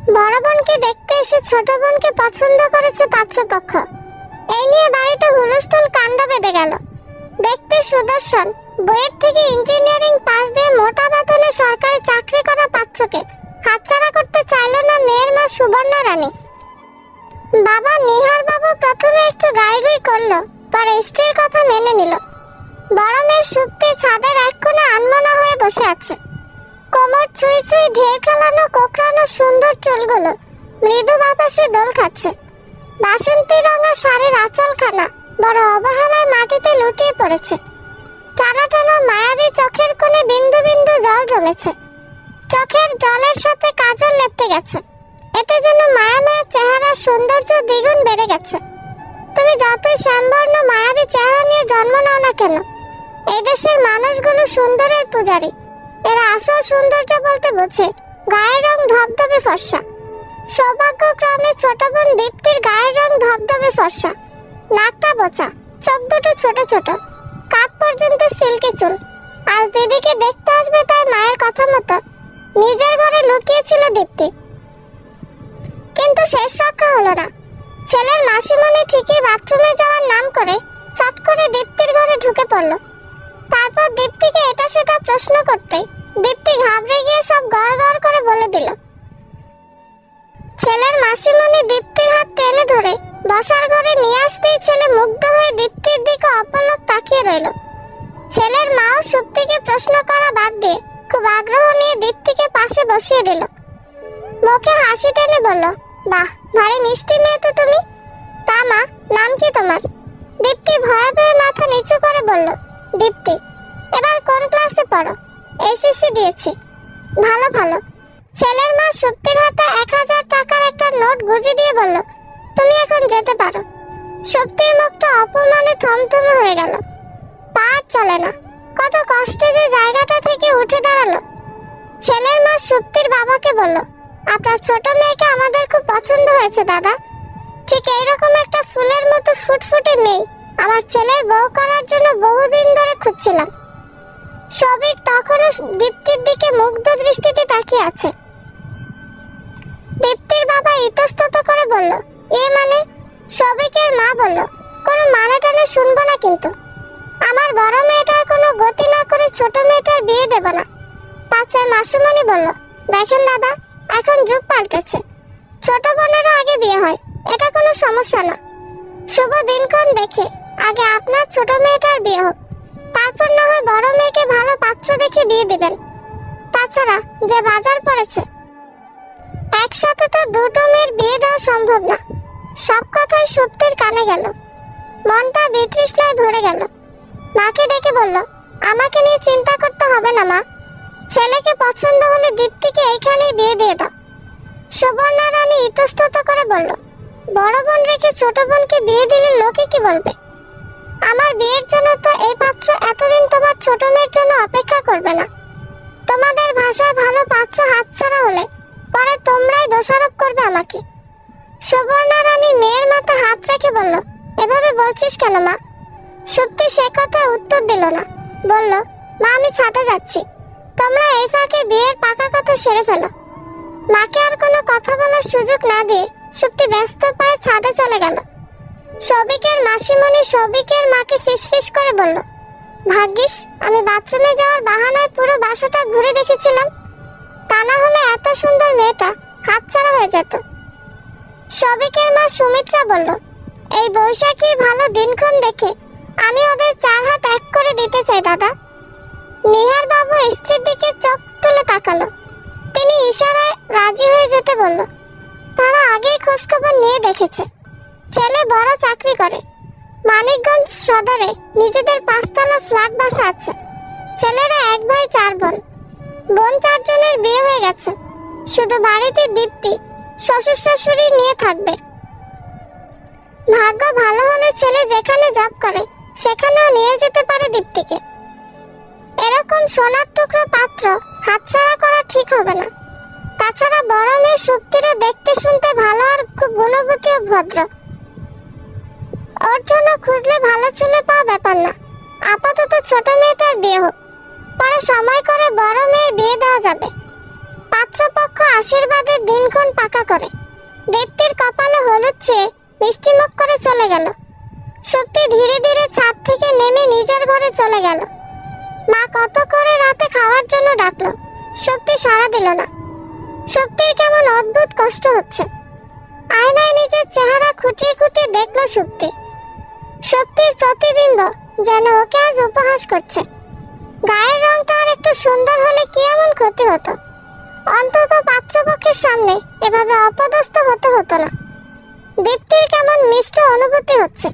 বড় বোনকে দেখতে এসে ছোট বোনকে পছন্দ করেছে পাত্রপক্ষ। এই নিয়ে বাড়িতে হুলস্থুল কাণ্ড বেঁধে গেল। দেখতে সুদর্শন, বুয়েট থেকে ইঞ্জিনিয়ারিং পাস দিয়ে মোটা বেতনে সরকারি চাকরি করা পাত্রকে হাতছাড়া করতে চাইল না মেয়ের মা সুবর্ণা রানী। বাবা নিহার বাবু প্রথমে একটু গাইগুই করলো, পরে স্ত্রীর কথা মেনে নিল। বড় মেয়ে সুপ্তি ছাদের এক কোণে আনমনা হয়ে বসে আছে। কোমর ছুঁই ছুঁই ঢের খেলানো কোকড়ানো সুন্দর চুলগুলো মৃদু বাতাসে দোল খাচ্ছে। বাসন্তী রঙা শাড়ির আঁচলখানা বড় অবহেলায় মাটিতে লুটিয়ে পড়েছে। টানা টানা মায়াবী চোখের কোণে বিন্দু বিন্দু জল জমেছে। চোখের জলের সাথে কাজল লেপটে গেছে। এতে যেন মায়া মায়া চেহারার সৌন্দর্য দ্বিগুণ বেড়ে গেছে। তুমি যতই শ্যামবর্ণ মায়াবী চেহারা নিয়ে জন্ম নাও না কেন, এই দেশের মানুষগুলো সুন্দরের পূজারী। এরা আসল সৌন্দর্য বলতে বোঝে গায়ের রং ধবধবে ফর্সা। সৌভাগ্যক্রমে ছোট বোন দীপ্তির গায়ের রং ধবধবে ফর্সা, নাকটা বোচা, চোখ দুটো ছোট ছোট, কাঁধ পর্যন্ত সিল্কি চুল। আজ দিদিকে দেখতে আসবে তাই মায়ের কথা মতো নিজের ঘরে লুকিয়েছিল দীপ্তি। কিন্তু শেষ রক্ষা হলো না। ছেলের মাসিমণি ঠিকই বাথরুমে যাওয়ার নাম করে চট করে দীপ্তির ঘরে ঢুকে পড়ল। তারপর দীপ্তিকে এটা সেটা প্রশ্ন করতে দীপ্তি ঘাবড়ে গিয়ে সব গড় গড় করে বলে দিল। ছেলের মাসিমণি দীপ্তির হাত টেনে ধরে বসার ঘরে নিয়ে আসতেই ছেলে মুগ্ধ হয়ে দীপ্তির দিকে অপলক তাকিয়ে রইল। ছেলের মাও সুপ্তিকে প্রশ্ন করা বাদ দিয়ে খুব আগ্রহ নিয়ে দীপ্তিকে পাশে বসিয়ে দিল। মুখে হাসি টেনে বলল, বাহ, ভারী মিষ্টি মেয়ে তো তুমি। তা মা, নাম কি তোমার? দীপ্তি ভয়ে ভয়ে মাথা নিচু করে বলল, দীপ্তি। এবার কোন ক্লাসে পড়ো? এসএসসি দিয়েছি। ভালো ভালো। ছেলের মা সুপ্তির হাতে 1000 টাকার একটা নোট গুঁজে দিয়ে বলল, তুমি এখন যেতে পারো। সুপ্তির মুখটা অপমানে থমথমে হয়ে গেল। পা চলে না। কত কষ্টে যে জায়গাটা থেকে উঠে দাঁড়ালো। ছেলের মা সুপ্তির বাবাকে বলল, আপনার ছোট মেয়েকে আমাদের খুব পছন্দ হয়েছে দাদা। ঠিক এইরকম একটা ফুলের মতো ফুটফুটে মেয়ে আমার ছেলের বউ করার জন্য বহুদিন ধরে খুঁজছিলাম। সবিক তখনও দীপ্তির দিকে মুগ্ধ দৃষ্টিতে তাকিয়ে আছে। দীপ্তির বাবা ইতস্তত করে বলল, এ মানে? সবিকের মা বলল, কোনো মানে টানে শুনবো না কিন্তু। আমার বড় মেয়েটার কোনো গতি না করে ছোট মেয়েটার বিয়ে দেব না। পাঁচের মাসুমণি বলল, দেখেন দাদা, এখন যুগ পাল্টেছে। ছোট বোনেরও আগে বিয়ে হয়, এটা কোনো সমস্যা না। শুভ দিনক্ষণ দেখে আগে আপনার ছোট মেয়েটার বিয়ে হোক, তারপর না হয় বড় মেয়েকে ভালো পাত্র দেখে বিয়ে দিবেন। তাছাড়া যে বাজার পড়েছে, একসাথে তো দুটো মেয়ের বিয়ে দেওয়া সম্ভব না। সব কথাই সুপ্তির কানে গেল। মনটা বিতৃষ্ণায় ভরে গেল। মাকে ডেকে বলল, আমাকে নিয়ে চিন্তা করতে হবে না মা। ছেলেকে পছন্দ হলে দীপ্তিকে এইখানেই বিয়ে দিয়ে দাও। সুবর্ণা রানী ইতস্তত করে বলল, বড় বোন রেখে ছোট বোনকে বিয়ে দিলে লোকে কি বলবে? আমার বিয়ের জন্য তো এই পাত্র এতদিন তোমার ছোট মেয়ের জন্য অপেক্ষা করবে না। তোমাদের ভাষায় ভালো পাত্র হাতছাড়া হলে পরে তোমরাই দোষারোপ করবে আমাকে। সুবর্ণা রানী মেয়ের মাথা হাত রেখে বলল, এভাবে বলছিস কেন মা? সুপ্তি সে কথা উত্তর দিল না। বলল, মা আমি ছাদে যাচ্ছি, তোমরা এই ফাঁকে বিয়ের পাকা কথা সেরে ফেলো। মাকে আর কোনো কথা বলার সুযোগ না দিয়ে সুপ্তি ব্যস্ত পায়ে ছাদে চলে গেল। সবিকের মাসিমণি সবিকের মাকে ফিসফিস করে বলল, ভাগ্যিস আমি বাথরুমে যাওয়ার বাহানায় পুরো বাসাটা ঘুরে দেখেছিলাম, তা না হলে এত সুন্দর মেয়েটা হাতছাড়া হয়ে যেত। সবিকের মা সুমিত্রা বলল, এই বৈশাখী ভালো দিনক্ষণ দেখে আমি ওদের 4 হাত এক করে দিতে চাই দাদা। নিহার বাবু স্ত্রীর দিকে চোখ তুলে তাকালো। তিনি ইশারায় রাজি হয়ে যেতে বলল। তারা আগেই খোঁজখবর নিয়ে দেখেছে, ছেলে বড় চাকরি করে। মানিকগঞ্জ সদরে নিজেদের 5 তলা ফ্ল্যাট বাসা আছে। ছেলেরা 1 ভাই 4 বোন। বোন 4 জনের বিয়ে হয়ে গেছে। শুধু বাড়িতে দীপ্তি শ্বশুর শাশুড়ি নিয়ে থাকবে। ভাগ্য ভালো হলে ছেলে যেখানে জব করে সেখানেও নিয়ে যেতে পারে দীপ্তিকে। এরকম সোনার টুকরো পাত্র হাতছাড়া করা ঠিক হবে না। তাছাড়া বড় মেয়ে সুপ্তিরও দেখতে শুনতে ভালো আর খুব গুণবতী ও ভদ্র। ওর জন্য খুঁজলে ভালো ছেলে পাওয়া ব্যাপার না। আপাতত ছোট মেয়েটার বিয়ে হোক, পরে সময় করে বড় মেয়ের বিয়ে দেওয়া যাবে। পাত্রপক্ষ আশীর্বাদের দিনক্ষণ পাকা করে। দীপ্তির কপালে হলুদ ছুঁয়ে মিষ্টি মুখ করে চলে গেল। সুপ্তি ধীরে ধীরে ছাদ থেকে নেমে নিজের ঘরে চলে গেল। মা কত করে রাতে খাওয়ার জন্য ডাকলো, সুপ্তি সাড়া দিল না। সুপ্তির কেমন অদ্ভুত কষ্ট হচ্ছে। আয়নায় নিজের চেহারা খুঁটিয়ে খুঁটিয়ে দেখলো সুপ্তি। সুপ্তির প্রতিবিম্ব যেন ওকে আজ উপহাস করছে। গায়ের রংটা আর একটু সুন্দর হলে কি এমন ক্ষতি হতো? অন্তত পাত্রপক্ষের সামনে এভাবে অপদস্থ হতে হতো না। দীপ্তির কেমন মিশ্র অনুভূতি হচ্ছে।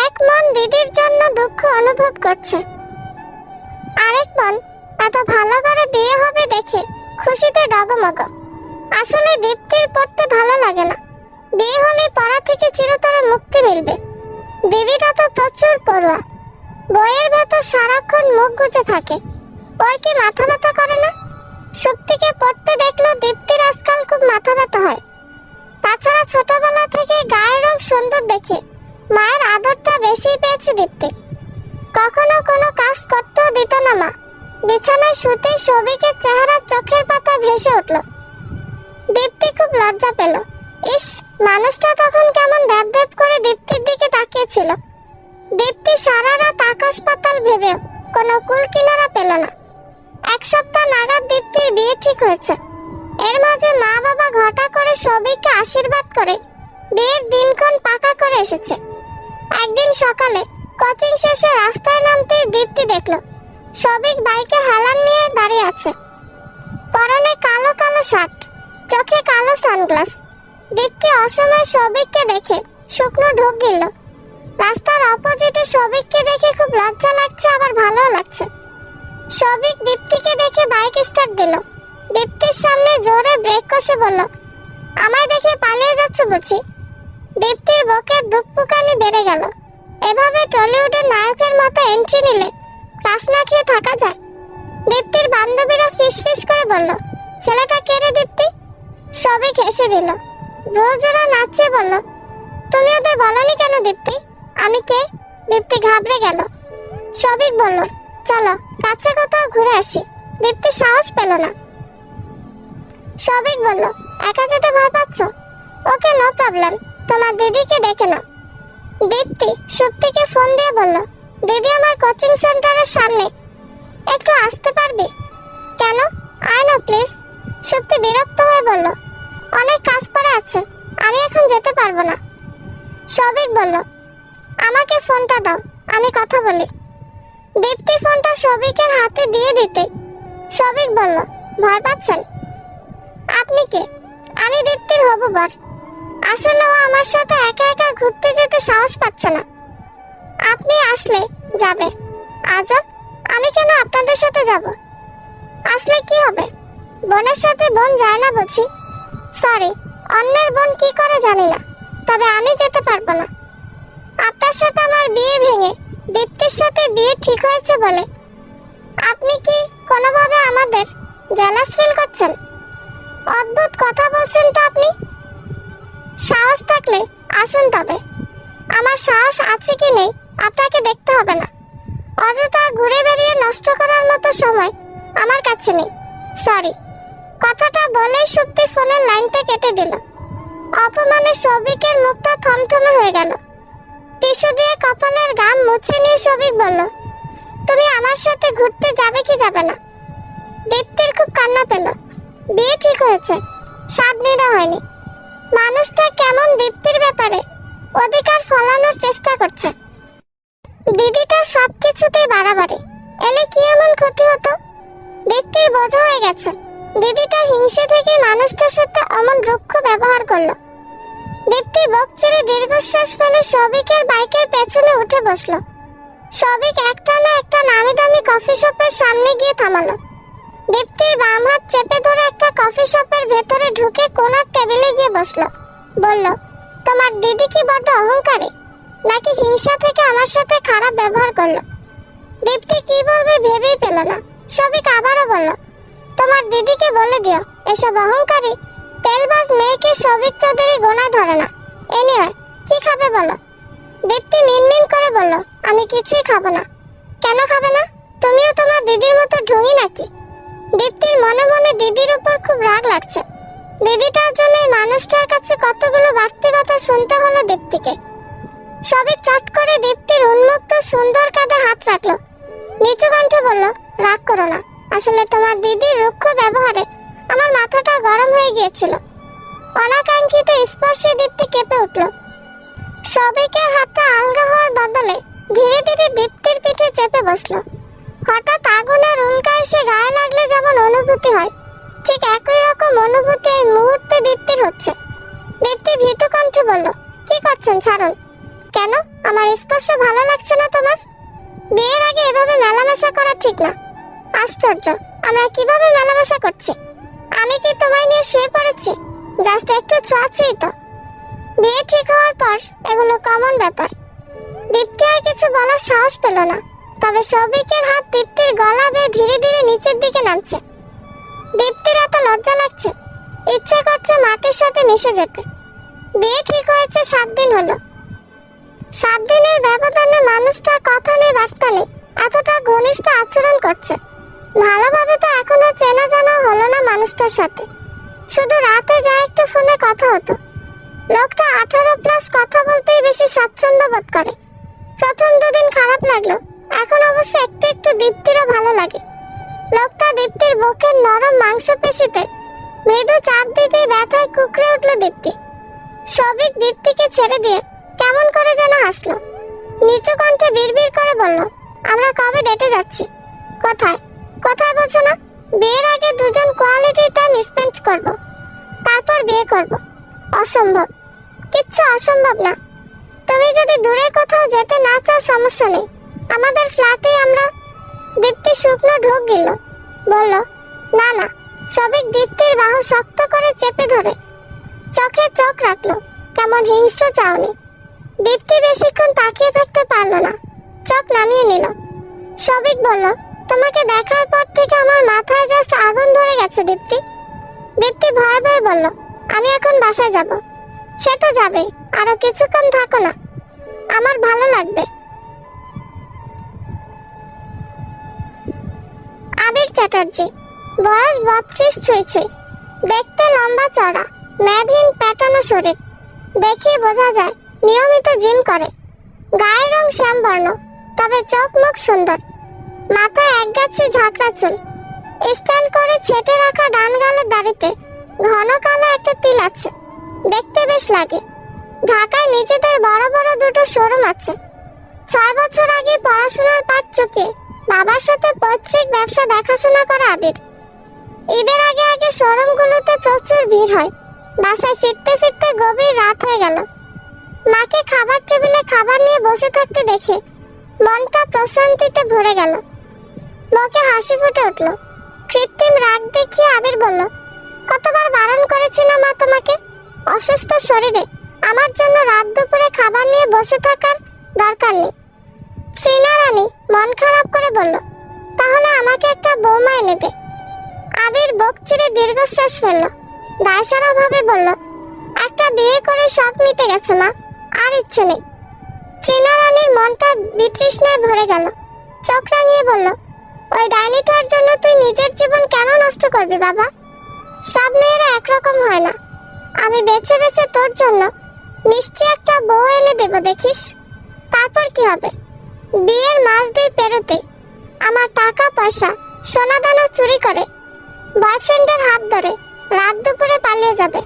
এক মন দিদির জন্য দুঃখ অনুভব করছে, আরেক মন এত ভালো করে বিয়ে হবে দেখে খুশিতে ডগমগ। আসলে দীপ্তির পড়তে ভালো লাগে না, বিয়ে হলে পড়া থেকে চিরতরে মুক্তি মিলবে। দিদিটা তো প্রচুর পড়ুয়া, বইয়ের ভেতর সারাক্ষণ মুখ গুজে থাকে। ওর কি মাথা ব্যথা করে না? সুপ্তিকে পড়তে দেখলো দীপ্তির আজকাল খুব মাথা ব্যথা হয়। তাছাড়া ছোটবেলা থেকে গায়ের রং সুন্দর দেখে মায়ের আদরটা বেশি পেয়েছে দীপ্তি। কখনো কোনো কাজ করতেও দিত না মা। বিছানায় শুতেই সবিকের চেহারা চোখের পাতা ভেসে উঠল। দীপ্তি খুব লজ্জা পেল। ইস, মানুষটা তখন কেমন ড্যাব ড্যাব করে দীপ্তির দিকে তাকিয়েছিল। দীপ্তি সারা রাত আকাশ পাতাল ভেবেও কোনো কুল কিনারা পেল না। এক সপ্তাহ নাগাদ দীপ্তির বিয়ে ঠিক হয়েছে। এর মাঝে মা বাবা ঘটা করে সবিককে আশীর্বাদ করে বিয়ের দিনক্ষণ পাকা করে এসেছে। একদিন সকালে কোচিং শেষে রাস্তায় নামতেই দীপ্তি দেখলো সবিক বাইকে হেলান নিয়ে দাঁড়িয়ে আছে। পরনে কালো কালো শার্ট, চোখে কালো সানগ্লাস। দীপ্তি অসময়ে সবিককে দেখে শুকনো ঢোক গিলল। রাস্তার অপোজিটে সবিককে দেখে খুব লজ্জা লাগছে, আবার ভালোও লাগছে। সবিক দীপ্তিকে দেখে বাইক স্টার্ট দিল। দীপ্তির সামনে জোরে ব্রেক কষে বলল, আমায় দেখে পালিয়ে যাচ্ছ বুঝি? দীপ্তির বুকের দুঃখপুকানি বেড়ে গেল। এভাবে টলিউডের নায়কের মতো এন্ট্রি নিলে ক্লাস না খেয়ে থাকা যায়? দীপ্তির বান্ধবীরা ফিস ফিস করে বলল, ছেলেটা কে রে দীপ্তি? সবিক হেসে দিল। ব্রোজোরা নাচিয়ে বলল, তুমি ওদের বলনি কেন দীপ্তি আমি কে? দীপ্তি ঘাবড়ে গেল। সবিক বলল, চলো কাছে কোথাও ঘুরে আসি। দীপ্তি সাহস পেল না। সবিক বলল, একা যেতে ভয় পাচ্ছ? ওকে, নো প্রবলেম, তোমার দিদিকে ডেকে নাও। দীপ্তি সুপ্তিকে ফোন দিয়ে বলল, দিদি আমার কোচিং সেন্টারের সামনে, একটু আসতে পারবি? কেন? আয় না প্লিজ। সুপ্তি বিরক্ত হয়ে বলল, অনেক কাজ পড়ে আছে, আমি এখন যেতে পারবো না। সবিক বলল, আমাকে ফোনটা দাও, আমি কথা বলি। দীপ্তি ফোনটা সবিকের হাতে দিয়ে দিতে সবিক বলল, ভয় পাচ্ছেন? আপনি কে? আমি দীপ্তির হবু বর। আসলে ও আমার সাথে একা একা ঘুরতে যেতে সাহস পাচ্ছে না। আপনি আসলে যাবে। আজব, আমি কেন আপনাদের সাথে যাব? আসলে কি হবে? বোনের সাথে বোন যায় না বুঝি? সরি, অন্যের বোন কি করে জানি না, তবে আমি যেতে পারবো না। আপনার সাথে আমার বিয়ে ভেঙে দীপ্তির সাথে বিয়ে ঠিক হয়েছে বলে আপনি কি কোনোভাবে আমাদের জেলাস ফিল করছেন? অদ্ভুত কথা বলছেন তো আপনি। সাহস থাকলে আসুন, তবে আমার সাহস আছে কি নেই আপনাকে দেখতে হবে না। অযথা ঘুরে বেরিয়ে নষ্ট করার মতো সময় আমার কাছে নেই। সরি। কথাটা বলেই সুপ্তি ফোনের লাইনটা কেটে দিল। অপমানে সবিকের মুখটা থমথমে হয়ে গেল। টিস্যু দিয়ে কপালের ঘাম মুছে নিয়ে সবিক বলল, তুমি আমার সাথে ঘুরতে যাবে কি যাবে না? দীপ্তির খুব কান্না পেল। বিয়ে ঠিক হয়েছে, স্বাদ নেওয়া হয়নি। মানুষটা কেমন দীপ্তির ব্যাপারে অধিকার ফলানোর চেষ্টা করছে। দিদিটা সবকিছুতেই বাড়াবাড়ি, এলে কি এমন ক্ষতি হতো? দীপ্তির বোঝা হয়ে গেছে দিদিটা হিংসে থেকে মানুষটার সাথে অমন রুক্ষ ব্যবহার করলো। দীপ্তি বুক ছেড়ে দীর্ঘশ্বাস ফেলে সবিকের বাইকের পেছনে উঠে বসলো। সবিক একটা না একটা নামি দামি কফি শপের সামনে গিয়ে থামালো। দীপ্তির বাম হাত চেপে ধরে একটা কফি শপের ভেতরে ঢুকে কোনার টেবিলে গিয়ে বসলো। বলল, তোমার দিদি কি বড্ড অহংকারী, নাকি হিংসা থেকে আমার সাথে খারাপ ব্যবহার করলো? দীপ্তি কি বলবে ভেবেই পেল না। সবিক আবারও বলল, তোমার দিদিকে বলে দিও এসব অহংকারী তেলবাজ মেয়েকে সবিক চৌধুরী গোনায় ধরে না। এনিওয়ে, কি খাবে বলো? দীপ্তি মিনমিন করে বলল, আমি কিছুই খাবো না। কেন খাবে না? তুমিও তোমার দিদির মতো ঢুঙি নাকি? দীপ্তির মনে মনে দিদির উপর খুব রাগ লাগছে। দিদিটার জন্য এই মানুষটার কাছে কতগুলো বাড়তি কথা শুনতে হলো দীপ্তিকে। সবিক চট করে দীপ্তির উন্মুক্ত সুন্দর কাঁধে হাত রাখলো। নিচু কণ্ঠে বলল, রাগ করো না, আসলে তোমার দিদির রুক্ষ ব্যবহারে আমার মাথাটা গরম হয়ে গিয়েছিল। অনাকাঙ্ক্ষিত স্পর্শে দীপ্তি কেঁপে উঠল। সবিকের হাতটা আলগা হওয়ার বদলে ধীরে ধীরে দীপ্তির পিঠে চেপে বসলো। হঠাৎ আগুনের উল্কা এসে গায়ে লাগলে যেমন অনুভূতি হয়, ঠিক একই রকম অনুভূতি এই মুহূর্তে দীপ্তির হচ্ছে। দীপ্তি ভীতু কণ্ঠে বলল, কি করছেন, ছাড়ুন। কেন, আমার স্পর্শ ভালো লাগছে না তোমার? বিয়ের আগে এভাবে মেলামেশা করা ঠিক না। আশ্চর্য, আমরা কিভাবে মেলামেশা করছি? আমি কি তোমায় নিয়ে শুয়ে পড়েছি? জাস্ট একটু ছোঁয়াছুঁই তো। বিয়ে ঠিক হওয়ার পর এগুলো কমন ব্যাপার। দীপ্তি আর কিছু বলার সাহস পেল না। তবে সৌভিকের হাত দীপ্তির গলা বেয়ে ধীরে ধীরে নিচের দিকে নামছে। দীপ্তির এত লজ্জা লাগছে, ইচ্ছে করছে মাটির সাথে মিশে যেতে। বিয়ে ঠিক হয়েছে 7 দিন হলো। 7 দিনের ব্যবধানে মানুষটা কথা নেই বার্তা নেই, এতটা ঘনিষ্ঠ আচরণ করছে। ভালোভাবে তো এখনো চেনা জানা হলো না মানুষটার সাথে, শুধু রাতে যা একটু ফোনে কথা হতো। লোকটা 18+ কথা বলতেই বেশি স্বাচ্ছন্দ্য বোধ করে। প্রথম 2 দিন খারাপ লাগলো, এখন অবশ্য একটু একটু দীপ্তিরও ভালো লাগে। লোকটা দীপ্তির বুকের নরম মাংসপেশিতে মৃদু চাপ দিতেই ব্যথায় কুকড়ে উঠল দীপ্তি। সবিক দীপ্তিকে ছেড়ে দিয়ে কেমন করে যেন হাসলো। নিচু কণ্ঠে বিড়বিড় করে বলল, আমরা কবে ডেটে যাচ্ছি? কোথায়? কোথায় বলছো না? বিয়ের আগে দুজন কোয়ালিটি টাইম স্পেন্ড করব, তারপর বিয়ে করব। অসম্ভব, কিচ্ছু অসম্ভব না। তুমি যদি দূরে কোথাও যেতে না চাও সমস্যা নেই, আমাদের ফ্ল্যাটে আমরা। দীপ্তি শুকনো ঢোক গেল, বলল, না না। সবিক দীপ্তির বাহু শক্ত করে চেপে ধরে চোখে চোখ রাখলো, কেমন হিংস্র চাউনি। দীপ্তি বেশিক্ষণ তাকিয়ে থাকতে পারল না, চোখ নামিয়ে নিল। সবিক বলল, তোমাকে দেখার পর থেকে আমার মাথায় জাস্ট আগুন ধরে গেছে দীপ্তি। দীপ্তি ভয়ে ভয়ে বলল, আমি এখন বাসায় যাব। সে তো যাবেই, আরো কিছুক্ষণ থাকো না, আমার ভালো লাগবে। আবির চ্যাটার্জি, বয়স 32 ছুঁই। দেখতে লম্বা চড়া, মেদহীন প্যাটানো শরীর, দেখে বোঝা যায় নিয়মিত জিম করে। গায়ের রং শ্যামবর্ণ, তবে চোখ মুখ সুন্দর। মাথায় একগাছি ঝাঁকড়া চুল, স্টাইল করে ছেটে রাখা ডান গালের দাড়িতে ঘন কালো একটা তিল আছে, দেখতে বেশ লাগে। ঢাকায় নিজেদের বড় বড় দুটো শোরুম আছে। 6 বছর আগে পড়াশোনার পাট চুকিয়ে বাবার সাথে পৈতৃক ব্যবসা দেখাশোনা করে আবির। ঈদের আগে আগে শোরুমগুলোতে প্রচুর ভিড় হয়। বাসায় ফিরতে ফিরতে গভীর রাত হয়ে গেল। মাকে খাবার টেবিলে খাবার নিয়ে বসে থাকতে দেখে মনটা প্রশান্তিতে ভরে গেল। মুখে হাসি ফুটে উঠল। কৃত্রিম রাগ দেখিয়ে আবির বলল, কতবার বারণ করেছি না মা তোমাকে? অসুস্থ শরীরে আমার জন্য রাত দুপুরে খাবার নিয়ে বসে থাকার দরকার নেই। শ্রীনা রানী মন খারাপ করে বলল, তাহলে আমাকে একটা বৌমা এনে দে। আবির বুক চিরে দীর্ঘশ্বাস ফেলল। দায়সারা ভাবে বলল, একটা বিয়ে করে শখ মিটে গেছে মা, আর ইচ্ছে নেই। শ্রীনা রানীর মনটা বিতৃষ্ণায় ভরে গেল। চোখ রাঙিয়ে বলল, ওই ডাইনিটার জন্য তুই নিজের জীবন কেন নষ্ট করবি বাবা? সব মেয়েরা একরকম হয় না। আমি বেছে বেছে তোর জন্য মিষ্টি একটা বউ এনে দেব, দেখিস। তারপর কি হবে? বিয়ের মাস 2 পেরোতে আমার টাকা পয়সা সোনা দানা চুরি করে বয়ফ্রেন্ডের হাত ধরে রাত দুপুরে পালিয়ে যাবে।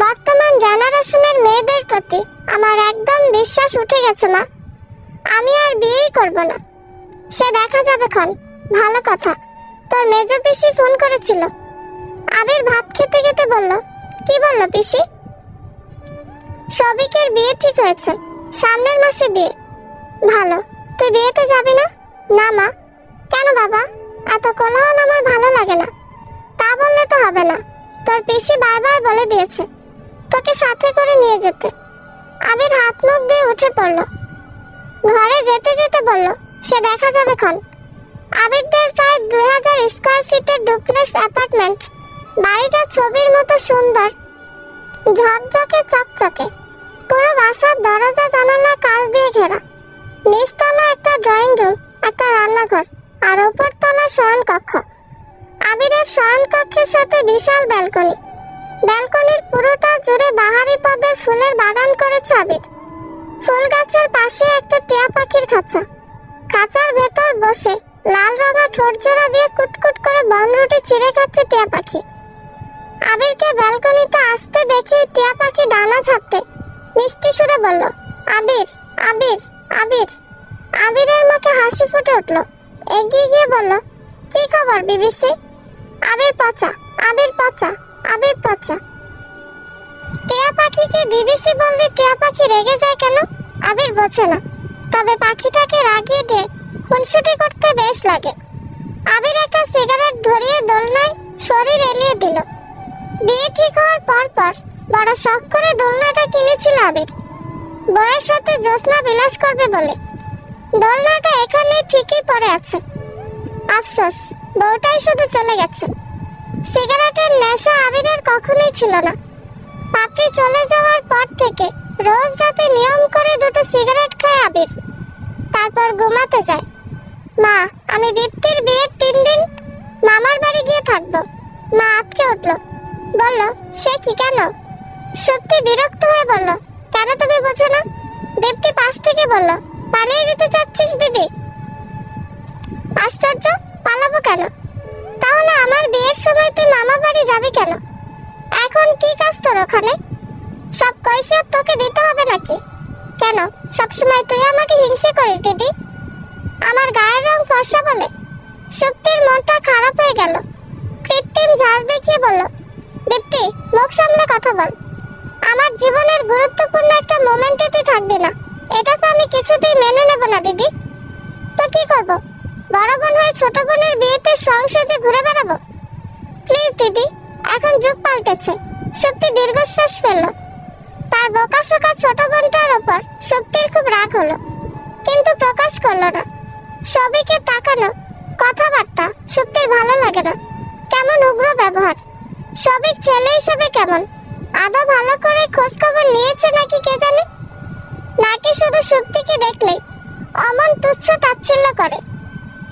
বর্তমান জেনারেশনের মেয়েদের প্রতি আমার একদম বিশ্বাস উঠে গেছে মা। আমি আর বিয়েই করব না। সে দেখা যাবে ক্ষণ। ভালো কথা, তোর মেজ পিসি ফোন করেছিল। আবির ভাত খেতে খেতে বলল, কি বলল পিসি? সবিকের বিয়ে ঠিক হয়েছে, সামনের মাসে বিয়ে। ভালো, তুই বিয়েতে যাবি না? না মা। কেন বাবা? এত কোলাহল আমার ভালো লাগে না। তা বললে তো হবে না, তোর পিসি বারবার বলে দিয়েছে তোকে সাথে করে নিয়ে যেতে। আবির হাত মুখ দিয়ে উঠে পড়ল। ঘরে যেতে যেতে বলল, সে দেখা যাবে ক্ষণ। আবিরদের প্রায় 2000 স্কয়ার ফিটের ডুপ্লেক্স অ্যাপার্টমেন্ট। বাড়িটা ছবির মতো সুন্দর, ঝকঝকে চকচকে। পুরো বাসার দরজা জানালা কাঁচ দিয়ে ঘেরা। নিচতলা একটা ড্রয়িং রুম, একটা রান্নাঘর, আর উপরতলা শয়ন কক্ষ। আবিরের শয়ন কক্ষের সাথে বিশাল ব্যালকনি। ব্যালকনির পুরোটা জুড়ে বাহারি পদের ফুলের বাগান করেছে আবির। ফুল গাছের পাশে একটা টিয়া পাখির খাঁচা। খাঁচার ভেতর বসে লাল রঙা ঠোঁট জোড়া দিয়ে কুটকুট করে বনরুটি ছিঁড়ে খাচ্ছে টিয়া পাখি। আবিরকে ব্যালকনিতে আসতে দেখে টিয়া পাখি ডানা ঝাপটে মিষ্টি সুরে বলল, আবির আবির আবির। আবিরের মুখে হাসি ফুটে উঠল। এগিয়ে গিয়ে বলল, কি খবর বিবিসি? আবির পচা, আবির পচা, আবির পচা। টিয়া পাখিকে বিবিসি বললে টিয়া পাখি রেগে যায় কেন আবির বোঝে না। তবে পাখিটাকে রাগিয়ে দিয়ে খুনসুটি করতে বেশ লাগে। আবির একটা সিগারেট ধরিয়ে দোলনায় শরীর এলিয়ে দিল। বিয়ে ঠিক হওয়ার পর বড় শখ করে দোলনাটা কিনেছিল আবির, বউয়ের সাথে জ্যোৎস্না বিলাস করবে বলে। দোলনাটা এখানে ঠিকই পড়ে আছে। আফসোস, বউটাই শুধু চলে গেছে। সিগারেটের নেশা আবিরের কখনোই ছিল না। পাপড়ি চলে যাওয়ার পর থেকে রোজ রাতে নিয়ম করে দুটো সিগারেট খায় আবির, তারপর ঘুমাতে যায়। মা, আমি দীপ্তির বিয়ের 3 দিন মামার বাড়ি গিয়ে থাকবো। মা আটকে উঠল, বলল, সে কি কেন? সত্যি বিরক্ত হয়ে বলল, কেন তুমি বোঝো না? দীপ্তি পাশ থেকে বলল, পালিয়ে যেতে চাচ্ছিস দিদি? আশ্চর্য, পালাবো কেন? তাহলে আমার বিয়ের সময় তুই মামা বাড়ি যাবি কেন? এখন কি কাজ তোর ওখানে? সব কৈফিয়ত তোকে দিতে হবে নাকি? কেন সবসময় তুই আমাকে হিংসে করিস দিদি? আমার গায়ের রং ফর্সা বলে? শক্তির মনটা খারাপ হয়ে গেল। কৃত্রিম ঝাঁজ দেখিয়ে বলল, দীপ্তি, মুখ সামলে কথা বল। আমার জীবনের গুরুত্বপূর্ণ একটা মোমেন্টে তুই থাকবি না, এটা তো আমি কিছুতেই মেনে নেব না দিদি। তো কি করব? বড় বোন হয়ে ছোট বোনের বিয়েতে সংসারে ঘুরে বেড়াবো? প্লিজ দিদি, এখন যুগ পাল্টেছে। শক্তি দীর্ঘশ্বাস ফেলল। তার বোকাশোকা ছোট বোনটার ওপর শক্তির খুব রাগ হলো, কিন্তু প্রকাশ করলো না। সবিকে তাকানো, কথাবার্তা শক্তির ভালো লাগে না। কেমন উগ্র ব্যবহার। সবিক ছেলে হিসেবে কেমন? আদৌ ভালো করে খোঁজ খবর নিয়েছে নাকি কে জানে? নাকি শুধু শক্তিকে দেখলে অমন তুচ্ছ তাচ্ছিল্য করে।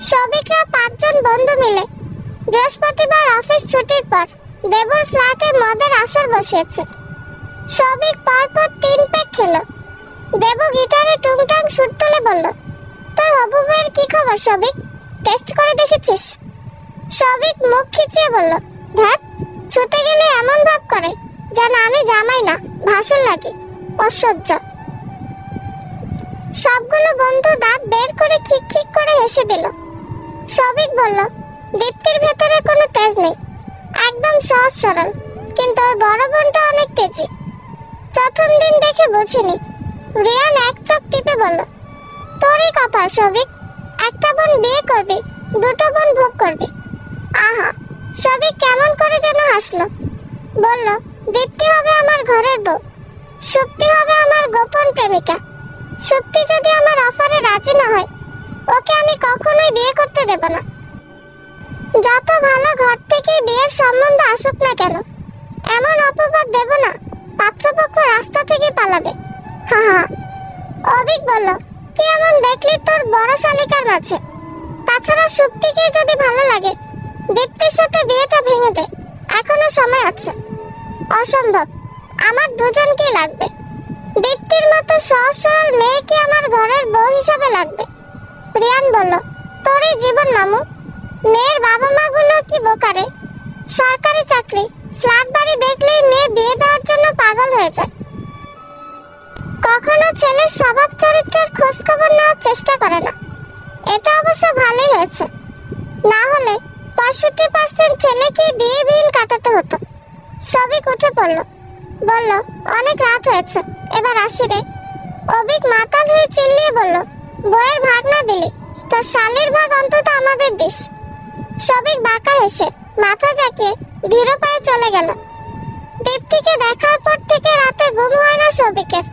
সবিকরা 5 জন বন্ধু মিলে বৃহস্পতিবার অফিস ছুটির পর দেবুর ফ্ল্যাটে মদের আসর বসিয়েছে। সবিক পরপর 3 প্যাক খেলো। দেবু গিটারে টুংটাং সুর তুলে বলল, তোর হবু বউয়ের কি খবর সবিক? টেস্ট করে দেখেছিস? সবিক মুখ খিচিয়ে বলল, ধ্যাত, ছুতে গেলে এমন ভাব করে যেন আমি জামাই না, ভাসুর লাগি। অসহ্য। সবগুলো বন্ধু দাঁত বের করে খিক খিক করে হেসে দিল। সবিক বলল, দীপ্তির ভেতরে কোনো তেজ নেই, একদম সহজ সরল, কিন্তু ওর বড় বোনটা অনেক তেজি। প্রথম দিন দেখে বুঝিনি। রিয়ান এক চোখ টিপে বলল, তোরই কপাল সবিক, একটা বোন বিয়ে করবি, 2টো বোন ভোগ করবি। আহা, সবিক কেমন করে যেন হাসলো। বলল, দীপ্তি হবে আমার ঘরের বউ, শক্তি হবে আমার গোপন প্রেমিকা। শক্তি যদি আমার অফারে রাজি না হয়, ওকে আমি কখনোই বিয়ে করতে দেব না। যত ভালো ঘর থেকে বিয়ের সম্বন্ধ আসুক না কেন, এমন অপবাদ দেব না পাত্রপক্ষ রাস্তা থেকে পালাবে। হা হা। অবিক বলল, কি এমন দেখলি তোর বড় শালিকার মাঝে? তাছাড়া শক্তিকে যদি ভালো লাগে, দীপ্তির সাথে বিয়েটা ভেঙে দে, এখনো সময় আছে। অসম্ভব, আমার দুজনকেই লাগবে। দীপ্তির মতো সহজ সরল মেয়েকে আমার ঘরের বউ হিসাবে লাগবে। রিয়ান বলল, তোরই জীবন মামু। মেয়ের বাবা মা গুলো কি বোকারে? সরকারি চাকরি, ফ্ল্যাট বাড়ি দেখলেই মেয়ে বিয়ে দেওয়ার জন্য পাগল হয়ে যায়। কখনো ছেলের স্বভাব চরিত্রের খোঁজ খবর নেওয়ার চেষ্টা করে না। এটা অবশ্য ভালোই হয়েছে, না হলে 65% ছেলেকে বিয়েবিহীন কাটাতে হতো। সবিক উঠে পড়ল, বলল, অনেক রাত হয়েছে, এবার আসি রে। অবিক মাতাল হয়ে চিল্লিয়ে বলল, বইয়ের ভাগ না দিলি তোর শালির ভাগ অন্তত আমাদের দিস। সবিক বাঁকা হেসে মাথা ঝাঁকিয়ে ধীর পায়ে চলে গেল। দীপ্তিকে দেখার পর থেকে রাতে ঘুম হয় না সবিকের।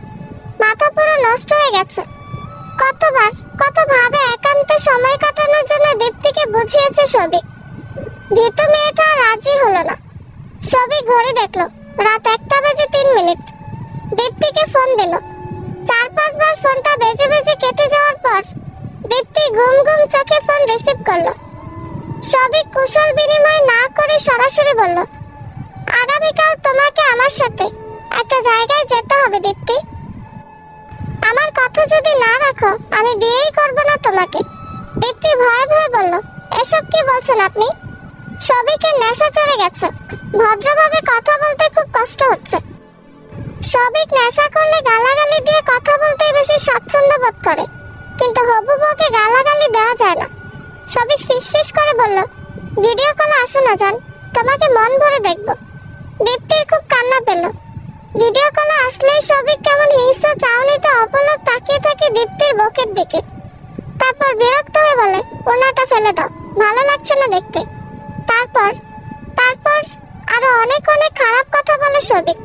মাথা পুরো নষ্ট হয়ে গেছে। কতবার কত ভাবে একান্তে সময় কাটানোর জন্য দীপ্তিকে বুঝিয়েছে সবিক। ভীতু মেয়েটা রাজি হলো না। সবিক ঘড়ি দেখলো, রাত 1:03। দীপ্তিকে ফোন দিল। 4-5 বার ফোনটা বেজে বেজে কেটে যাওয়ার পর দীপ্তি ঘুম ঘুম চোখে ফোন রিসিভ করলো। সবিক কুশল বিনিময় না করে সরাসরি বলল, আগামীকাল তোমাকে আমার সাথে একটা জায়গায় যেতে হবে দীপ্তি। আমার কথা যদি না রাখো আমি বিয়েই করব না তোমাকে। দীপ্তি ভয়ে ভয়ে বলল, এসব কি বলছেন আপনি? সবিকে নেশা চড়ে গেছে, ভদ্রভাবে কথা বলতে খুব কষ্ট হচ্ছে। সবিক নেশা করলে গালাগালি দিয়ে কথা বলতে বেশি স্বাচ্ছন্দ্য বোধ করে, কিন্তু হবু বউকে গালাগালি দেওয়া যায় না। সবিক ফিসফিস করে বলল, ভিডিও কলে আসো না জান, তোমাকে মন ভরে দেখব। দীপ্তির খুব কান্না পেল। ভিডিও কলে আসলেই সবিক কেমন হিংস্র চাউনিতে অপলক তাকিয়ে থাকে দীপ্তির বুকের দিকে। তারপর বিরক্ত হয়ে বলে, ওনাটা ফেলে দাও, ভালো লাগছে না দেখতে। তারপর তারপর আরো অনেক অনেক খারাপ কথা বলে সবিক।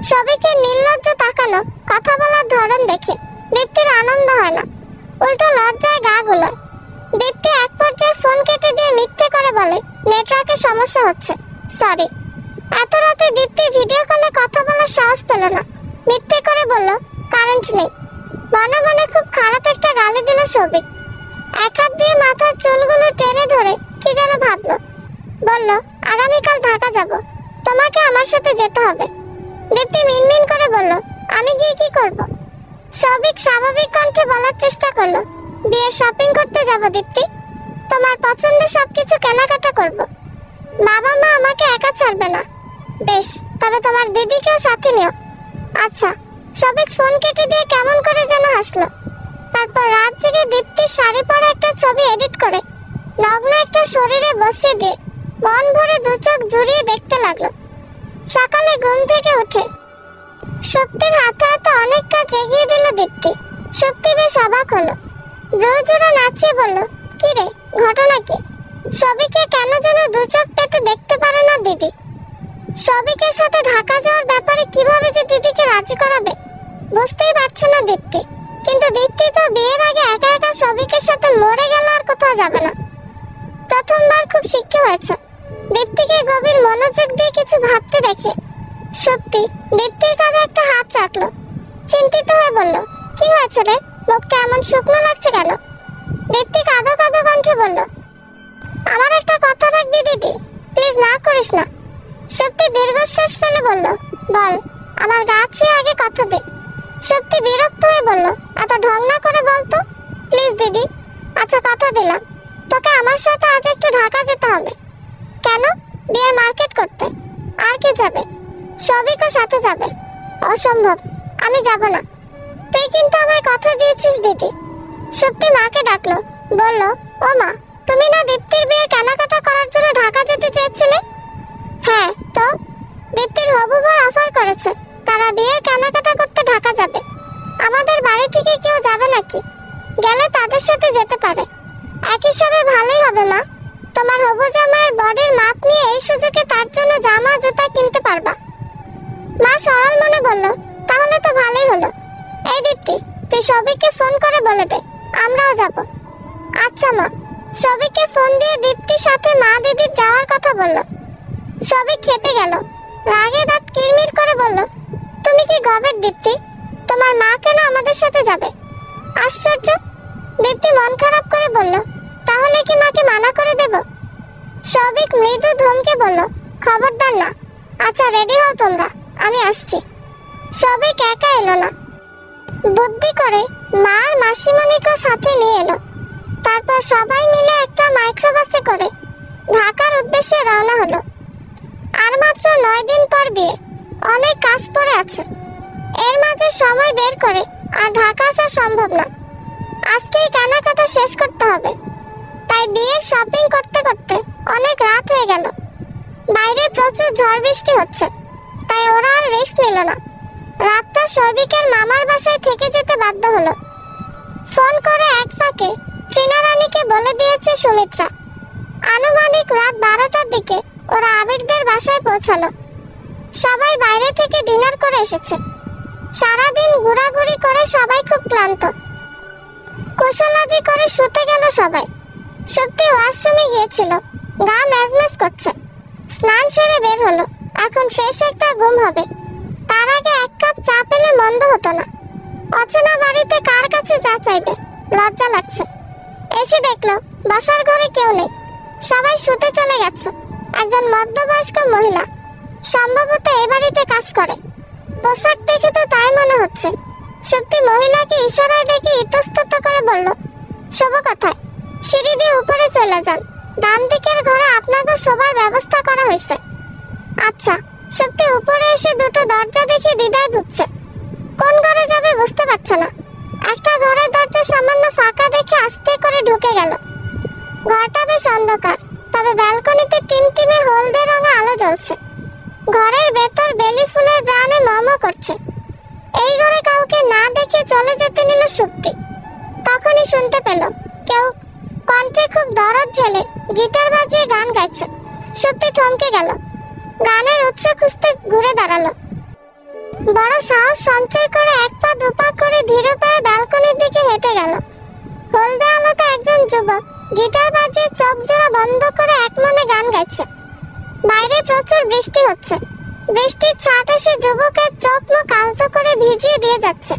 সবিকের নির্লজ্জ তাকানো, কথা বলার ধরন দেখে দীপ্তির আনন্দ হয় না, উল্টো লজ্জায় গা গুলোয়। দীপ্তি এক পর্যায়ে ফোন কেটে দিয়ে মিথ্যে করে বলে, নেটওয়ার্কের সমস্যা হচ্ছে, সরি। এত রাতে দীপ্তি ভিডিও কলে কথা বলার সাহস পেল না, মিথ্যে করে বলল, কারেন্ট নেই। মনে মনে খুব খারাপ একটা গালি দিল সবিক। এক হাত দিয়ে মাথার চুলগুলো টেনে ধরে কি যেন ভাবলো। বলল, আগামীকাল ঢাকা যাব, তোমাকে আমার সাথে যেতে হবে। দীপ্তি মিনমিন করে বলল, আমি গিয়ে কি করব? সবিক স্বাভাবিক কণ্ঠে বলার চেষ্টা করলো, বিয়ের শপিং করতে যাব দীপ্তি, তোমার পছন্দের সবকিছু কেনাকাটা করব। বাবা মা আমাকে একা ছাড়বে না। বেশ, তবে তোমার দিদিকেও সাথে নিও। আচ্ছা। সবিক ফোন কেটে দিয়ে কেমন করে যেন হাসলো। তারপর রাত জেগে দীপ্তির শাড়ি পরা একটা ছবি এডিট করে নগ্ন একটা শরীরে বসিয়ে দিয়ে মন ভরে দু চোখ জুড়িয়ে দেখতে লাগলো। সকালে ঘুম থেকে উঠে শক্তির হাতে হাতে অনেক কাজ এগিয়ে দিল দীপ্তি। শক্তি বেশ অবাক হলো, ব্রজোড়া নাচিয়ে বলল, কি রে, ঘটনা কি? সবিকে কেন যেন দু চোখ পেতে দেখতে পারে না দিদি। সবিকের সাথে ঢাকা যাওয়ার ব্যাপারে কিভাবে যে দিদিকে রাজি করাবে বুঝতেই পারছে না দীপ্তি। কিন্তু দীপ্তি তো বিয়ের আগে একা একা সবিকের সাথে মরে গেল, আর কোথাও যাবে না। প্রথমবার খুব শিক্ষা হয়েছে। দীপ্তিকে গভীর মনোযোগ দিয়ে কিছু ভাবতে দেখে সত্যি দীপ্তির কাঁধে একটা হাত রাখলো। চিন্তিত হয়ে বলল, কি হয়েছে রে, মুখটা এমন শুকনো লাগছে কেন? দীপ্তি কাঁদো কাঁদো কণ্ঠে বলল, আমার একটা কথা রাখবি দিদি, প্লিজ না করিস না। সত্যি দীর্ঘশ্বাস ফেলে বলল, বল, আমার গা ছুঁয়ে আগে কথা দে। সত্যি বিরক্ত হয়ে বলল, এত ঢং না করে বলতো প্লিজ দিদি। আচ্ছা, কথা দিলাম, তোকে আমার সাথে আজ একটু ঢাকা যেতে হবে। কেন? বিয়ের মার্কেট করতে। আর কে যাবে? সবিকও সাথে যাবে। অসম্ভব, আমি যাব না। তুই কিন্তু আমায় কথা দিয়েছিস দিদি। সত্যি মাকে ডাকলো, বলল, ও মা, তুমি না দীপ্তির বিয়ের কেনাকাটা করার জন্য ঢাকা যেতে চেয়েছিলে? হ্যাঁ, তো দীপ্তির হবু বর অফার করেছে তারা বিয়ের কেনাকাটা করতে ঢাকা যাবে। আমাদের বাড়ি থেকে কেউ যাবে নাকি? গেলে তাদের সাথে যেতে পারে। এক হিসাবে ভালোই হবে মা, তোমার হবু জামাইয়ের বডির মাপ নিয়ে এই সুযোগে তার জন্য জামা জুতা কিনতে পারবা। মা সরল মনে বলল, তাহলে তো ভালোই হলো। এই দীপ্তি, তুই সবিককে ফোন করে বলে দে আমরাও যাব। আচ্ছা মা। সবিককে ফোন দিয়ে দীপ্তির সাথে মা দিদির যাওয়ার কথা বলল। সবিক খেপে গেল, রাগে দাঁত কিরমির করে বলল, তুমি কি গবের দীপ্তি? তোমার মা কেন আমাদের সাথে যাবে? আশ্চর্য। দীপ্তি মন খারাপ করে বলল, তাহলে কি মাকে মানা করে দেব? সবিক মৃদু ধমকে বলল, খবরদার না। আচ্ছা, রেডি হও তোমরা, আমি আসছি। সবিক একা এলো না, বুদ্ধি করে মা আর মাসিমণিকেও সাথে নিয়ে এলো। তারপর সবাই মিলে একটা মাইক্রোবাসে করে ঢাকার উদ্দেশ্যে রওনা হলো। আর মাত্র 9 দিন পর বিয়ে, অনেক কাজ পড়ে আছে। এর মাঝে সময় বের করে আর ঢাকা আসা সম্ভব না। আজকেই কেনাকাটা শেষ করতে হবে। তাই বিয়ের শপিং করতে করতে অনেক রাত হয়ে গেল। বাইরে প্রচুর ঝড় বৃষ্টি হচ্ছে, তাই ওরা আর রিস্ক নিল না। রাতটা সবিকের মামার বাসায় থেকে যেতে বাধ্য হলো। ফোন করে এক ফাঁকে ট্রিনা রানীকে বলে দিয়েছে সুমিত্রা। আনুমানিক রাত 12টার দিকে ওরা আবিরদের বাসায় পৌঁছালো। সবাই বাইরে থেকে ডিনার করে এসেছে। সারাদিন ঘোরাঘুরি করে সবাই খুব ক্লান্ত। কুশলাদি করে শুতে গেল সবাই। সত্যি ওয়াশরুমে গিয়েছিল, গা ম্যাজম্যাজ করছে। স্নান সেরে বের হলো, এখন ফ্রেশ একটা ঘুম হবে। তার আগে এক কাপ চা পেলে মন্দ হতো না। অচেনা বাড়িতে কার কাছে চা চাইবে, লজ্জা লাগছে। এসে দেখলো বসার ঘরে কেউ নেই, সবাই শুতে চলে গেছে। একজন মধ্যবয়স্ক মহিলা, সম্ভবত এই বাড়িতে কাজ করে। পোশাক দেখে তো তাই মনে হচ্ছে। শক্তি মহিলাকে ইশারায় ডেকে ইতস্তত করে বলল, শুভ কথায় সিঁড়ি দিয়ে উপরে চলে যান, ডান দিকের ঘরে আপনাকে শোবার ব্যবস্থা করা হয়েছে। আচ্ছা। শক্তি উপরে এসে দুটো দরজা দেখে দ্বিধায় ভুগছে। কোন ঘরে যাবে বুঝতে পারছে না। একটা ঘরের দরজা সামান্য ফাঁকা দেখে আস্তে করে ঢুকে গেল। ঘরটা বেশ অন্ধকার, তবে ব্যালকনিতে টিমটিমে হলদে রঙে আলো জ্বলছে। ঘরের ভেতর বেলি ফুলের ঘ্রাণে মম করছে। এই ঘরে কাউকে না দেখে চলে যেতে নিল শক্তি। তখনই শুনতে পেল কেউ কণ্ঠে খুব দরদ ঢেলে গিটার বাজিয়ে গান গাইছে। শক্তি থমকে গেল। গানের উৎস খুঁজতে ঘুরে দাঁড়ালো। বড় সাহস সঞ্চয় করে এক পা দুপা করে ধীরে পায়ে ব্যালকনির দিকে হেঁটে গেল। হলদে আলোতে একজন যুবক গিটার বাজিয়ে চোখ জোড়া বন্ধ করে এক মনে গান গাইছে। বাইরে প্রচুর বৃষ্টি হচ্ছে। বৃষ্টির ছাট এসে যুবকের চোখ মুখ আলতো করে ভিজিয়ে দিয়ে যাচ্ছে।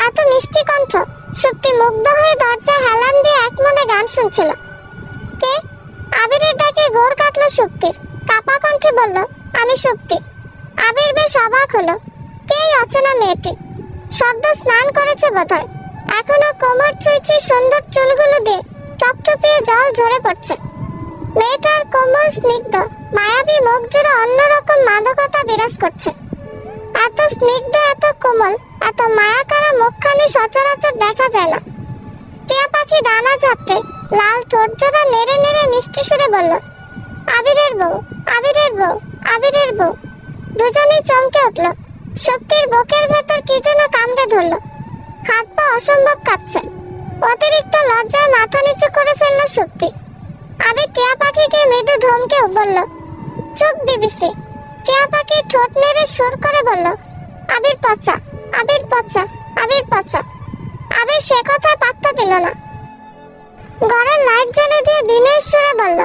এত মিষ্টি কণ্ঠ! সত্যি মুগ্ধ হয়ে দরজা হেলান দিয়ে এক মনে গান শুনছিল। কে? আবিরের ডাকে ঘোর কাটলো শক্তির। কাপা কণ্ঠে বলল, আমি শক্তি। আবির বেশ অবাক হলো। কে এই অচেনা মেয়েটি? সদ্য স্নান করেছে বোধহয়। এখনো কোমর ছুঁইছে সুন্দর চুলগুলো দিয়ে টপটপিয়ে জল ঝরে পড়ছে। মেয়েটার কোমল স্নিগ্ধ মায়াবী মুখ জুড়ে অন্যরকম মাদকতা বিরাজ করছে। এত স্নিগ্ধ, এত কোমল, এত মায়াকারা মুখখানি সচরাচর দেখা যায় না। টিয়া পাখি ডানা ঝাপটে লাল ঠোঁট জোড়া নেড়ে নেড়ে মিষ্টি সুরে বলল, আবিরের বউ, আবিরের বউ, আবিরের বউ। দুজনেই চমকে উঠল। শক্তির বুকের ভেতর কি যেন কামড়ে ধরল। হাত পা অসম্ভব কাঁপছে। অতিরিক্ত লজ্জায় মাথা নিচু করে ফেলল শক্তি। আবির টিয়া পাখিকে মৃদু ধমকে বলল, চুপ বিবিসি। টিয়া পাখি ঠোঁট নেড়ে সুর করে বলল, আবির পচা, আবির পচা, আবির পচা। আবির সে কথায় পাত্তা দিল না। ঘরের লাইট জ্বালিয়ে দিয়ে বিনয়ের সুরে বলল,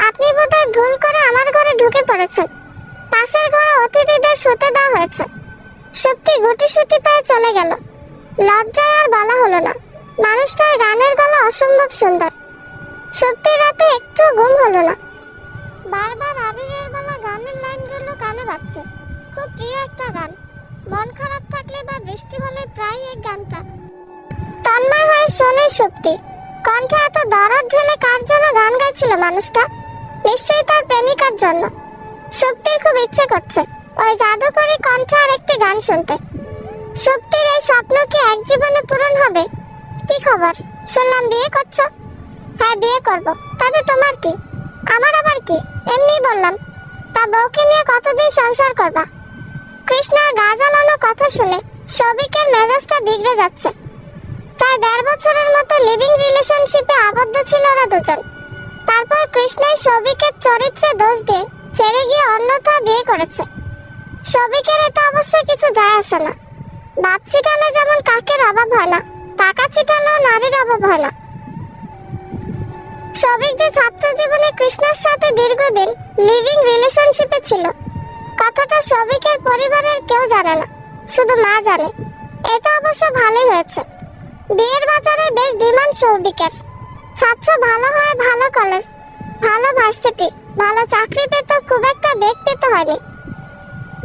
আপনি বোধহয় ভুল করে আমার ঘরে ঢুকে পড়েছেন। পাশের ঘরে অতিথিদের শুতে দেওয়া হয়েছে। সত্যি গুটি সুটি পেয়ে চলে গেল। লজ্জায় আর বলা হলো না। মানুষটার গানের গলা অসম্ভব সুন্দর। সত্যি রাতে একটু ঘুম হলো না। বারবার আবিরের বলা গানের লাইনগুলো কানে বাজছে। খুব প্রিয় একটা গান। মন খারাপ থাকলে বা বৃষ্টি হলে প্রায় এই গানটা তন্ময় হয়ে শোনে শক্তি। কণ্ঠে এত দরদ ঢেলে কার জন্য গান গাইছিল মানুষটা? নিশ্চয়ই তার প্রেমিকার জন্য। শক্তির খুব ইচ্ছে করছে ওই জাদুকরী কণ্ঠে আর একটি গান শুনতে। শক্তির এই স্বপ্ন কি এক জীবনে পূরণ হবে? কি খবর? শুনলাম বিয়ে করছো? হ্যাঁ, বিয়ে করব। তাতে তোমার কি? আমার আবার কি? এমনি বললাম। তা বউকে নিয়ে কতদিন সংসার করবা? কৃষ্ণার গা জ্বালানো কথা শুনে সৌভিকের মেজাজটা বিগড়ে যাচ্ছে। প্রায় 1.5 বছরের মতো লিভিং রিলেশনশিপে আবদ্ধ ছিল ওরা দুজন। তারপর কৃষ্ণাই সৌভিকের চরিত্রে দোষ দিয়ে ছেড়ে গিয়ে অন্যথা বিয়ে করেছে। সৌভিকের এতে অবশ্য কিছু যায় আসে না। বাপ ছিটালে যেমন কাকের অভাব হয় না, টাকা ছিটালেও নারীর অভাব হয় না। সৌভিক যে ছাত্র জীবনে কৃষ্ণার সাথে দীর্ঘদিন লিভিং রিলেশনশিপে ছিল, কথাটা সৌভিকের পরিবারের কেউ জানে না, শুধু মা জানে। এটা অবশ্য ভালোই হয়েছে। বিয়ের বাজারে বেশ ডিমান্ড সৌভিকের। ছাত্র ভালো হয়, ভালো কলেজ, ভালো ভার্সিটি, ভালো চাকরি পেতে খুব একটা বেগ পেতে হয়নি।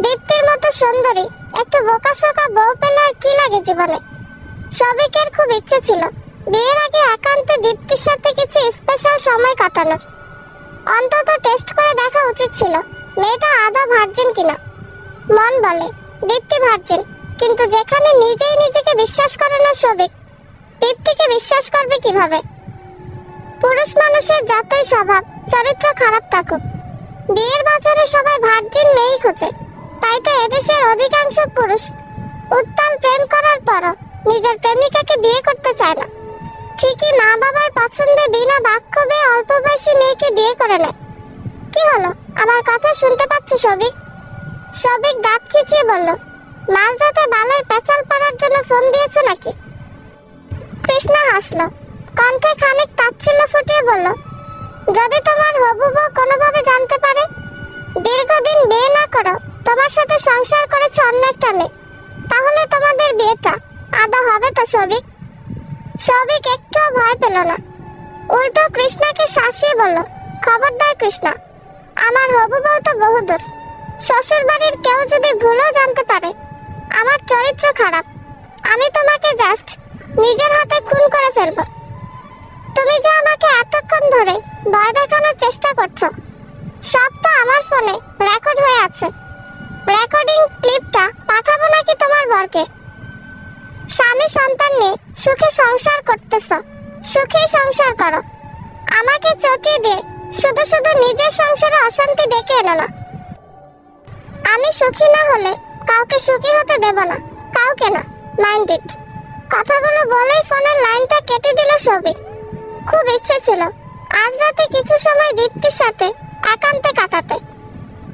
দীপ্তির মতো সুন্দরী একটু বোকাশোকা বউ পেলে আর কি লাগে জীবনে। সৌভিকের খুব ইচ্ছে ছিল বিয়ের আগে একান্তে দীপ্তির সাথে কিছু স্পেশাল সময় কাটানোর। অন্তত টেস্ট করে দেখা উচিত ছিল মেয়েটা আদৌ ভার্জিন কিনা। মন বলে দীপ্তি ভার্জিন, কিন্তু যেখানে নিজেই নিজেকে বিশ্বাস করে না সৌভিক, দীপ্তিকে বিশ্বাস করবে কিভাবে? পুরুষ মানুষের যতই স্বভাব চরিত্র খারাপ থাকুক, বিয়ের বাজারে সবাই ভার্জিন মেয়েই খোঁজে। তাই তো এদেশের অধিকাংশ পুরুষ উত্তাল প্রেম করার পরও নিজের প্রেমিকাকে বিয়ে করতে চায় না। ঠিকই মা বাবার পছন্দে বিনা বাক্যবে অল্প বয়সী মেয়েকে বিয়ে করে নেয়। কি হলো, আমার কথা শুনতে পাচ্ছ সৌভিক? সৌভিক দাঁত খিচিয়ে বলল, মাঝরাতে বালের পেঁচাল পাড়ার জন্য ফোন দিয়েছো নাকি? কৃষ্ণা হাসলো। কণ্ঠে খানিক তাচ্ছিল্য ফুটিয়ে বলল, যদি তোমার হবু বউ কোনোভাবে জানতে পারে দীর্ঘদিন বিয়ে না করো তোমার সাথে সংসার করেছে অন্য একটা মেয়ে, তাহলে তোমাদের বিয়েটা আদৌ হবে তো সৌভিক? সৌভিক একটুও ভয় পেল না, উল্টো কৃষ্ণাকে শাসিয়ে বলল, খবরদার কৃষ্ণা, আমার হবু বউ তো বহুদূর। শ্বশুর বাড়ির কেউ যদি ভুলও জানতে পারে আমার চরিত্র খারাপ, আমি তোমাকে জাস্ট নিজের হাতে খুন করে ফেলবো। তুমি যে আমাকে এতক্ষণ ধরে ভয় দেখানোর চেষ্টা করছো, সব তো আমার ফোনে রেকর্ড হয়ে আছে। রেকর্ডিং ক্লিপটা পাঠাবো নাকি তোমার বরকে? স্বামী সন্তান নিয়ে সুখে সংসার করতেছো, সুখে সংসার করো। আমাকে চটিয়ে দিয়ে শুধু শুধু নিজের সংসারে অশান্তি ডেকে এনো না। আমি সুখী না হলে কাউকে সুখী হতে দেব না, কাউকে না, মাইন্ড ইট। কথাগুলো বলেই ফোনের লাইনটা কেটে দিল সৌভিক। খুব ইচ্ছে ছিল আজ রাতে কিছু সময় দীপ্তির সাথে একান্তে কাটাতে,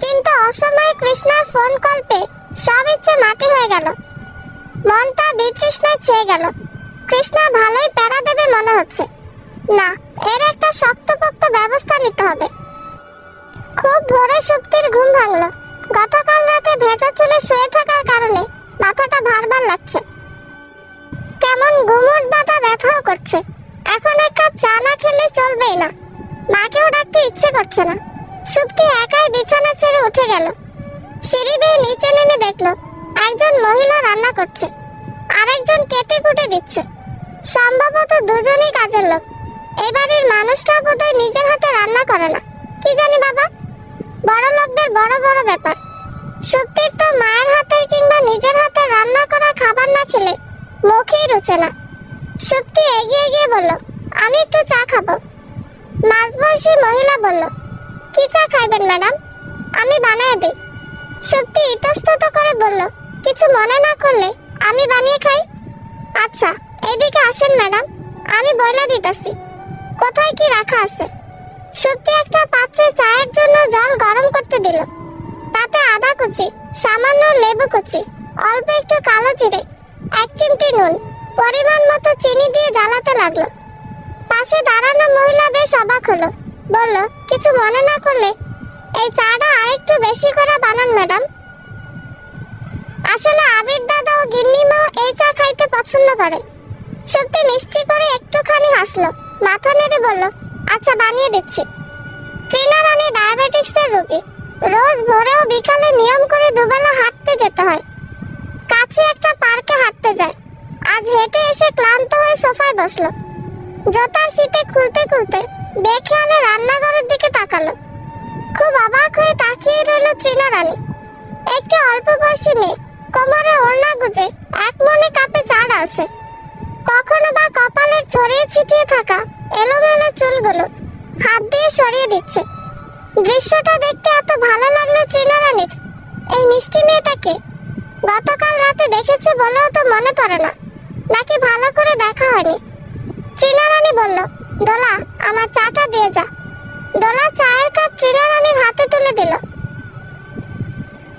কিন্তু অসময়ে কৃষ্ণার ফোন কল পেয়ে সব ইচ্ছে মাটি হয়ে গেল। মনটা বিতৃষ্ণায় ছেয়ে গেল। কৃষ্ণা ভালোই প্যারা দেবে মনে হচ্ছে। না, এর একটা শক্তপোক্ত ব্যবস্থা নিতে হবে। খুব ভোরে সুপ্তির ঘুম ভাঙলো। গতকাল রাতে ভেজা চুলে শুয়ে থাকার কারণে মাথাটা ভারবার লাগছে, কেমন গুমুট বাঁধা ব্যথাও করছে। এখন এক কাপ চা না খেলে চলবেই না। মাকেও ডাকতে ইচ্ছে করছে না। সুপ্তি একাই বিছানা ছেড়ে উঠে গেল। সিঁড়ি বেয়ে নিচে নেমে দেখলো একজন মহিলা রান্না করছে, আরেকজন কেটে কুটে দিচ্ছে। সম্ভবত দুজনই কাজের লোক। এই বাড়ির মানুষটা বোধহয় নিজের হাতে রান্না করে না, কি জানি বাবা। বড় লোকদের বড় বড় ব্যাপার। সুপ্তির তো মায়ের হাতের কিংবা নিজের হাতে রান্না করা খাবার না খেলে মুখেই রুচে না। সুপ্তি এগিয়ে গিয়ে বলল, আমি একটু চা খাবো। মাঝবয়সী মহিলা বলল, কি চা খাইবেন ম্যাডাম? আমি বানিয়ে দিই। সুপ্তি ইতস্তত করে বলল, কিছু মনে না করলে আমি বানিয়ে খাই। আচ্ছা, এদিকে আসেন ম্যাডাম, আমি বইলা দিতেছি কোথায় কি রাখা আছে। সুপ্তি একটা পাত্রে চায়ের জন্য জল গরম করতে দিল। তাতে আদা কুচি, সামান্য লেবু কুচি, অল্প একটু কালো জিরে, এক চিমটি নুন, পরিমাণ মতো চিনি দিয়ে জ্বালাতে লাগলো। পাশে দাঁড়ানো মহিলা বেশ অবাক হলো। বলল, কিছু মনে না করলে এই চাটা আরেকটু বেশি করে বানান ম্যাডাম। আসলে আবির দাদা ও গিন্নিমা এই চা খাইতে পছন্দ করে। সুপ্তি মিষ্টি করে একটুখানি হাসলো, মাথা নেড়ে বলল, আচ্ছা বানিয়ে দিচ্ছি। ট্রিনা রানী ডায়াবেটিক্সের রোগী। রোজ ভোরে ও বিকালে নিয়ম করে দুবেলা হাঁটতে যেতে হয়। কাছে একটা পার্কে হাঁটতে যায়। আজ হেঁটে এসে ক্লান্ত হয়ে সোফায় বসলো। জোতার ফিতে খুলতে খুলতে বেখেয়ালে রান্নাঘরের দিকে তাকালো। খুব অবাক হয়ে তাকিয়ে রইল ট্রিনা রানী। একটি অল্প বয়সী মেয়ে কোমরে ওড়না গুজে এক মনে কাপে চা ঢালছে। কখনো বা কপালের ছড়িয়ে ছিটিয়ে থাকা এলোমেলো চুলগুলো হাত দিয়ে সরিয়ে দিচ্ছে। দৃশ্যটা দেখতে এত ভালো লাগলো ট্রিনা রানীর। এই মিষ্টি মেয়েটাকে গতকাল রাতে দেখেছে বলেও তো মনে পড়ে না, নাকি ভালো করে দেখা হয়নি। ট্রিনা রানী বলল, দোলা আমার চাটা দিয়ে যা। দোলা চায়ের কাপ ট্রিনা রানীর হাতে তুলে দিল।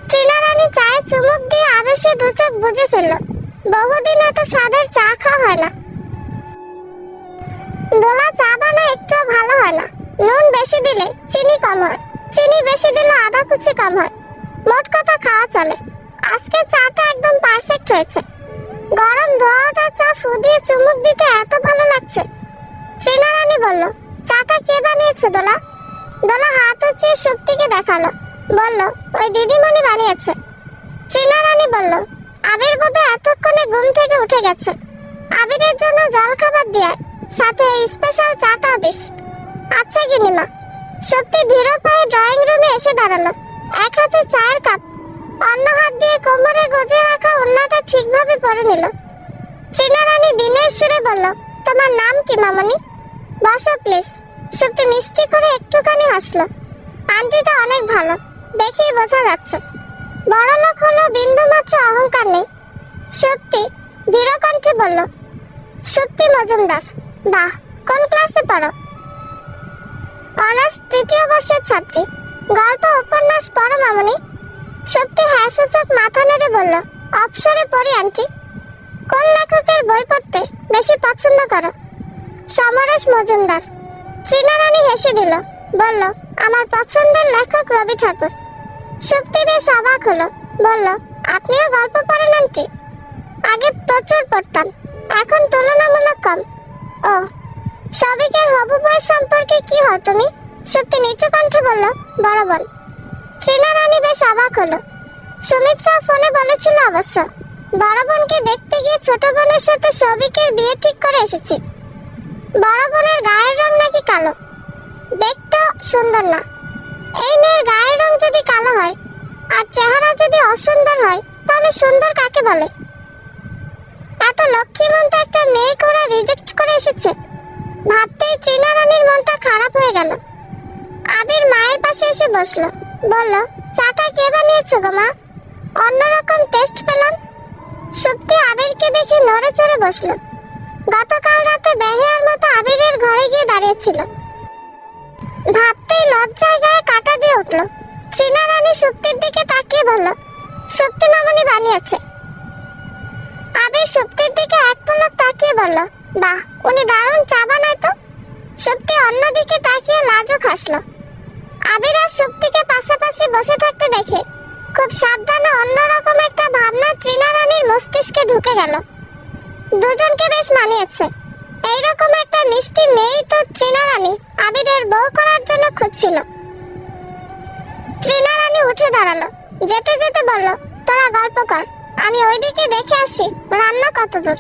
ট্রিনা রানী চায়ে চুমুক দিয়ে আবেশে দু চোখ বুজে ফেলল। বহুদিন এত স্বাদের চা খাওয়া হয় না। দোলা চা বানায় একটুও ভালো হয় না। নুন বেশি দিলে চিনি কম হয়, চিনি বেশি দিলে আদা কুচি কম হয়। মোট কথা খাওয়া চলে। আজকে চাটা একদম পারফেক্ট হয়েছে। গরম ধোয়া ওঠা চা ফু দিয়ে চুমুক দিতে এত ভালো লাগছে। ট্রিনা রানী বলল, চাটা কে বানিয়েছে দোলা? দোলা হাত উঁচিয়ে সুপ্তিকে দেখালো, বলল, ওই দিদিমণি বানিয়েছে। ট্রিনা রানী বলল, আবির বোধহয় এতক্ষণে ঘুম থেকে উঠে গেছে। আবিরের জন্য জল খাবার দিয়ে সাথে এই স্পেশাল চাটাও দিস। আচ্ছা গিনিমা। সুপ্তি ধীর পায়ে ড্রয়িং রুমে এসে দাঁড়ালো। এক হাতে চায়ের কাপ, অন্য হাত দিয়ে কোমরে গজে রাখা ওড়নাটা ঠিকভাবে পরে নিল। ট্রিনা রানী বিনয়ের সুরে বলল, তোমার নাম কি মামনি? বসো প্লিজ। সুপ্তি মিষ্টি করে একটুখানি হাসলো। আন্টিটা অনেক ভালো, দেখেই বোঝা যাচ্ছে। বড় লোক হলো বিন্দুমাত্র অহংকার নেই। সুপ্তি ধীর কণ্ঠে বলল, সুপ্তি মজুমদার। বাহ, কোন ক্লাসে পড়ো? অনার্স তৃতীয় বর্ষের ছাত্রী। গল্প উপন্যাস পড়ো মামনি? সুপ্তি হ্যাঁ সূচক মাথা নেড়ে বলল, অবসরে পড়ি আন্টি। কোন লেখকের বই পড়তে বেশি পছন্দ করো? সমরেশ মজুমদার। ট্রিনা রানী হেসে দিল, বলল, আমার পছন্দের লেখক রবি ঠাকুর। সুপ্তি বেশ অবাক হলো, বলল, আপনিও গল্প পড়েন আন্টি? আগে প্রচুর পড়তাম, এখন তুলনামূলক কম। ও, সবিকের হবু বউয়ের সম্পর্কে কি হও তুমি? সুপ্তি নিচু কণ্ঠে বলল, বড় বোন। ট্রিনা রানী বেশ অবাক হলো। সুমিত্রা ফোনে বলেছিল অবশ্য বড় বোনকে দেখতে গিয়ে ছোট বোনের সাথে সৌভিকের বিয়ে ঠিক করে এসেছি। বড় বোনের গায়ের রং নাকি কালো, দেখতে সুন্দর না। এই মেয়ের গায়ের রং যদি কালো হয় আর চেহারা যদি অসুন্দর হয় তাহলে সুন্দর কাকে বলে? এত লক্ষ্মীমন্ত একটা মেয়েকে ওরা রিজেক্ট করে এসেছে। ভাবতেই ট্রিনা রানীর মনটা খারাপ হয়ে গেল। আবির মায়ের পাশে এসে বসলো, বলল, চাটা কে বানিয়েছো গো মা? অন্যরকম টেস্ট পেলাম। সত্যি আবিরকে দেখে নড়ে চড়ে বসলো। গতকাল রাতে বেহিয়ার মতো আবিরের ঘরে গিয়ে দাঁড়িয়েছিল। ভাবতেই লজ্জায় গায়ে কাঁটা দিয়ে উঠলো। ট্রিনা রানী সুপ্তির দিকে তাকিয়ে বলল, সুপ্তি মামনি বানিয়েছে। আবির সুপ্তির দিকে এক পলক তাকিয়ে বলল, বাহ, উনি দারুণ চা বানায় তো। সুপ্তি অন্যদিকে তাকিয়ে লাজুক হাসলো। আবির আর সুপ্তিকে পাশাপাশি বসে থাকতে দেখে খুব সাবধানে অন্যরকম একটা ভাবনা ট্রিনা রানীর মস্তিষ্কে ঢুকে গেল। দুজনকে বেশ মানিয়েছে। এইরকম একটা মিষ্টি মেয়েই তো ট্রিনা রানী আবিরের বউ করার জন্য খুঁজছিল। ট্রিনা রানী উঠে দাঁড়ালো, যেতে যেতে বলল, তোরা গল্প কর, আমি ওইদিকে দেখে আসি রান্না কত দূর।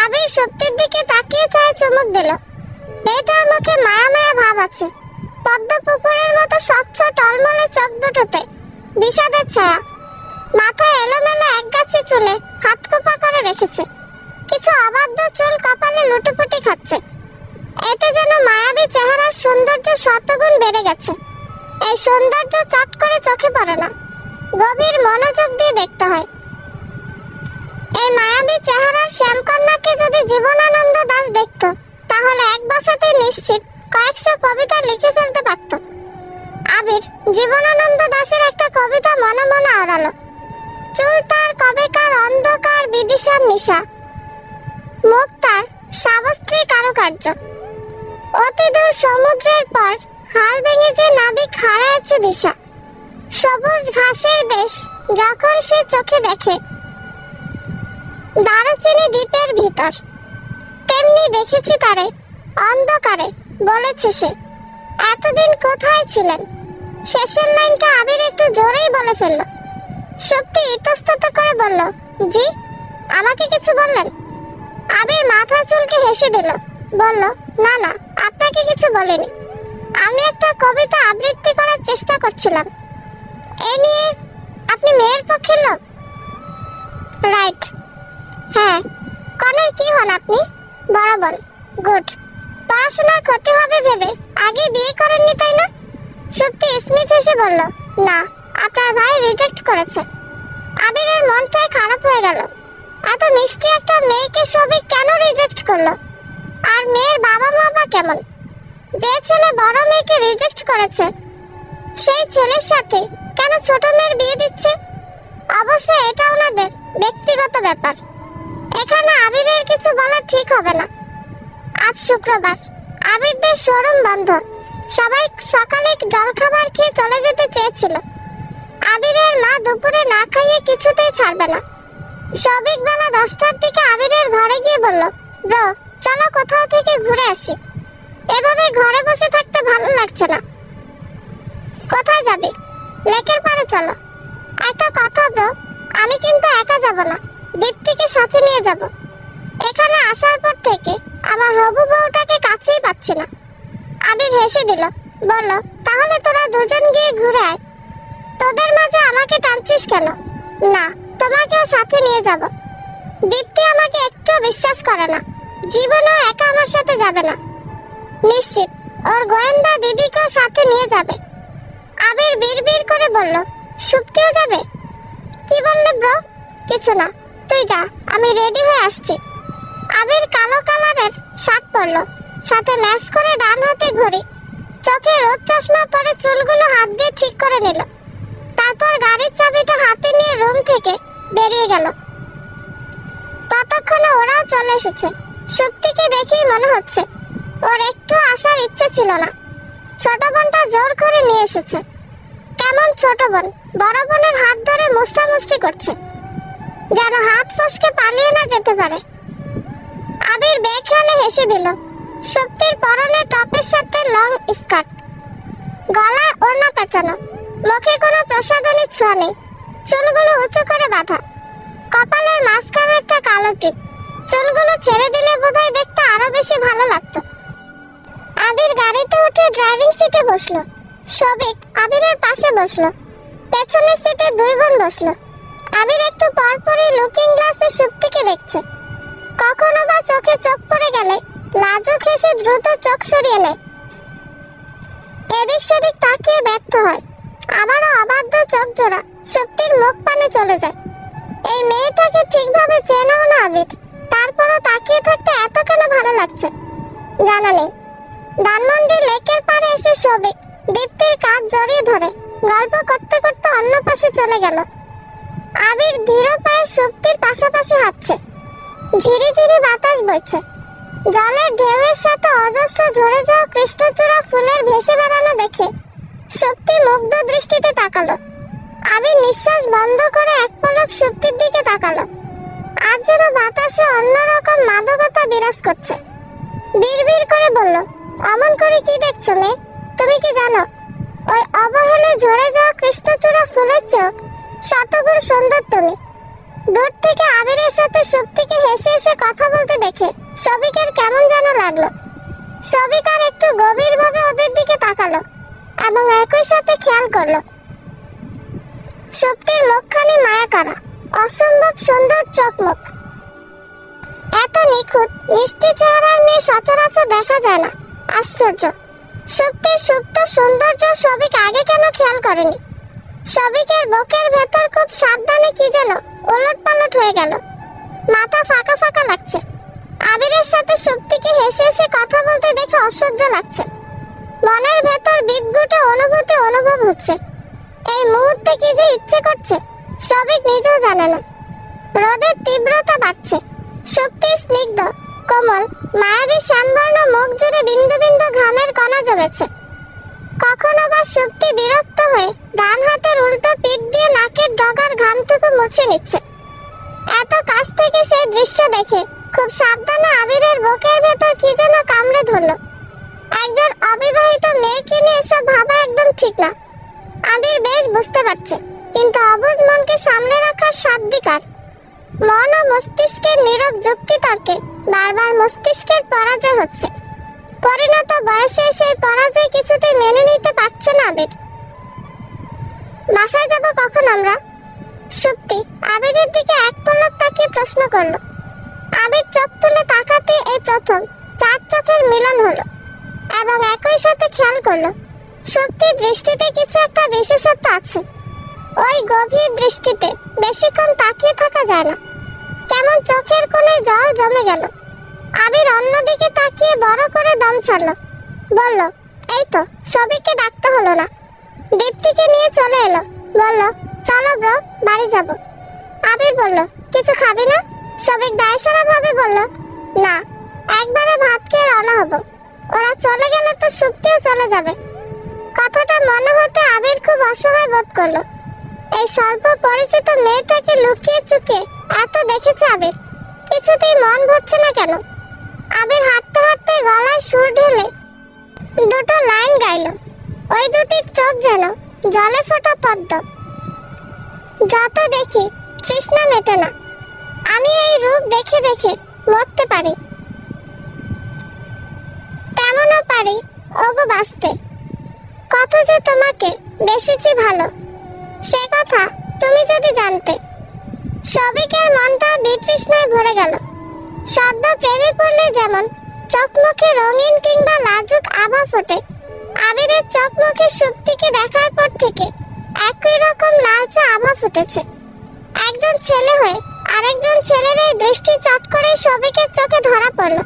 আবির সুপ্তির দিকে তাকিয়ে চায়ে চুমুক দিল। মেয়েটার মুখে মায়া মায়া ভাব আছে। পদ্ম পুকুরের মতো স্বচ্ছ টলমলে চোখ দুটোতে বিষাদের ছায়া। মাথায় এলোমেলো একগাছি চুলে হাত কোপা করে রেখেছে। কিছু অবাধ্য চুল কপালে লুটোপুটি খাচ্ছে। এতে যেন মায়াবী চেহারার সৌন্দর্য শতগুণ বেড়ে গেছে। এই সৌন্দর্য চট করে চোখে পড়ে না, গভীর মনোযোগ দিয়ে দেখতে হয়। এই মায়াবী চেহারার শ্যামকন্যাকে যদি জীবনানন্দ দাশ দেখত তাহলে এক বসাতেই নিশ্চিত কয়েকশো কবিতা লিখে ফেলতে পারত। আবির জীবনানন্দ দাশের একটা কবিতা মনে মনে আওড়ালো। চুল তার কবেকার অন্ধকার বিদিশার নিশা, মুখ তার সাবস্ত্রী কারুকার্য। অতি দূর সমুদ্রের পর হাল ভেঙে যে নাবিক হারায়েছে দিশা। সবুজ ঘাসের দেশ যখন সে চোখে দেখে দারুচিনি দ্বীপের ভিতর, তেমনি দেখেছি তারে অন্ধকারে। বলেছে সে, এতদিন কোথায় ছিলেন? শেষের লাইনটা আবির একটু জোরেই বলে ফেলল। সত্যি ইতস্তত করে বলল, জি, আমাকে কিছু বললেন? আবির মাথা চুলকে হেসে দিল, বলল, না না, আপনাকে কিছু বলিনি। আমি একটা কবিতা আবৃত্তি করার চেষ্টা করছিলাম। এ নিয়ে আপনি মেয়ের পক্ষের লোক? রাইট। হ্যাঁ, কনের কি হন আপনি? বড় বোন। গুড। পড়াশোনার ক্ষতি হবে ভেবে আগে বিয়ে করেননি, তাই না? সত্যি স্মিথ হেসে বলল, না, আপনার ভাই রিজেক্ট করেছে। আবিরের মনটাই খারাপ হয়ে গেল। এত মিষ্টি একটা মেয়েকে সবই কেন রিজেক্ট করলো? আর মেয়ের বাবা মা বা কেমন? যে ছেলে বড় মেয়েকে রিজেক্ট করেছে সেই ছেলের সাথে কেন ছোট মেয়ের বিয়ে দিচ্ছে? অবশ্য এটা ওনাদের ব্যক্তিগত ব্যাপার। এখানে আবিরের কিছু বলা ঠিক হবে না। আজ শুক্রবার, আবিরদের শোরুম বন্ধ। সবাই সকালে জলখাবার খেয়ে চলে যেতে চেয়েছিল। আবিরের মা দুপুরে না খাইয়ে কিছুতেই ছাড়বে না। সবিক বেলা 10টার দিকে আবিরের ঘরে গিয়ে বলল, ব্রো, চলো কোথাও থেকে ঘুরে আসি। এভাবে ঘরে বসে থাকতে ভালো লাগছে না। কোথায় যাবে? লেকের পাড়ে চলো। একটা কথা ব্রো, আমি কিন্তু একা যাব না, দীপ্তিকে সাথে নিয়ে যাব। এখানে আসার পর থেকে আমার হবু বউটাকে কাছেই পাচ্ছি না। আবির হেসে দিল, বলল, তাহলে তোরা দুজন গিয়ে ঘুরে আয়। তোদের মাঝে আমাকে টানছিস কেন? না, তোমাকেও সাথে নিয়ে যাব। দীপ্তি আমাকে একটু বিশ্বাস করে না, জীবনেও একা আমার সাথে যাবে না। নিশ্চিত ওর গোয়েন্দা দিদিকেও সাথে নিয়ে যাবে। আবির বিড়বিড় করে বলল, সুপ্তিও যাবে? কি বললে ব্রো? কিছু না, তুই যা, আমি রেডি হয়ে আসছি। আবির কালো কালারের শার্ট পরলো, সাথে ম্যাচ করে ডান হাতে ঘড়ি, চোখে রোদ চশমা পরে চুলগুলো হাত দিয়ে ঠিক করে নিল। তারপর গাড়ির চাবিটা হাতে নিয়ে রুম থেকে বেরিয়ে গেল। ততক্ষণে ওরাও চলে এসেছে। সত্যিকে দেখেই মনে হচ্ছে ওর একটু আসার ইচ্ছে ছিল না। ছোট বোনটা জোর করে নিয়ে এসেছে। কেমন ছোট বোন বড় বোনের হাত ধরে মুষ্টামুষ্টি করছে, যেন হাত ফসকে পালিয়ে না যেতে পারে। আবির বেখেয়ালে হেসে দিল। সত্যির পরনে টপের সাথে লং স্কার্ট, গলায় ওড়না পেঁচানো, মুখে কোনো প্রসাধনের ছোঁয়া নেই, চুলগুলো উঁচু করে বাঁধা, কপালের মাঝখানে একটা কালো টিপ। চুলগুলো ছেড়ে দিলে বোধহয় দেখতে আরো বেশি ভালো লাগতো। আবির গাড়িতে উঠে ড্রাইভিং সিটে বসলো। সবিক আবিরের পাশে বসলো। পেছনের সিটে দুই বোন বসলো। আবির একটু পরপরই লুকিং গ্লাসে সুপ্তিকে দেখছে। কখনো বা চোখে চোখ পড়ে গেলে লাজুক হেসে দ্রুত চোখ সরিয়ে নেয়। এদিক সেদিক তাকিয়ে ব্যর্থ হয়। আবারও অবাধ্য চোখ জোড়া সুপ্তির মুখ পানে চলে যায়। এই মেয়েটাকে ঠিকভাবে চেনাও না আবির, তারপরও তাকিয়ে থাকতে এত কেন ভালো লাগছে জানা নেই। ধানমন্ডি লেকের পাড়ে এসে সবিক দীপ্তির কাঁধ জড়িয়ে ধরে গল্প করতে করতে অন্য পাশে চলে গেল। আবির ধীর পায়ে সুপ্তির পাশাপাশি হাঁটছে। ঝিরি ঝিরি বাতাস বইছে। জলের ঢেউয়ের সাথে অজস্র ঝরে যাওয়া কৃষ্ণচূড়া ফুলের ভেসে বেড়ানো দেখে সুপ্তি মুগ্ধ দৃষ্টিতে তাকালো। আবির নিঃশ্বাস বন্ধ করে এক পলক সুপ্তির দিকে তাকালো। আজ যেন বাতাসে অন্যরকম মাদকতা বিরাজ করছে। বিড়বিড় করে বলল, অমন করে কি দেখছো মেয়ে? তুমি কি জানো ওই অবহেলে ঝরে যাওয়া কৃষ্ণচূড়া ফুলের চোখ শতগুণ সুন্দর তুমি? দূর থেকে আবিরের সাথে সুপ্তিকে হেসে হেসে কথা বলতে দেখে সবিকের কেমন যেন লাগলো। সবিক আর একটু গভীরভাবে ওদের দিকে তাকালো এবং একই সাথে খেয়াল করলো সুপ্তির মুখখানি মায়াকাড়া, অসম্ভব সুন্দর চোখ মুখ। এত নিখুঁত মিষ্টি চেহারার মেয়ে সচরাচর দেখা যায় না। আশ্চর্য, সুপ্তির সুপ্ত সৌন্দর্য সবিক আগে কেন খেয়াল করেনি? সবিকের বুকের ভেতর খুব সাবধানে কি যেন ওলটপালট হয়ে গেল। মাথা ফাঁকা ফাঁকা লাগছে। আবিরের সাথে সুপ্তিকে হেসে হেসে কথা বলতে দেখে অসহ্য লাগছে। মনের ভেতর বিদঘুটে অনুভূতি অনুভব হচ্ছে। এই মুহূর্তে কি যে ইচ্ছে করছে সবিক নিজেও জানে না। রোদের তীব্রতা বাড়ছে। সুপ্তির স্নিগ্ধ কোমল মায়াবী শ্যামবর্ণ মুখ জুড়ে বিন্দু বিন্দু ঘামের কণা জমেছে। কখনো বা সুপ্তি বিরক্ত হয়ে ডান হাতের উল্টো পিঠ দিয়ে নাকের ডগার ঘামটুকু মুছে নিচ্ছে। এত কাছ থেকে সেই দৃশ্য দেখে খুব সাবধানে আবিরের বুকের ভেতর কি যেন কামড়ে ধরলো। একজন অবিবাহিত মেয়েকে নিয়ে এসব ভাবা একদম ঠিক না। আবির বেশ বুঝতে পারছে, কিন্তু অবুঝ মনকে সামনে রাখার সাধ্য কার? মন ও মস্তিষ্কের নীরব যুক্তি তর্কে বারবার মস্তিষ্কের পরাজয় হচ্ছে। পরিণত বয়সে সেই পরাজয় কিছুতেই মেনে নিতে পারছে না আবির। বাসায় যাব কখন আমরা? সুপ্তি আবিরের দিকে এক পলক তাকিয়ে প্রশ্ন করলো। আবির চোখ তুলে তাকাতে এই প্রথম চার চোখের মিলন হলো এবং একই সাথে খেয়াল করলো সুপ্তির দৃষ্টিতে কিছু একটা বিশেষত্ব আছে। ওই গভীর দৃষ্টিতে বেশিক্ষণ তাকিয়ে থাকা যায় না। কেমন চোখের কোণে জল জমে গেল। আবির অন্যদিকে তাকিয়ে বড় করে দম ছাড়লো। বলল, এই তো সবিককে ডাকতে হলো না। দীপ্তিকে নিয়ে চলে এলো। বলল, চলো ব্রো, বাড়ি যাব। আবির বলল, কিছু খাবি না? সবিক দায়সারা ভাবে বলল, না, একবারে ভাত খেয়ে রওনা হব। ওরা চলে গেলে তো সুপ্তিও চলে যাবে। কথাটা মনে হতে আবির খুব অসহায় বোধ করলো। এই স্বল্প পরিচিত মেয়েটাকে লুকিয়ে চুকিয়ে এত দেখেছে আবির, কিছুতেই মন ভরছে না কেন? আবির হাঁটতে হাঁটতে গলায় সুর ঢেলে দুটো লাইন গাইল। ওই দুটির চোখ যেন জলে ফোটা পদ্ম। যত দেখি তৃষ্ণা মেটে না। আমি এই রূপ দেখে দেখে মরতে পারি, তেমনও পারি ওগো বাঁচতে। কত যে তোমাকে বেশিছি ভালো, সে কথা তুমি যদি জানতে। সবিকের মনটা বিতৃষ্ণায় ভরে গেল। সদ্য প্রেমে পড়লে যেমন চোখ মুখে রঙিন কিংবা লাজুক আভা ফোটে, আবিরের চোখ মুখে সুপ্তিকে দেখার পর থেকে একই রকম লালচে আভা ফুটেছে। একজন ছেলে হয়ে আরেকজন ছেলের এই দৃষ্টি চট করে সবিকের চোখে ধরা পড়ল।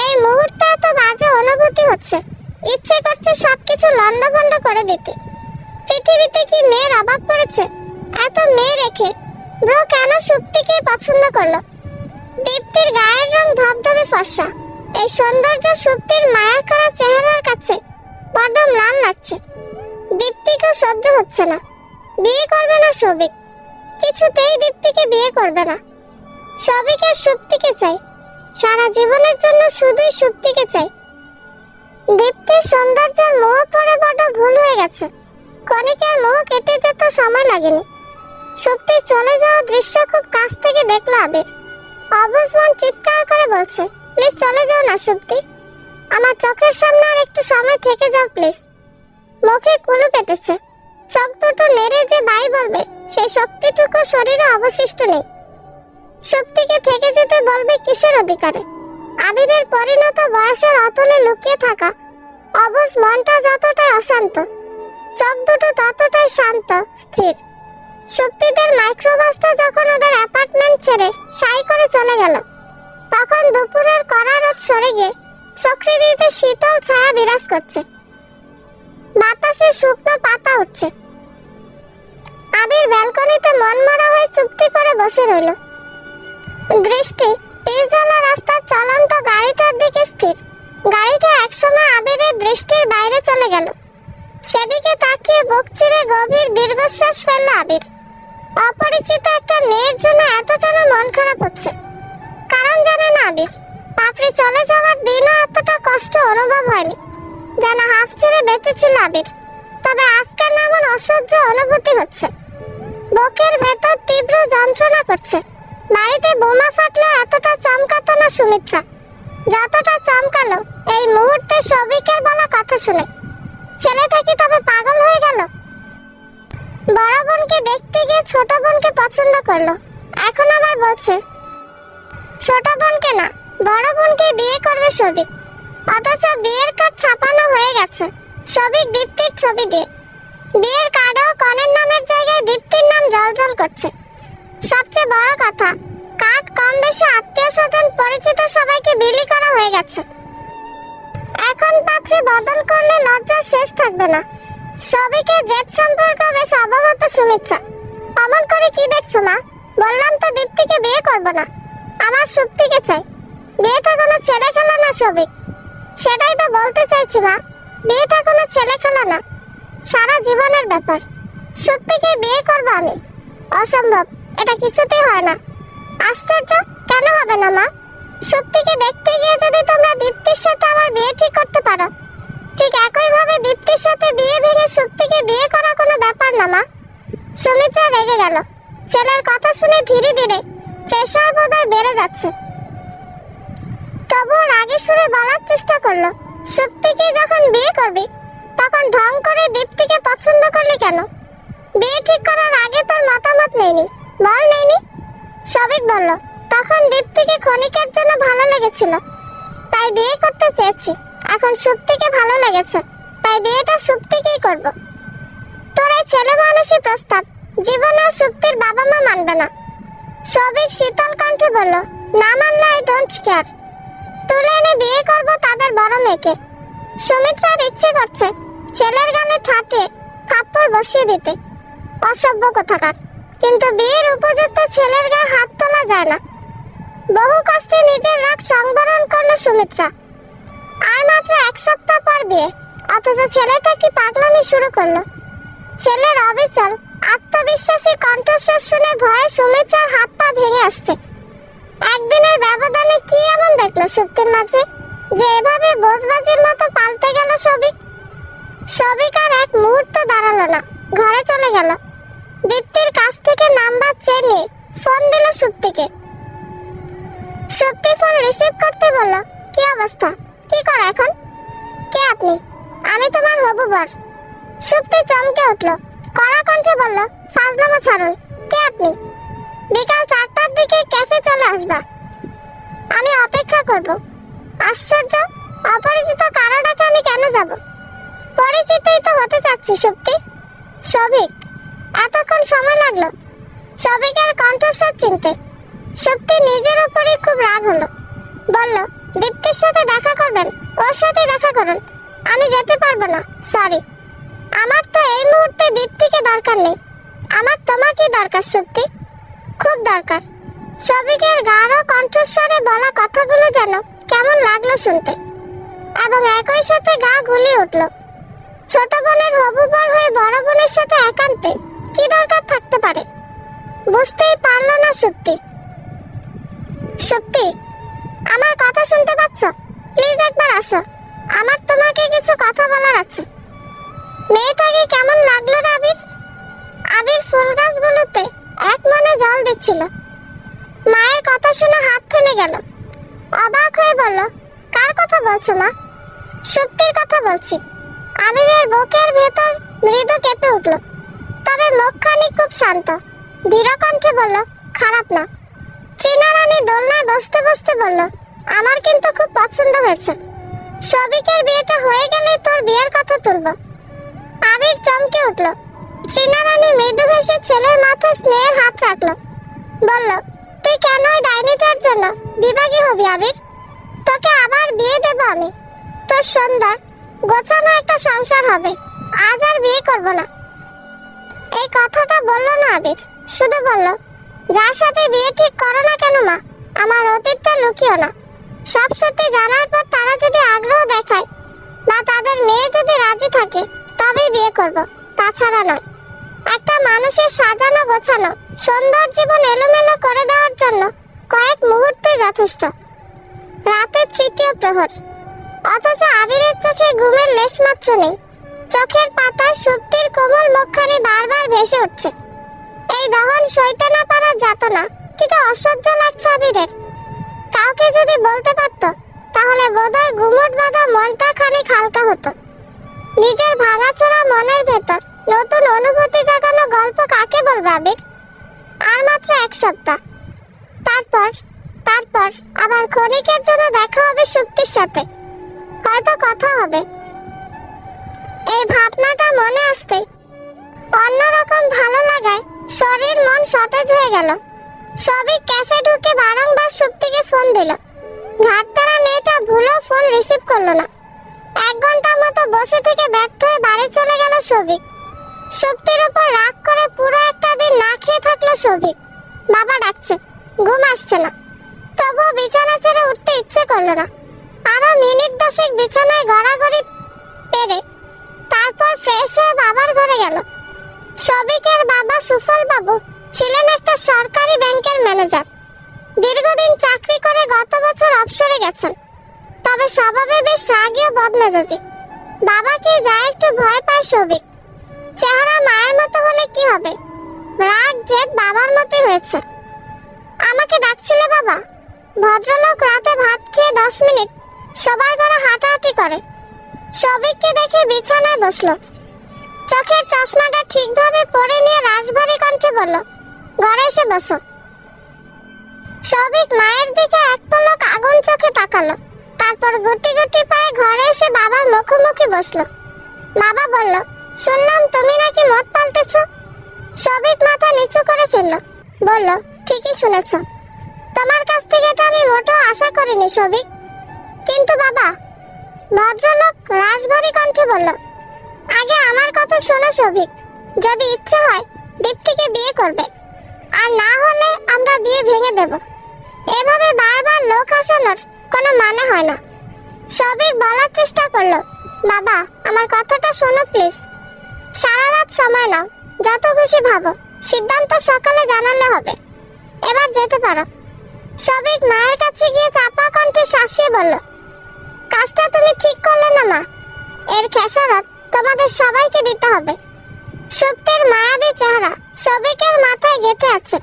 এই মুহূর্তে এত বাজে অনুভূতি হচ্ছে, ইচ্ছে করছে সবকিছু লন্ডভন্ড করে দিতে। পৃথিবীতে কি মেয়ের অভাব পড়েছে? এত মেয়ে রেখে ব্রো কেন সুপ্তিকে পছন্দ করলো? দীপ্তির গায়ের রং ধবধবে ফর্সা। এই সৌন্দর্য সুপ্তির মায়া করা চেহারার কাছে বড্ড ম্লান লাগছে। দীপ্তিকে সহ্য হচ্ছে না। বিয়ে করবে না সবিক, কিছুতেই দীপ্তিকে বিয়ে করবে না। সবিকের সুপ্তিকে চাই, সারা জীবনের জন্য শুধুই সুপ্তিকে চাই। দীপ্তির সৌন্দর্যের মোহ পড়ে বড় ভুল হয়ে গেছে। ক্ষণিকের মোহ কেটে যেতে সময় লাগেনি। সত্যি চলে যাওয়া দৃশ্য খুব কাছ থেকে দেখলো আবির। অবুঝ মন চিৎকার করে বলছে, প্লিজ চলে যাও না শক্তি, আমার চোখের সামনে আর একটু সময় থেকে যাও প্লিজ। মুখে কুলু পেটেছে, চোখ দুটো নেড়ে যে বাই বলবে সেই শক্তিটুকু শরীরে অবশিষ্ট নেই। শক্তিকে থেকে যেতে বলবে কিসের অধিকারে? আবিরের পরিণত বয়সের অতলে লুকিয়ে থাকা অবুঝ মনটা যতটাই অশান্ত, চোখ দুটো ততটাই শান্ত স্থির। শক্তিদের মাইক্রোবাসটা যখন ওদের অ্যাপার্টমেন্ট ছেড়ে সাই করে চলে গেল, তখন দুপুরের কড়া রোদ সরে গিয়ে প্রকৃতিতে শীতল ছায়া বিরাজ করছে, বাতাসে শুকনো পাতা উঠছে। আবির ব্যালকনিতে মনমরা হয়ে চুপটি করে বসে রইল। দৃষ্টি পিচঢালা রাস্তার চলন্ত গাড়িটার দিকে স্থির। গাড়িটা একসময় আবিরের দৃষ্টির বাইরে চলে গেল। সেদিকে তাকিয়ে বুক চিরে গভীর দীর্ঘশ্বাস ফেলল আবির। অপরিচিত একটা মেয়ের জন্য এত কেন মন খারাপ হচ্ছে? কারণ জানে না আবির, পাপড়ি চলে যাওয়ার দিনও এতটা কষ্ট অনুভব হয়নি। যেন হাফ ছেড়ে বেঁচেছিল আবির, তবে আজকের এমন অসহ্য অনুভূতি হচ্ছে। বুকের ভেতর তীব্র যন্ত্রণা করছে। বাড়িতে বোমা ফাটলেও এতটা চমকাতো না সুমিত্রা, যতটা চমকালো এই মুহূর্তে সবিকের বলা কথা শুনে। ছেলেটা কি তবে পাগল হয়ে গেল? বড় বোনকে দেখতে গিয়ে ছোট বোনকে পছন্দ করলো, এখন আবার বলছে ছোট বোনকে না বড় বোনকে বিয়ে করবে সবিক। অথচ বিয়ের কার্ড ছাপানো হয়ে গেছে সবিক দীপ্তির ছবি দিয়ে। বিয়ের কার্ডেও কনের নামের জায়গায় দীপ্তির নাম জলজল করছে। সবচেয়ে বড় কথা, কার্ড কম বেশি আত্মীয় স্বজন পরিচিত সবাইকে বিলি করা হয়ে গেছে। এখন পাত্রী বদল করলে লজ্জার শেষ থাকবে না। সবিকের জেদ সম্পর্কে বেশ অবগত সুমিত্রা। অমন করে কি দেখছো মা? বললাম তো দীপ্তিকে বিয়ে করব না, আমার সুপ্তিকে চাই। বিয়েটা কোনো ছেলে খেলা না সবিক। সেটাই তো বলতে চাইছি মা, বিয়েটা কোনো ছেলে খেলা না, সারা জীবনের ব্যাপার। সুপ্তিকে বিয়ে করব আমি। অসম্ভব, এটা কিছুতেই হয় না। আশ্চর্য, কেন হবে না মা? সুপ্তিকে দেখতে গিয়ে যদি তোমরা দীপ্তির সাথে আমার বিয়ে ঠিক করতে পারো, ঠিক একইভাবে দীপ্তির সাথে বিয়ে ভেঙে সুপ্তিকে বিয়ে করা কোনো ব্যাপার না মা। সুমিত্রা রেগে গেল। ছেলের কথা শুনে ধীরে ধীরে প্রেশার বোধহয় বেড়ে যাচ্ছে। তবুও রাগে সুরে বলার চেষ্টা করলো, সুপ্তিকে যখন বিয়ে করবি তখন ঢং করে দীপ্তিকে পছন্দ করলি কেন? বিয়ে ঠিক করার আগে তোর মতামত নেইনি, বল নেইনি? সবিক বলল, তখন দীপ্তিকে ক্ষণিকের জন্য ভালো লেগেছিল, তাই বিয়ে করতে চেয়েছি। এখন সুপ্তিকে ভালো লেগেছে, তাই বিয়েটা সুপ্তিকেই করব। তোর এই ছেলে মানুষই প্রস্তাব জীবনে সুপ্তির বাবা মা মানবে না। সবিক শীতল কণ্ঠে বলল, না মানলে আই ডোন্ট কেয়ার। তুলে এনে বিয়ে করব তাদের বড় মেয়েকে। সুমিত্রার ইচ্ছে করছে ছেলের গালে ঠাটে থাপ্পড় বসিয়ে দিতে। অসভ্য কোথাকার। কিন্তু বিয়ের উপযুক্ত ছেলের গায়ে হাত তোলা যায় না। বহু কষ্টে নিজের রাগ সংবরণ করলো সুমিত্রা। আর মাত্র এক সপ্তাহ পর বিয়ে, অথচ ছেলেটা কি পাগলামি শুরু করলো। ছেলের অবিচল আত্মবিশ্বাসী কণ্ঠস্বর শুনে ভয়ে সুমিত্রার হাত পা ভেঙে আসছে। একদিনের ব্যবধানে কি এমন দেখলো সুপ্তির মাঝে যে এভাবে বোঝবাজির মতো পাল্টে গেল সবিক। সবিক আর এক মুহূর্ত দাঁড়ালো না, ঘরে চলে গেল। দীপ্তির কাছ থেকে নাম্বার চেয়ে নিয়ে ফোন দিল সুপ্তিকে। সুপ্তি ফোন রিসিভ করতে বলল, কি অবস্থা, কি করো এখন? কে আপনি? আমি তোমার হবু বর। সুপ্তি চমকে উঠল, কড়া কণ্ঠে বলল, ফাজলামো ছাড়ুন, কে আপনি? বিকাল 4টার দিকে ক্যাফে চলে আসবা, আমি অপেক্ষা করব। আশ্চর্য, অপরিচিত কারো ডাকে আমি কেন যাব? পরিচিতই তো হতে চাচ্ছি সুপ্তি। সবিক, এতক্ষণ সময় লাগলো সবিকের কণ্ঠস্বর চিনতে। সুপ্তি নিজের উপরই খুব রাগ হলো। বলল, দীপ্তির সাথে দেখা করবেন? ওর সাথে দেখা করুন, আমি যেতে পারবো না, সরি। আমার তো এই মুহূর্তে দীপ্তিকে দরকার নেই, আমার তোমাকেই দরকার সুপ্তি, খুব দরকার। সবিকের গাঢ় কণ্ঠস্বরে বলা কথাগুলো যেন কেমন লাগলো শুনতে, এবং একই সাথে গা গুলিয়ে উঠল। ছোট বোনের হবু বর হয়ে বড় বোনের সাথে একান্তে কি দরকার থাকতে পারে? বুঝতেই পারল না সুপ্তি। সুপ্তি, আমার কথা শুনতে পাচ্ছ? প্লিজ একবার আসো, আমার তোমাকে কিছু কথা বলার আছে। মেয়েটাকে কেমন লাগলো রে আবির? আবির ফুল গাছগুলোতে এক মনে জল দিচ্ছিল। মায়ের কথা শুনে হাত থেমে গেল। অবাক হয়ে বলল, কার কথা বলছো মা? সুপ্তির কথা বলছি। আবিরের বুকের ভেতর মৃদু কেঁপে উঠল, তবে মুখখানি খুব শান্ত। ধীর কণ্ঠে বলল, খারাপ না। চীনা রানী দোলনায় বসতে বসতে বলল, আমার কিন্তু খুব পছন্দ হয়েছে। সবিকের বিয়েটা হয়ে গেলেই তোর বিয়ের কথা তুলব। আবির চমকে উঠল। চীনা রানী মৃদু হেসে ছেলের মাথায় স্নেহের হাত রাখলো। বলল, তুই কেন ওই ডাইনিটার জন্য বিভাগী হবি আবির? তোকে আবার বিয়ে দেব আমি। তোর সুন্দর গোছানো একটা সংসার হবে। আজ আর বিয়ে করব না। এই কথাটা বলল না আবির, শুধু বলল, যার সাথে বিয়ে ঠিক করো না কেন মা, আমার অতীতটা লুকিও না। সব সত্যি জানার পর তারা যদি আগ্রহ দেখায় বা তাদের মেয়ে যদি রাজি থাকে তবেই বিয়ে করব, তাছাড়া নয়। একটা মানুষের সাজানো গোছানো সুন্দর জীবন এলোমেলো করে দেওয়ার জন্য কয়েক মুহূর্তে যথেষ্ট। রাতের তৃতীয় প্রহর, অথচ আবিরের চোখে ঘুমের লেশমাত্র নেই। চোখের পাতায় সুপ্তির কোমল মুখখানি বারবার ভেসে উঠছে। এই দহন সইতে না পারার যাতনা কিন্তু অসহ্য লাগছে আবিরের। কাউকে যদি বলতে পারত তাহলে বোধহয় গুমট বাঁধা মনটা খানিক হালকা হতো। নিজের ভাঙাচোরা মনের ভেতর নতুন অনুভূতি জাগানো গল্প কাকে বলবে আবির? আর মাত্র এক সপ্তাহ, তারপর তারপর আবার ক্ষণিকের জন্য দেখা হবে সুপ্তির সাথে, হয়তো কথা হবে। এই ভাবনাটা মনে আসতে অন্যরকম ভালো লাগায় শরীর মন সতেজ হয়ে গেল। সবিক ক্যাফে ঢুকে বারংবার সুপ্তিকে ফোন দিল। ঘাটতারা মেয়েটা ভুলেও ফোন রিসিভ করলো না। 1 ঘন্টার মতো বসে থেকে ব্যর্থ হয়ে বাড়ি চলে গেল সবিক। সুপ্তির উপর রাগ করে পুরো একটা দিন না খেয়ে থাকলো সবিক। বাবা ডাকছে, ঘুম আসছে না, তবুও বিছানা ছেড়ে উঠতে ইচ্ছে করলো না। আরো মিনিট 10 বিছানায় গড়াগড়ি পেরে তারপর ফ্রেশ হয়ে বাবার ঘরে গেল। সবিকের বাবা সুফল বাবু ছিলেন একটা সরকারি ব্যাংকের ম্যানেজার। দীর্ঘদিন চাকরি করে গত বছর অবসরে গেছেন, তবে স্বভাবে বেশ রাগী ও বদমেজাজি। বাবাকে যা একটু ভয় পায় সবিক। চেহারা মায়ের মতো হলে কি হবে, রাগ জেদ বাবার মতোই হয়েছে। আমাকে ডাকছিলে বাবা? ভদ্রলোক রাতে ভাত খেয়ে 10 মিনিট সবার ঘরে হাঁটাহাঁটি করে। সবিককে দেখে বিছানায় বসলো। চোখের চশমাটা ঠিকভাবে পরে নিয়ে রাশভারী কণ্ঠে বলল, ঘরে এসে বসো। সবিক মায়ের দিকে এক পলক আগুন চোখে তাকালো, তারপর গুটি গুটি পায়ে ঘরে এসে বাবার মুখোমুখি বসলো। বাবা বলল, শুনলাম তুমি নাকি মত পাল্টেছ। সবিক মাথা নিচু করে ফেলল, বলল, ঠিকই শুনেছ। তোমার কাছ থেকে এটা আমি মোটেও আশা করিনি সবিক। কিন্তু বাবা, ভদ্রলোক রাশভারী কণ্ঠে বলল, আগে আমার কথা শোনো সবিক। যদি ইচ্ছে হয় দীপ্তিকে বিয়ে করবে, আর না হলে আমরা বিয়ে ভেঙে দেব। এভাবে বারবার লোক হাসানোর কোনো মানে হয় না। সবিক বলার চেষ্টা করলো, বাবা আমার কথাটা শোনো প্লিজ। সারা রাত সময় নাও, যত খুশি ভাবো, সিদ্ধান্ত সকালে জানালে হবে। এবার যেতে পারো। সবিক মায়ের কাছে গিয়ে চাপা কণ্ঠে শাসিয়ে বলল, কাজটা তুমি ঠিক করলে না মা, এর খেসারত তোমাদের সবাইকে দিতে হবে। সুপ্তির মায়াবী চেহারা সবিকের মাথায় গেঁথে আছে।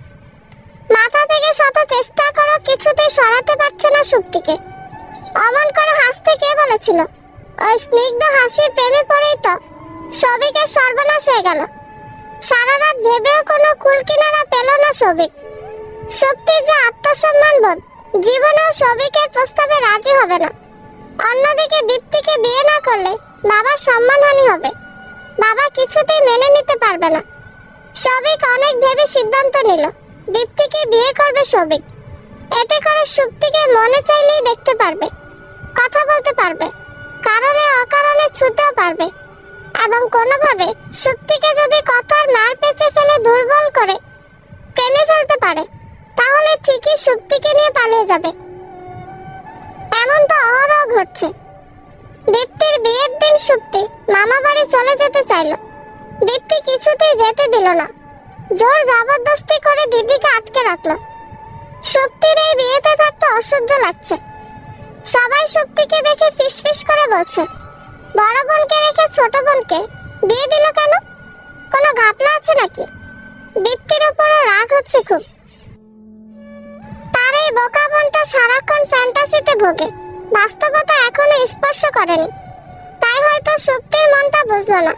মাথা থেকে শত চেষ্টা করো কিছুতেই সরাতে পারছে না সুপ্তিকে। অমন করে হাসতে কে বলেছিল? ওই স্নিগ্ধ হাসির প্রেমে পড়েই তো সবিকের সর্বনাশ হয়ে গেল। সারা রাত ভেবেও কোনো কুল কিনারা পেল না সবিক। সুপ্তির যে আত্মসম্মান বোধ, জীবনেও সবিকের প্রস্তাবে রাজি হবে না। অন্যদিকে দীপ্তিকে বিয়ে না করলে বাবার সম্মানহানি হবে। বাবা কিছুতেই মেনে নিতে পারবে না। সবিক অনেক ভেবে সিদ্ধান্ত নিল, দীপ্তিকে বিয়ে করবে সবিক। এতে করে সুপ্তিকে মনে চাইলেই দেখতে পারবে, কথা বলতে পারবে, কারণে অকারণে ছুতেও পারবে। এবং কোনোভাবে সুপ্তিকে যদি কথার মার পেঁচে ফেলে দুর্বল করে প্রেমে ফেলতে পারে, তাহলে ঠিকই সুপ্তিকে নিয়ে পালিয়ে যাবে। এমন তো অহরহ ঘটছে। দীপ্তির বিয়ের দিন সুপ্তি মামা বাড়ি চলে যেতে চাইল। দীপ্তি কিছুতেই যেতে দিল না, জোর জবরদস্তি করে দিদিকে আটকে রাখলো। সুপ্তির এই বিয়েতে থাকতে অসহ্য লাগছে। সবাই সুপ্তিকে দেখে ফিসফিস করে বলছে, বড় বোনকে রেখে ছোট বোনকে বিয়ে দিল কেন? কোনো ঘাপলা আছে নাকি? দীপ্তির উপরও রাগ হচ্ছে খুব। তার এই বোকা বোনটা সারাক্ষণ ফ্যান্টাসিতে ভোগে, বাস্তবতা এখনো স্পর্শ করেনি। তাই হয়তো সুপ্তির মনটা বুঝলো না।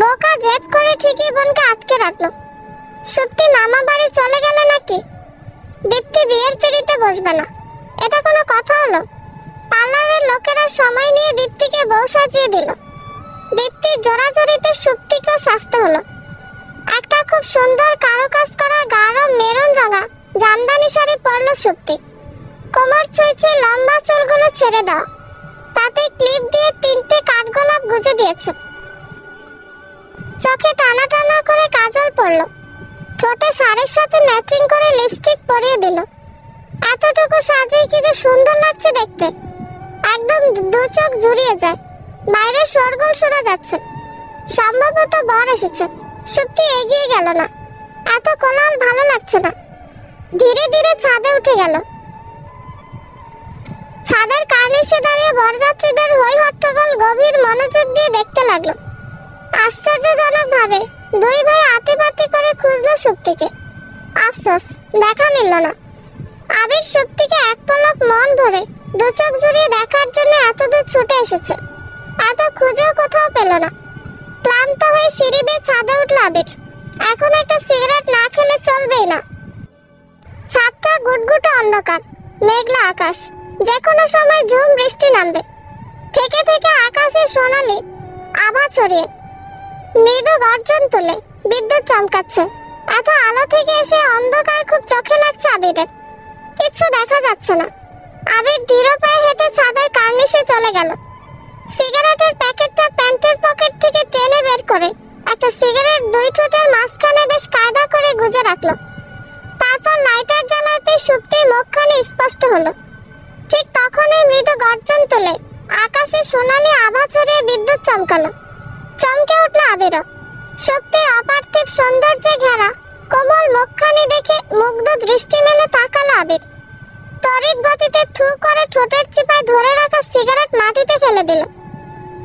বোকা জেদ করে ঠিকই বোনকে আটকে রাখলো। সুপ্তি মামা বাড়ি চলে গেলে নাকি? দীপ্তি বিয়ের পিড়িতে বসবে না, এটা কোনো কথা হলো? পার্লারের লোকেরা সময় নিয়ে দীপ্তিকে বউ সাজিয়ে দিল। দীপ্তির জোরাজোরিতে সুপ্তিকেও সাজতে হলো। একটা খুব সুন্দর কারুকাজ করা গাঢ় মেরুন রঙা জামদানি শাড়ি পরলো সুপ্তি। কোমর ছুঁই ছুঁই লম্বা চুলগুলো ছেড়ে দাও, তাতে ক্লিপ দিয়ে 3টে কাঠগোলাপ গুজে দিয়েছে। চোখে টানা টানা করে কাজল পরলো, ঠোঁটে শাড়ির সাথে ম্যাচিং করে লিপস্টিক পরিয়ে দিল। এতটুকু সাজেই কি যে সুন্দর লাগছে দেখতে, একদম দু চোখ জুড়িয়ে যায়। বাইরে শোরগোল শোনা যাচ্ছে, সম্ভবত বর এসেছে। সুপ্তি এগিয়ে গেল না, এত কোলাহল ভালো লাগছে না। ধীরে ধীরে ছাদে উঠে গেল। ছাদের কার্নিশে দাঁড়িয়ে বরযাত্রীদের হই হট্টগোল গভীর মনোযোগ দিয়ে দেখতে লাগলো। আশ্চর্যজনক ভাবে দুই ভাই আতিপাতি করে খুঁজলো সুপ্তিকে। আফসোস, দেখা মিলল না। আবির সুপ্তিকে এক পলক মন ভরে দু চোখ জুড়িয়ে দেখার জন্য এতদূর ছুটে এসেছে, এত খুঁজেও কোথাও পেল না। ক্লান্ত হয়ে সিঁড়ি বেয়ে ছাদে উঠল আবির। এখন একটা সিগারেট না খেলে চলবেই না। ছাদটা গুটগুটে অন্ধকার, মেঘলা আকাশ, যে কোনো সময় ঝুম বৃষ্টি নামবে। থেকে থেকে আকাশে সোনালি আভা ছড়িয়ে মৃদু গর্জন তুলে বিদ্যুৎ চমকাচ্ছে। এত আলো থেকে এসে অন্ধকার খুব চোখে লাগছে আবিরের, কিছু দেখা যাচ্ছে না। আবির ধীর পায়ে হেঁটে ছাদের কার্নিশে চলে গেল। সিগারেটের প্যাকেটটা প্যান্টের পকেট থেকে টেনে বের করে একটা সিগারেট দুই ঠোঁটের মাঝখানে বেশ কায়দা করে গুজে রাখলো। তারপর লাইটার জ্বালাতেই সুপ্তির মুখখানি স্পষ্ট হলো। ঠিক তখনই মৃদু গর্জন তুলে আকাশে সোনালি আভা ছড়িয়ে বিদ্যুৎ চমকালো। চমকে উঠল আবিরও। সুপ্তির অপার্থিব সৌন্দর্যে ঘেরা কোমল মুখখানি দেখে মুগ্ধ দৃষ্টি মেলে তাকালো আবির। তড়িৎ গতিতে থু করে ঠোঁটের চিপায় ধরে রাখা সিগারেট মাটিতে ফেলে দিল।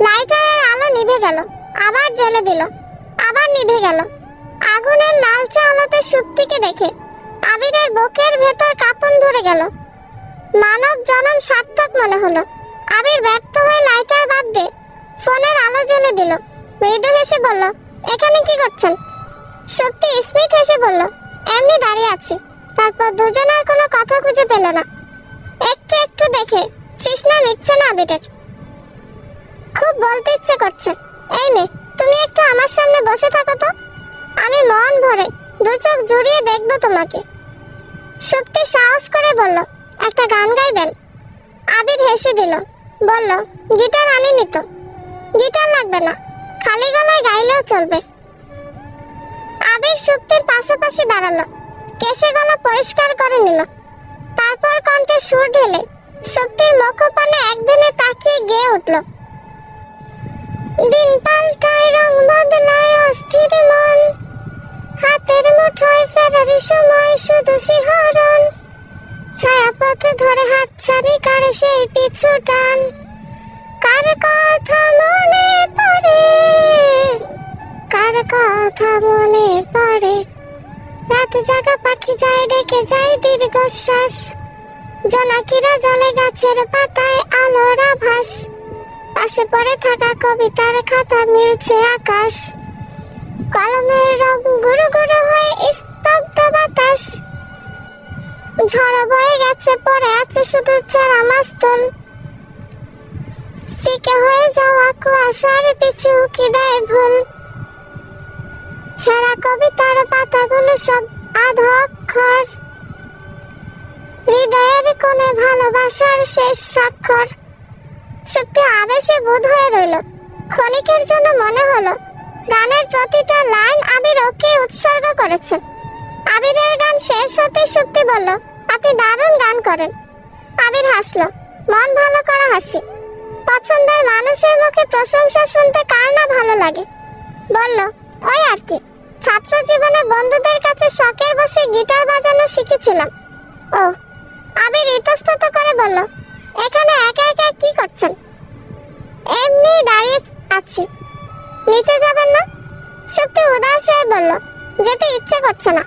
লাইটারের আলো নিভে গেল, আবার জ্বেলে দিল, আবার নিভে গেল। আগুনের লালচে আলোতে সুপ্তিকে দেখে আবিরের বুকের ভেতর কাঁপন ধরে গেল। মানব জনম সার্থক মনে হলো। আবির ব্যর্থ হয়ে লাইটার বাদ দিয়ে ফোনের আলো জ্বেলে দিল। মৃদু হেসে বলল, এখানে কি করছেন? সুপ্তি স্মিত হেসে বলল, এমনি দাঁড়িয়ে আছি। তারপর দুজনের কোনো কথা খুঁজে পেল না। একটু একটু দেখে তৃষ্ণা মিটছে না আবিরের, খুব বলতে ইচ্ছে করছে। এই মেয়ে, তুমি একটু আমার সামনে বসে থাকো তো, আমি মন ভরে দু চোখ জুড়িয়ে দেখবো তোমাকে। সুপ্তি সাহস করে বলল, একটা গান গাইবেন? আবির হেসে দিল, বলল, গিটার আনিনি তো। গিটার লাগবে না, খালি গলায় গাইলেও চলবে। আবির সুপ্তির পাশাপাশি দাঁড়ালো, কেশে গলা পরিষ্কার করে নিল। তারপর কণ্ঠে সুর ঢেলে সুপ্তির মুখপানে একদিনে তাকিয়ে গেয়ে উঠল। দিন পাল্টায়, রং বদলায় অস্থির মন, হাতের মুঠোয় ফেরারি সময় শুধু শিহরণ, ছায়াপথ ধরে হাত ছাড়ি করে সেই পিছু টান। কার কথা মনে পড়ে, কার কথা মনে পড়ে, রাত জাগা পাখি যায় ডেকে যায় দীর্ঘশ্বাস, জোনাকিরা জলে গাছের পাতায় আলোর আভাস, পাশে পড়ে থাকা কবিতার খাতা মিলছে আকাশ, কলমের রং গুরু গুরু হয়ে স্তব্ধ বাতাস, ঝড় বয়ে গেছে পড়ে আছে শুধু ছেঁড়া মাস্তুল, ফিকে হয়ে যাওয়া কুয়াশার পিছু কি দেয় ভুল, ছেঁড়া কবিতার পাতাগুলো সব আধা অক্ষর, হৃদয়ের কোণে ভালোবাসার শেষ স্বাক্ষর। সুপ্তি আবেশে বোধ হয়ে রইল। ক্ষণিকের জন্য মনে হলো গানের প্রতিটা লাইন আবির ওকে উৎসর্গ করেছে। আবিরের গান শেষ হতে সুপ্তি বলল, আপনি দারুণ গান করেন। আবির হাসলো, মন ভালো করা হাসি। পছন্দের মানুষের মুখে প্রশংসা শুনতে কার না ভালো লাগে। বলল, ওই আর কি, ছাত্র জীবনে বন্ধুদের কাছে শখের বসে গিটার বাজানো শিখেছিলাম। ও। আবির ইতস্তত করে বলল, এখানে একা একা কি করছেন? এমনি দাঁড়িয়ে আছি। নিচে যাবেন না? সুপ্তি উদাস হয়ে বলল, যেতে ইচ্ছে করছে না।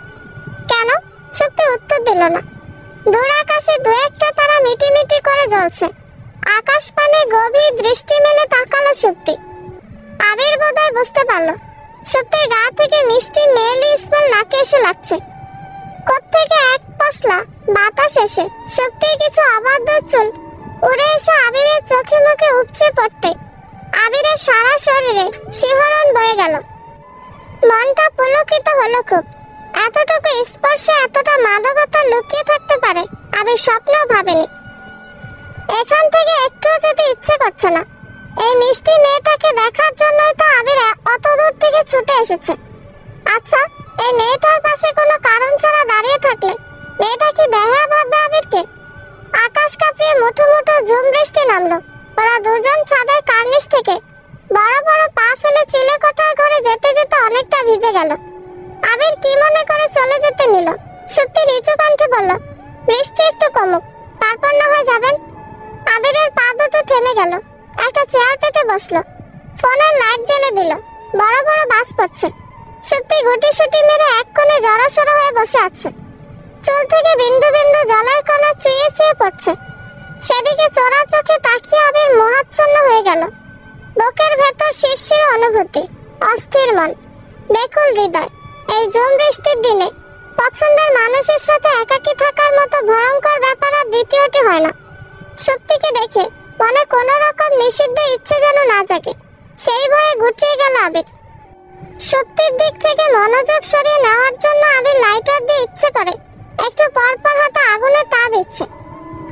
কেন? সুপ্তি উত্তর দিল না। দূর আকাশে দু একটা তারা মিটিমিটি করে জ্বলছে। আকাশ পানে গভীর দৃষ্টি মেলে তাকালো সুপ্তি। আবির বোধহয় বুঝতে পারলো সুপ্তির গা থেকে মিষ্টি মেলি স্মেল নাকে এসে লাগছে। কোত্থেকে এক পশলা বাতাস এসে সুপ্তির কিছু অবাধ্য চুল উড়ে এসে আবিরের চোখে মুখে উপচে পড়তে আবিরের সারা শরীরে শিহরণ বয়ে গেল। মনটা পুলকিত হলো খুব। এতটুকু স্পর্শে এতটা মাদকতা লুকিয়ে থাকতে পারে আবির স্বপ্নেও ভাবেনি। এখান থেকে একটুও যেতে ইচ্ছে করছে না। এই মিষ্টি মেয়েটাকে দেখার জন্যই তো আবির অত দূর থেকে ছুটে এসেছে। আচ্ছা, এই মেয়েটার পাশে কোনো কারণ ছাড়া দাঁড়িয়ে থাকলে মেয়েটা কি বেহায়া ভাববে আবিরকে? আকাশ কাঁপিয়ে মুঠো মুঠো ঝুম বৃষ্টি নামলো। ওরা দুজন ছাদের কার্নিশ থেকে বড় বড় পা ফেলে চিলেকোঠার ঘরে যেতে যেতে অনেকটা ভিজে গেল। আবির কি মনে করে চলে যেতে নিল। সুপ্তি নিচু কণ্ঠে বলল, বৃষ্টি একটু কমুক, তারপর না হয় যাবেন। আবিরের পা দুটো থেমে গেল। একটা চেয়ার পেতে বসলো। ফোনের লাইট জ্বেলে দিল। বড় বড় বাস পড়ছে। সুপ্তি গুটিসুটি মেরে এক কোণে জড়সড় হয়ে বসে আছে। চুল থেকে বিন্দু বিন্দু জলের কণা চুইয়ে চুইয়ে পড়ছে। সেদিকে চোরা চোখে তাকিয়ে আবির মোহাচ্ছন্ন হয়ে গেল। বুকের ভেতর শিরশির অনুভূতি, অস্থির মন, বেকুল হৃদয়। এই ঝুম বৃষ্টির দিনে পছন্দের মানুষের সাথে একাকী থাকার মতো ভয়ঙ্কর ব্যাপার আর দ্বিতীয়টি হয় না। সুপ্তিকে দেখে মনে কোনো রকম নিষিদ্ধ ইচ্ছে যেন না জাগে। সেই ভয়ে গুটিয়ে গেল আবির। সুপ্তির দিক থেকে মনোযোগ সরিয়ে নেওয়ার জন্য আবির লাইটার দিয়ে ইচ্ছে করে একটু পর পর হাতে আগুনে তা দিচ্ছে।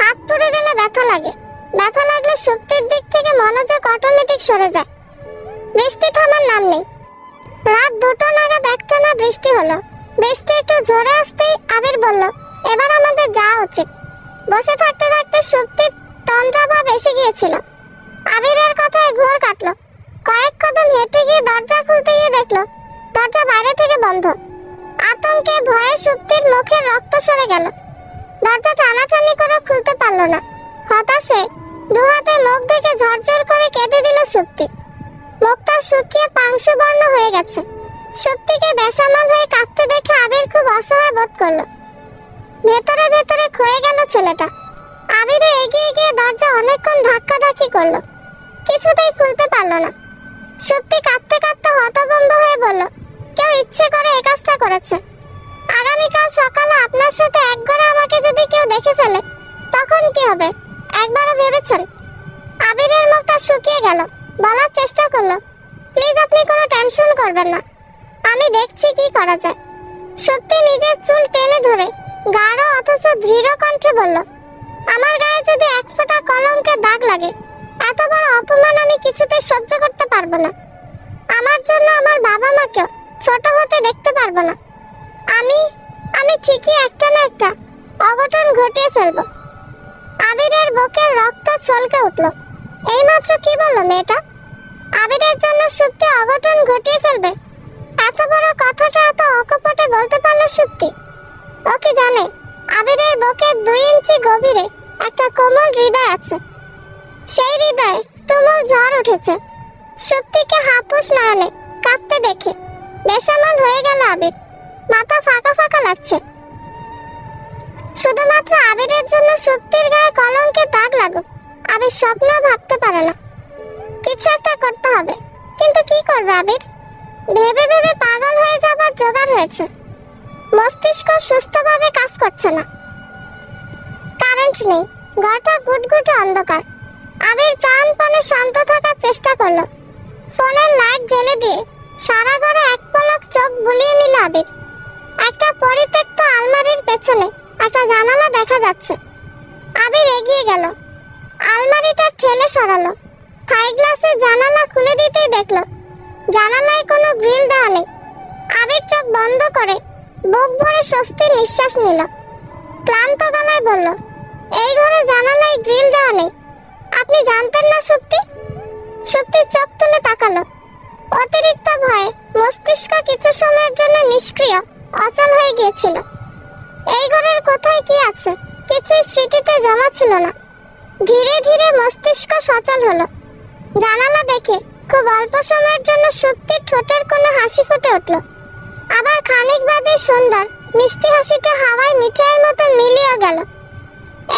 হাত পুড়ে গেলে ব্যথা লাগে। ব্যথা লাগলে সুপ্তির দিক থেকে মনোযোগ অটোমেটিক সরে যায়। বৃষ্টি থামার নাম নেই। রাত 2টো নাগাদ একটানা বৃষ্টি হলো। বৃষ্টি একটু ঝরে আসতেই আবির বলল, এবার আমাদের যাওয়া উচিত। বসে থাকতে থাকতে সুপ্তির তন্দ্রাভাব এসে গিয়েছিল। আবিরের কথায় ঘোর কাটলো। কয়েক কদম হেঁটে গিয়ে দরজা খুলতে গিয়ে দেখলো দরজা বাইরে থেকে বন্ধ। আতঙ্কে ভয়ে সুপ্তির মুখের রক্ত সরে গেল। দরজা টানাটানি করে খুলতে পারল না। হতাশে দু হাতে মুখ ঢেকে ঝরঝর করে কেঁদে দিল সুপ্তি। মুখটা শুকিয়ে পাংশু বর্ণ হয়ে গেছে। সুপ্তিকে বেসামাল হয়ে কাঁদতে দেখে আবির খুব অসহায় বোধ করলো। ভেতরে ভেতরে ক্ষয়ে গেল ছেলেটা। আবিরও এগিয়ে গিয়ে দরজা অনেকক্ষণ ধাক্কাধাক্কি করলো। কিছুতেই খুলতে পারল না। সুপ্তি কাঁদতে কাঁদতে হতভম্ব হয়ে বলল, কেউ ইচ্ছে করে এই কাজটা করেছে। আগামীকাল সকালে আপনার সাথে এক ঘরে আমাকে যদি কেউ দেখে ফেলে তখন কি হবে একবারও ভেবেছেন? আবিরের মুখটা শুকিয়ে গেল। বলার চেষ্টা করলো, প্লিজ আপনি কোনো টেনশন করবেন না, আমি দেখছি কি করা যায়। সত্যি নিজের চুল টেনে ধরে গাঢ় অথচ দৃঢ় কণ্ঠে বলল, আমার গায়ে যদি এক ফোঁটা কলঙ্কের দাগ লাগে এত বড় অপমান আমি কিছুতেই সহ্য করতে পারবো না। আমার জন্য আমার বাবা মাকেও ছোট হতে দেখতে পারবো না। আমি ঠিকই একটা না একটা অঘটন ঘটিয়ে ফেলবো। আবিরের বুকের রক্ত ছলকে উঠল। এইমাত্র কি বললো মেয়েটা? আবিরের জন্য সত্যি অঘটন ঘটিয়ে ফেলবে? এত বড় কথাটা এত অকপটে বলতে পারলো সুপ্তি? ও কি জানে আবিরের বুকের 2 ইঞ্চি গভীরে একটা কোমল হৃদয় আছে। সেই হৃদয়ে তুমুল ঝড় উঠেছে। সুপ্তিকে হাপুস নয়নে কাঁদতে দেখে বেসামাল হয়ে গেল আবির। মাথা ফাঁকা ফাঁকা লাগছে। শুধুমাত্র আবিরের জন্য সুপ্তির গায়ে কলঙ্কের দাগ লাগুক আবির স্বপ্নেও ভাবতে পারে না। কিছু একটা করতে হবে, কিন্তু কি করবে আবির? ভেবে ভেবে পাগল হয়ে যাবার জোগাড় হয়েছে। মস্তিষ্ক সুস্থভাবে কাজ করছে না। কারেন্ট নেই, ঘরটা গুটগুটে অন্ধকার। আবির প্রাণপণে শান্ত থাকার চেষ্টা করলো। ফোনের লাইট জ্বেলে দিয়ে সারা ঘরে এক পলক চোখ বুলিয়ে নিল আবির। একটা পরিত্যক্ত আলমারির পেছনে একটা জানালা দেখা যাচ্ছে। আবির এগিয়ে গেল, আলমারিটা ঠেলে সরালো। থাই গ্লাসের জানালা খুলে দিতেই দেখলো জানালায় কোনো গ্রিল দেওয়া নেই। আবির চোখ বন্ধ করে বুক ভরে স্বস্তির নিঃশ্বাস নিল। ক্লান্ত গলায় বলল, এই ঘরে জানালায় গ্রিল দেওয়া নেই, আপনি জানতেন না সুপ্তি? সুপ্তি চোখ তুলে তাকালো। অতিরিক্ত ভয়ে মস্তিষ্ক কিছু সময়ের জন্য নিষ্ক্রিয় অচল হয়ে গিয়েছিল। এই ঘরের কোথায় কি আছে কিছুই স্মৃতিতে জমা ছিল না। ধীরে ধীরে মস্তিষ্ক সচল হলো। জানালা দেখে খুব অল্প সময়ের জন্য সুপ্তির ঠোঁটের কোণে হাসি ফুটে উঠল। আবার খানিক বাদে সুন্দর মিষ্টি হাসিটা হাওয়ায় মিঠাইয়ের মতো মিলিয়ে গেল।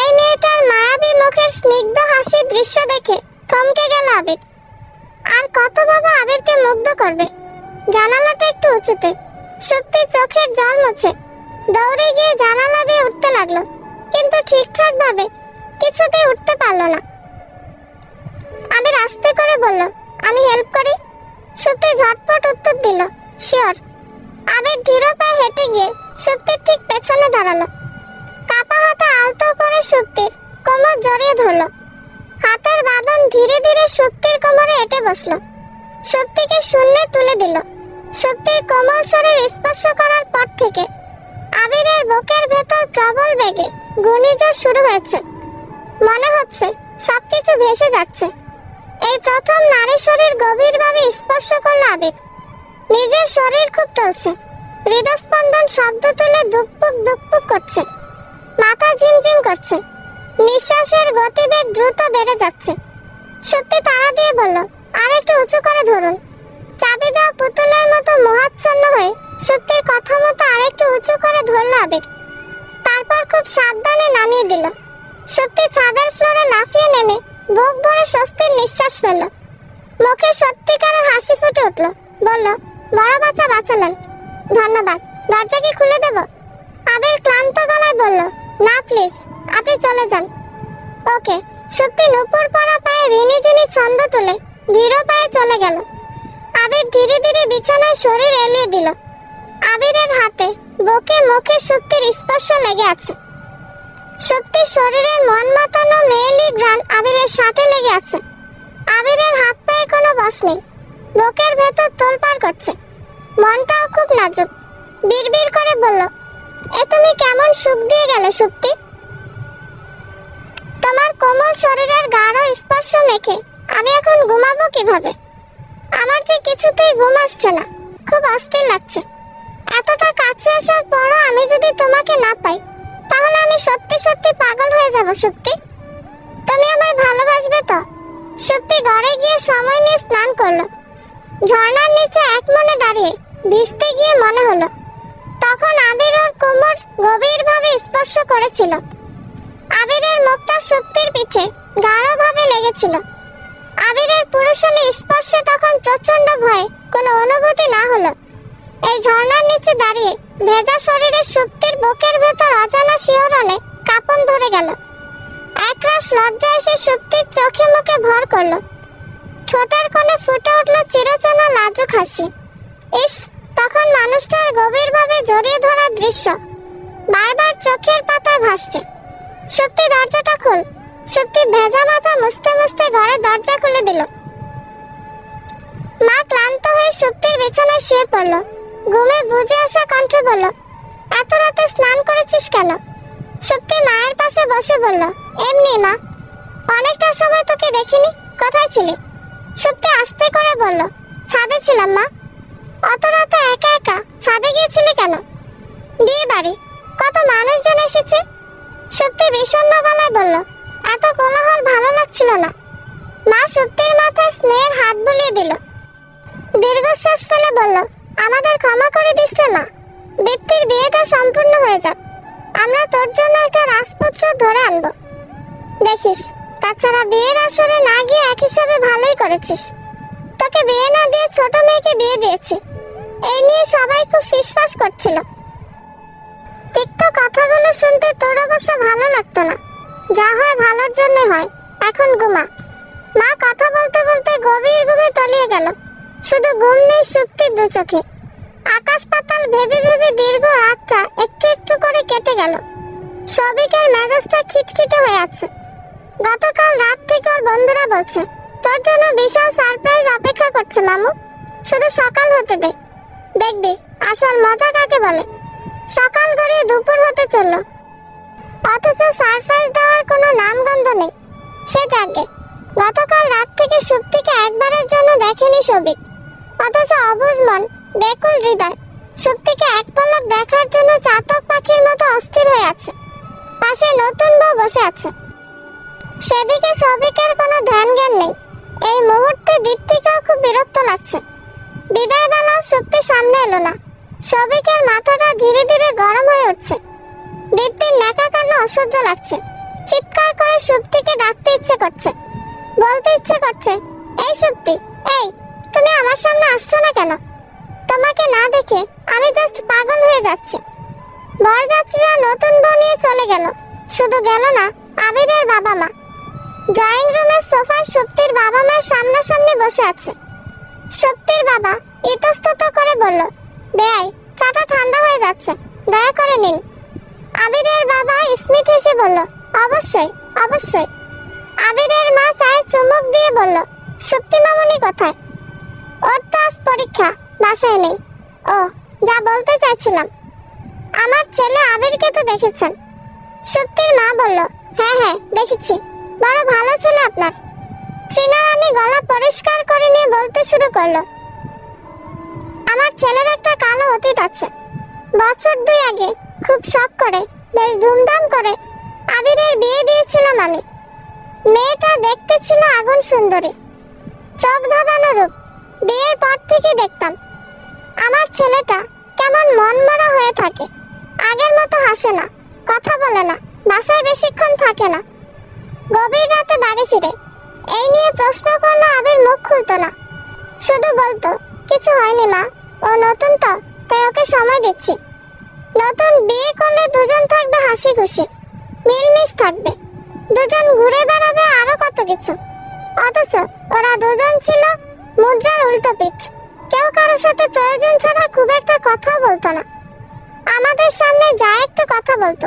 এই মেয়েটার মায়াবী মুখের স্নিগ্ধ হাসির দৃশ্য দেখে থমকে গেল আবির। আর কত বাবা আবিরকে মুগ্ধ করবে। জানালাটা একটু উঁচুতে, সুপ্তি চোখের জল মুছে দৌড়ে গিয়ে জানালা বেয়ে উঠতে লাগলো, কিন্তু ঠিকঠাক ভাবে কিছুতেই উঠতে পারলো না। আবির আস্তে করে বলল, আমি হেল্প করি। সুপ্তি ঝটপট উত্তর দিল, শিওর। আবির ধীর পায়ে হেঁটে গিয়ে সুপ্তির ঠিক পেছনে দাঁড়ালো। কাপা হাতে আলতো করে সুপ্তির কোমর জড়িয়ে ধরলো। হাতের বাঁধন ধীরে ধীরে সুপ্তির কোমরে এঁটে বসলো। সুপ্তিকে শূন্যে তুলে দিল। সুপ্তির কোমল শরীর স্পর্শ করার পর থেকে আবিরের বুকের ভেতর প্রবল বেগে ঘূর্ণিঝড় শুরু হয়েছে। মনে হচ্ছে সবকিছু ভেসে যাচ্ছে। এই প্রথম নারী শরীর গভীরভাবে স্পর্শ করল আবির। নিজের শরীর খুব টলছে, হৃদস্পন্দন শব্দ তুলে ধুকপুক ধুকপুক করছে, মাথা ঝিমঝিম করছে, নিঃশ্বাসের গতিবেগ দ্রুত বেড়ে যাচ্ছে। সত্যি তাড়া দিয়ে বলল, আর একটু উঁচু করে ধরুন। চাবি দেওয়া পুতুলের মতো মোহাচ্ছন্ন হয়ে সত্যির কথা মতো আরেকটু উঁচু করে ধরল আবির। তারপর খুব সাবধানে নামিয়ে দিল। সত্যি ছাদের ফ্লোরে লাফিয়ে নেমে বুক ভরে স্বস্তির নিঃশ্বাস ফেলল। মুখে সত্যিকারের হাসি ফুটে উঠল। বলল, বড় বাচ্চা বাঁচালেন, ধন্যবাদ। দরজা কি খুলে দেব? আবির ক্লান্ত গলায় বলল, না প্লিজ, আপনি চলে যান। ওকে। সত্যি নুপুর পরা পায়ে রিনি ঝিনি ছন্দ তুলে ধীর পায়ে চলে গেল। আবির ধীরে ধীরে বিছানায় শরীর এলিয়ে দিল। আবিরের হাতে বুকে মুখে সত্যির স্পর্শ লেগে আছে। সত্যি শরীরের মন মাতানো মেয়েলি ঘ্রাণ আবিরের সাথে লেগে আছে। আবিরের হাত পায়ে কোনো বশ নেই, বুকের ভেতর তোলপাড় করছে। মনটাও খুব নাজুক। বিড়বিড় করে বলল, এ তুমি কেমন সুখ দিয়ে গেলে সত্যি? তোমার কোমল শরীরের গাঢ় স্পর্শ মেখে আমি এখন ঘুমাবো কিভাবে? আমার যে কিছুতেই ঘুম আসছে না, খুব অস্থির লাগছে। এতটা কাছে আসার পরও আমি যদি তোমাকে না পাই, তাহলে আমি সত্যি সত্যি পাগল হয়ে যাব সত্যি। তুমি আমায় ভালোবাসবে তো? সত্যি ঘরে গিয়ে সময় নিয়ে স্নান করলো। ঝর্ণার নিচে এক মনে দাঁড়িয়ে ভিজতে গিয়ে মনে হলো তখন আবির ওর কোমর গভীরভাবে স্পর্শ করেছিল। আবিরের মুখটা সত্যির পিঠে গাঢ়ভাবে লেগেছিল। আবিরের পুরুষালী স্পর্শে তখন প্রচন্ড ভয় কোনো অনুভূতি না হলো। এই ঝর্ণার নিচে দাঁড়িয়ে ভেজা শরীরে সুপ্তির বুকের ভেতর অজানা শিহরণে কাঁপন ধরে গেল। একরাশ লজ্জা এসে সুপ্তির চোখে মুখে ভর করলো। ঠোঁটের কোণে ফুটে উঠল চিরচেনা লাজুক হাসি। ইস, তখন মানুষটার গভীরভাবে জড়িয়ে ধরার দৃশ্য বারবার চোখের পাতায় ভাসছে। সুপ্তি, দরজাটা খোল। সুপ্তি ভেজা মাথা মুছতে মুছতে ঘরের দরজা খুলে দিল। মা ক্লান্ত হয়ে সুপ্তির বিছানায় শুয়ে পড়ল। ঘুমে বুঝে আসা কণ্ঠে বলল, এত রাতে স্নান করেছিস কেন? সুপ্তি মায়ের পাশে বসে বলল, এমনি মা, অনেকটা সময় তোকে দেখিনি, কোথায় ছিলি? সুপ্তি আস্তে করে বলল, ছাদে ছিলাম মা। অত রাতে একা একা ছাদে গিয়েছিলি কেন? বিয়ে বাড়ি, কত মানুষজন এসেছে। সুপ্তি বিষণ্ণ গলায় বলল, এত কোলাহল ভালো লাগছিল না। মা সুপ্তির মাথায় স্নেহের হাত বুলিয়ে দিল। দীর্ঘশ্বাস ফেলে বলল, আমাদের ক্ষমা করে দিস না। দীপ্তির বিয়েটা সম্পূর্ণ হয়ে যাক, আমরা তোর জন্য একটা রাজপুত্র ধরে আনবো। দেখিস, তাছাড়া বিয়ের আসরে না গিয়ে এক হিসাবে ভালোই করেছিস। তোকে বিয়ে না দিয়ে ছোট মেয়েকে বিয়ে দিয়েছি। এই নিয়ে সবাই খুব ফিসফাস করছিল। তিক্ত কথাগুলো শুনতে তোর অবশ্য ভালো লাগতো না। যা হয় ভালোর জন্য হয়। এখন ঘুমা। মা কথা বলতে বলতে গভীর ঘুমে তলিয়ে গেল। শুধু ঘুম নেই সুপ্তির দু চোখে। আকাশ পাতাল ভেবে ভেবে দীর্ঘ রাতটা একটু একটু করে কেটে গেল। সবিকের মেজাজটা খিটখিটে হয়ে আছে। গতকাল রাত থেকে ওর বন্ধুরা বলছে তোর জন্য বিশাল সারপ্রাইজ অপেক্ষা করছে মামু, শুধু সকাল হতে দে, দেখবি আসল মজা কাকে বলে। সকাল গড়িয়ে দুপুর হতে চলল, অথচ সারপ্রাইজ দেওয়ার কোনো নামগন্ধ নেই। সে জাগে গতকাল রাত থেকে সুপ্তিকে একবারের জন্য দেখেনি সবিক, অথচ অবুঝ মন, বেকুল হৃদয় সুপ্তিকে এক পলক দেখার জন্য চাতক পাখির মতো অস্থির হয়ে আছে। পাশে নতুন বউ বসে আছে। সেদিকে সবিকের কোনো ধ্যান জ্ঞান নেই। এই মুহূর্তে দীপ্তিকেও খুব বিরক্ত লাগছে। বিদায় বেলা সত্যি সামনে এলো না। সবিকের মাথাটা ধীরে ধীরে গরম হয়ে উঠছে। দীপ্তির নেকা কান্না অসহ্য লাগছে। চিৎকার করে সুপ্তিকে ডাকতে ইচ্ছে করছে, বলতে ইচ্ছে করছে, এই সুপ্তি, এই তুমি আমার সামনে আসছো না কেন? তোমাকে না দেখে আমি জাস্ট পাগল হয়ে যাচ্ছি। বরযাত্রীরা নতুন বউ নিয়ে চলে গেল। শুধু গেল না, আবিরের বাবা মা। ড্রয়িং রুমের সোফায় সুপ্তির বাবা মা সামনাসামনি বসে আছে। সুপ্তির বাবা ইতস্তত করে বলল, বেয়াই, চাটা ঠান্ডা হয়ে যাচ্ছে, দয়া করে নিন। আবিরের বাবা স্মিত হেসে বলল, অবশ্যই অবশ্যই। আবিরের মা চায়ে চুমুক দিয়ে বলল, সুপ্তি মামুনি কোথায়? ওর তো আজ পরীক্ষা, বাসায় নেই। ও, যা বলতে চাইছিলাম, আমার ছেলে আবিরকে তো দেখেছেন? সুপ্তির মা বলল, হ্যাঁ হ্যাঁ দেখেছি, বড় ভালো ছেলে আপনার। ট্রিনা রানী গলা পরিষ্কার করে নিয়ে বলতে শুরু করলো, আমার ছেলের একটা কালো অতীত আছে। বছর 2 আগে খুব শখ করে, বেশ ধুমধাম করে আবিরের বিয়ে দিয়েছিলাম আমি। মেয়েটা দেখতে ছিল আগুন সুন্দরী, চোখ ধাঁধানো রূপ। বিয়ের পর থেকে দেখতাম আমার ছেলেটা কেমন মনমরা হয়ে থাকে। আগের মতো হাসে না, কথা বলে না, বাসায় বেশিক্ষণ থাকে না, গভীর রাতে বাড়ি ফিরে। এই নিয়ে প্রশ্ন করলে আবির মুখ খুলতো না, শুধু বলতো, কিছু হয়নি মা, ও নতুন তো, তাই ওকে সময় দিচ্ছি। নতুন বিয়ে করলে দুজন থাকবে হাসি খুশি, মিলমিশ থাকবে, দুজন ঘুরে বেড়াবে, আরো কত কিছু। অথচ ওরা দুজন ছিল মুদ্রার উল্টো পিঠ। কেউ কারোর সাথে প্রয়োজন ছাড়া খুব একটা কথাও বলতো না। আমাদের সামনে যা একটু কথা বলতো,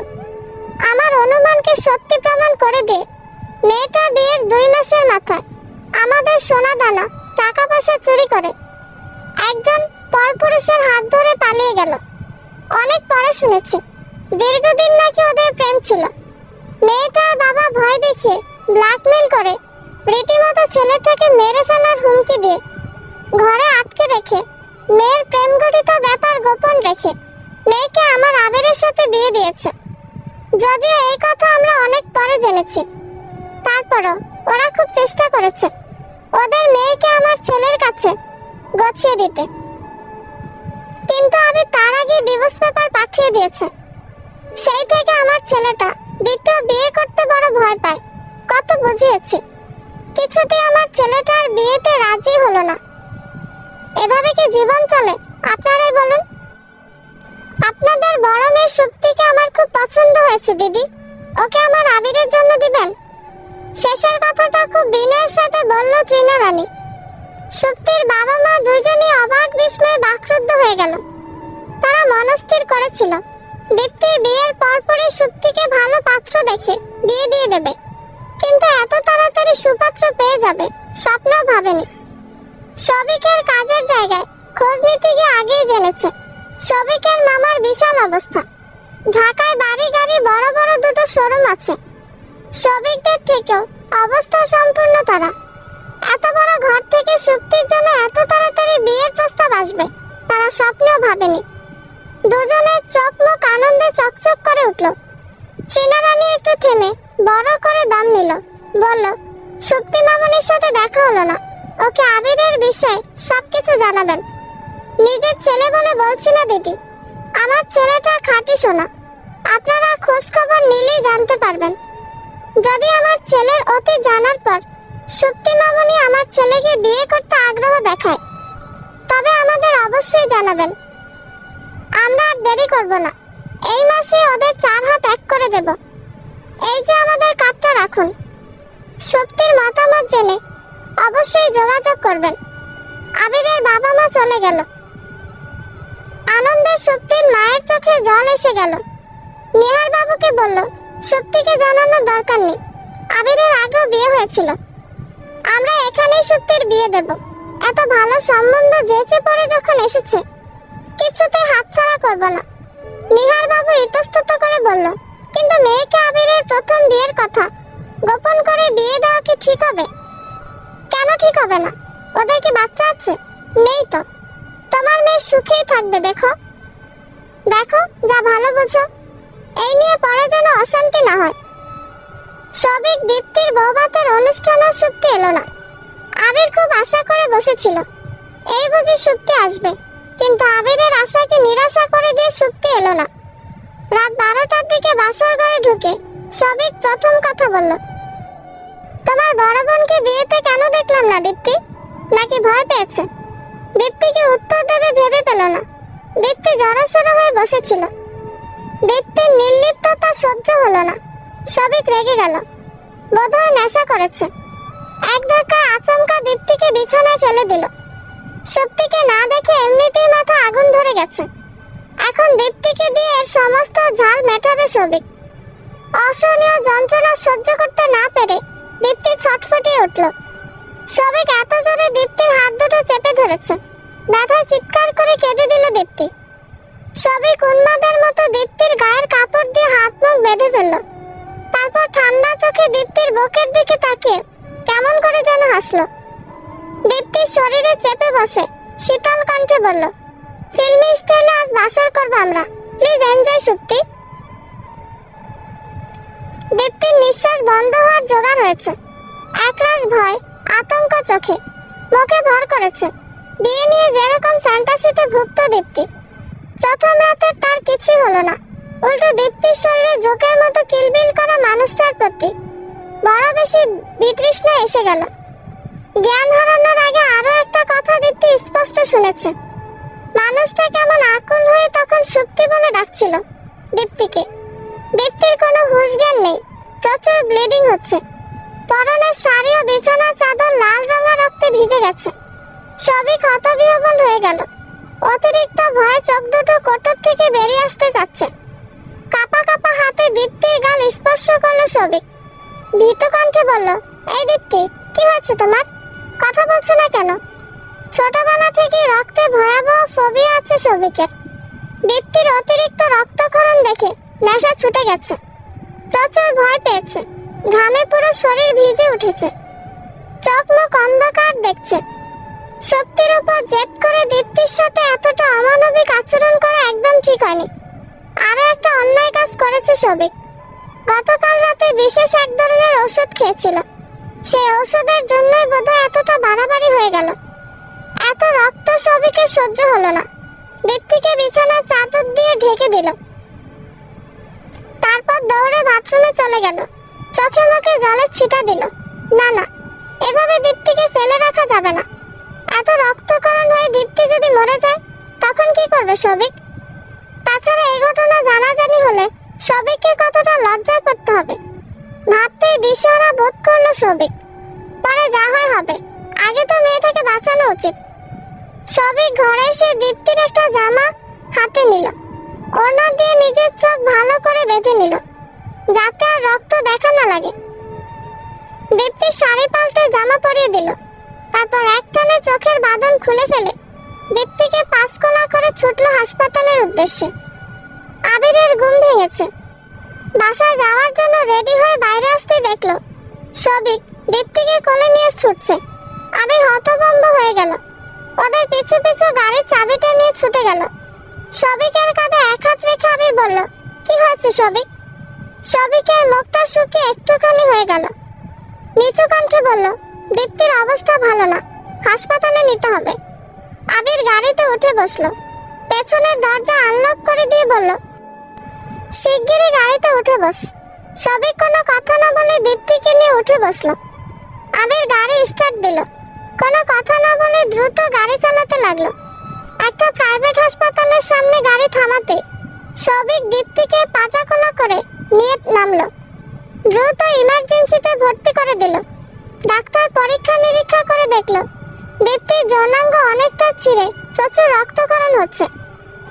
আমার অনুমানকে সত্যি প্রমাণ করে দিয়ে মেয়েটা বিয়ের 2 মাসের মাথায় আমাদের সোনা দানা টাকা পয়সা চুরি করে একজন পরপুরুষের হাত ধরে পালিয়ে গেল। অনেক পরে শুনেছি দীর্ঘদিন নাকি ওদের প্রেম ছিল। মেয়েটার বাবা ভয় দেখিয়ে ব্ল্যাকমেল করে রীতিমতো ছেলেটাকে মেরে ফেলার হুমকি দিয়ে ঘরে আটকে রেখে, মেয়ের প্রেম ঘটিত ব্যাপার গোপন রেখে মেয়েকে আমার আবিরের সাথে বিয়ে দিয়েছে। যদিও এই কথা আমরা অনেক পরে জেনেছি, তারপরও ওরা খুব চেষ্টা করেছে ওদের মেয়েকে আমার ছেলের কাছে গছিয়ে দিতে, কিন্তু আমি তার আগে ডিভোর্স পেপার পাঠিয়ে দিয়েছে। সেই থেকে আমার ছেলেটা দ্বিতীয় বিয়ে করতে বড় ভয় পায়। কত বুঝিয়েছি, কিছুতেই আমার ছেলেটার বিয়েতে রাজি হলো না। এভাবে কি জীবন চলে আপনারাই বলুন? আপনাদের বড় মেয়ে সুপ্তিকে আমার খুব পছন্দ হয়েছে দিদি, ওকে আমার আবিরের জন্য দিবেন? শেষের কথাটা খুব বিনয়ের সাথে বলল ট্রিনা রানী। সুপ্তির বাবা মা দুজনই অবাক বিস্ময়ে বাকরুদ্ধ হয়ে গেল। তারা মনস্থির করেছিল দীপ্তির বিয়ের পরপরই সুপ্তিকে ভালো পাত্র দেখে বিয়ে দিয়ে দেবে, কিন্তু এত তাড়াতাড়ি সুপাত্র পেয়ে যাবে স্বপ্নও ভাবেনি। সবিকের কাজের জায়গায় খোঁজ নিতে গিয়ে আগেই জেনেছে সবিকের মামার বিশাল অবস্থা। ঢাকায় বাড়ি গাড়ি বড় বড় 2টো শোরুম আছে। সবিকদের থেকেও অবস্থা সম্পূর্ণ তারা। এত বড় ঘর থেকে সুপ্তির জন্য এত তাড়াতাড়ি বিয়ের প্রস্তাব আসবে তারা স্বপ্নেও ভাবেনি। দুজনের চোখ মুখ আনন্দে চকচক করে উঠল। ট্রিনা রানী একটু থেমে বড় করে দম নিল, বলল, সুপ্তি মামুনির সাথে দেখা হলো না, ওকে আবিরের বিষয়ে সবকিছু জানাবেন। নিজের ছেলে বলে বলছি না দিদি, আমার ছেলেটা খাঁটি সোনা, আপনারা খোঁজ খবর নিলেই জানতে পারবেন। যদি আমার ছেলের অতীত জানার পর সুপ্তি মামুনি আমার ছেলেকে বিয়ে করতে আগ্রহ দেখায়, তবে আমাদের অবশ্যই জানাবেন। আমরা আর দেরি করব না, এই মাসে ওদের 4 হাত এক করে দেব। এই যে আমাদের কার্ডটা রাখুন, সুপ্তির মতামত জেনে অবশ্যই যোগাযোগ করবেন। আবিরের বাবা মা চলে গেল। আনন্দে সুপ্তির মায়ের চোখে জল এসে গেল। নিহার বাবুকে বলল, সুপ্তিকে জানানোর দরকার নেই, আবিরের আগেও বিয়ে হয়েছিল, আমরা এখানেই সুপ্তির বিয়ে দেব। এত ভালো সম্বন্ধ যেচে পড়ে যখন এসেছে, কিছুতে হাতছাড়া করব না। নিহার বাবু ইতস্তত করে বলল, কিন্তু মেয়েকে আবিরের প্রথম বিয়ের কথা গোপন করে বিয়ে দেওয়া কি ঠিক হবে? কেন ঠিক হবে না? ওদের কি বাচ্চা আছে? নেই তো। তোমার মেয়ে সুখেই থাকবে। দেখো দেখো, যা ভালো বুঝো, এই নিয়ে পরে যেন অশান্তি না হয়। সবিক দীপ্তির বৌভাতের অনুষ্ঠানও সুপ্তি এলো না। আবির খুব আশা করে বসেছিল এই বুঝি সুপ্তি আসবে, কিন্তু আবিরের আশাকে নিরাশা করে দিয়ে সুপ্তি এলো না। রাত 12টার দিকে বাসর ঘরে ঢুকে সবিক প্রথম কথা বলল, তোমার বড় বোনকে বিয়েতে কেন দেখলাম না দীপ্তি? নাকি ভয় পেয়েছে? দীপ্তিকে উত্তর দেবে ভেবে পেল না। দীপ্তি জড়সড় হয়ে বসেছিল। দীপ্তির নির্লিপ্ততা সহ্য হলো না। সবিক রেগে গেল, বোধহয় নেশা করেছে। এক ধাক্কায় আচমকা দীপ্তিকে বিছানায় ফেলে দিল। সত্যিকে না দেখে এমনিতেই মাথা আগুন ধরে গেছে। এখন দীপ্তিকে দিয়ে এর সমস্ত ঝাল মেটাবে সবিক। অসহনীয় যন্ত্রণা সহ্য করতে না পেরে দীপ্তি ছটফটিয়ে উঠল। সবিক এত জোরে দীপ্তির হাত দুটো চেপে ধরেছে, ব্যথায় চিৎকার করে কেঁদে দিল দীপ্তি। সবিক উন্মাদের মতো দীপ্তির গায়ের কাপড় দিয়ে হাত মুখ বেঁধে ফেলল। তারপর ঠান্ডা চোখে দীপ্তির বুকের দিকে তাকিয়ে কেমন করে যেন হাসলো। দীপ্তির শরীরে চেপে বসে শীতল কণ্ঠে বলল, ফিল্মি স্টাইলে আজ বাসর করবো আমরা, প্লিজ এনজয় সুপ্তি। দীপ্তির নিঃশ্বাস বন্ধ হওয়ার জোগাড় হয়েছে। একরাশ ভয়, আতঙ্ক চোখে, মুখে ভর করেছে। বিয়ে নিয়ে যেরকম ফ্যান্টাসিতে ভুগত দীপ্তি, প্রথম রাতে তার কিছুই হলো না। উল্টো দীপ্তির শরীরে জোকের মতো কিলবিল করা মানুষটার প্রতি বড় বেশি বিতৃষ্ণা এসে গেল। জ্ঞান হারানোর আগে আরো একটা কথা দীপ্তি স্পষ্ট শুনেছে। মানুষটা কেমন আকুল হয়ে তখন সুপ্তি বলে ডাকছিল দীপ্তিকে। দীপ্তির কোনো হুঁশ জ্ঞান নেই, প্রচুর ব্লিডিং হচ্ছে। পরনের শাড়ি ও বিছানার চাদর লাল রঙা রক্তে ভিজে গেছে। সবই ক্ষতবিহ্বল হয়ে গেল। অতিরিক্ত ভয়ে চোখ দুটো কোটর থেকে বেরিয়ে আসতে যাচ্ছে। কাপা কাপা হাতে দীপ্তির গাল স্পর্শ করলো সবিক। ভীত কণ্ঠে বলল, এই দীপ্তি, কি হয়েছে তোমার? কথা বলছো না কেন? ছোটবেলা থেকে রক্তে ভয়াবহ ফোবিয়া আছে সবিকের। দীপ্তির অতিরিক্ত রক্তক্ষরণ দেখে নেশা ছুটে গেছে। প্রচুর ভয় পেয়েছে, ঘামে পুরো শরীর ভিজে উঠেছে। চোখ মুখ অন্ধকার দেখছে। সত্যির উপর জেদ করে দীপ্তির সাথে এতটা অমানবিক আচরণ করা একদম ঠিক হয়নি। আরো একটা অন্যায় কাজ করেছে সবিক। গতকাল রাতে বিশেষ এক ধরনের ওষুধ খেয়েছিল। সেই ওষুধের জন্যই বোধহয় এতটা বাড়াবাড়ি হয়ে গেল। এত রক্ত সবিকের সহ্য হলো না। দীপ্তিকে বিছানার চাদর দিয়ে ঢেকে দিল। তারপর দৌড়ে বাথরুমে চলে গেল। চোখে মুখে জলের ছিটা দিল। না না, এভাবে দীপ্তিকে ফেলে রাখা যাবে না। এত রক্তক্ষরণ হয়ে দীপ্তি যদি মরে যায় তখন কি করবে সবিক? তাছাড়া এই ঘটনা জানাজানি হলে সবিককে কতটা লজ্জায় পড়তে হবে ভাবতেই দিশেহারা বোধ করলো সবিক। পরে যা হয় হবে, আগে তো মেয়েটাকে বাঁচানো উচিত। সবিক ঘরে এসে দীপ্তির একটা জামা হাতে নিল। ওড়না দিয়ে নিজের চোখ ভালো করে বেঁধে নিল, যাতে আর রক্ত দেখা না লাগে। দীপ্তির শাড়ি পাল্টে জামা পরিয়ে দিল। তারপর একটানে চোখের বাঁধন খুলে ফেলে দীপ্তিকে পাঁচকোলা করে ছুটলো হাসপাতালের উদ্দেশ্যে। আবিরের ঘুম ভেঙেছে। বাসায় যাওয়ার জন্য রেডি হয়ে বাইরে আসতে দেখলো সবিক দীপ্তিকে কোলে নিয়ে ছুটছে। আবির হতভম্ব হয়ে গেল। ওদের পিছু পিছু গাড়ির চাবিটা নিয়ে ছুটে গেল। সবিকের কাঁধে এক হাত রেখে আবির বলল, কি হয়েছে সবিক? সবিকের মুখটা শুকিয়ে একটুখানি হয়ে গেল। নিচু কণ্ঠে বলল, দীপ্তির অবস্থা ভালো না, হাসপাতালে নিতে হবে। আবির গাড়িতে উঠে বসলো। পেছনের দরজা আনলক করে দিয়ে বলল, শিগগিরই গাড়িতে উঠে বস। সবিক কোনো কথা না বলে দীপ্তিকে নিয়ে উঠে বসলো। আবির গাড়ি স্টার্ট দিল। কোনো কথা না বলে দ্রুত গাড়ি চালাতে লাগলো। একটা প্রাইভেট হাসপাতালের সামনে গাড়ি থামাতে সবিক দীপ্তিকে পাজাকোলা করে নিয়ে নামলো। দ্রুত ইমার্জেন্সিতে ভর্তি করে দিল। ডাক্তার পরীক্ষা নিরীক্ষা করে দেখলো দীপ্তির যৌনাঙ্গ অনেকটা ছিঁড়ে প্রচুর রক্তক্ষরণ হচ্ছে।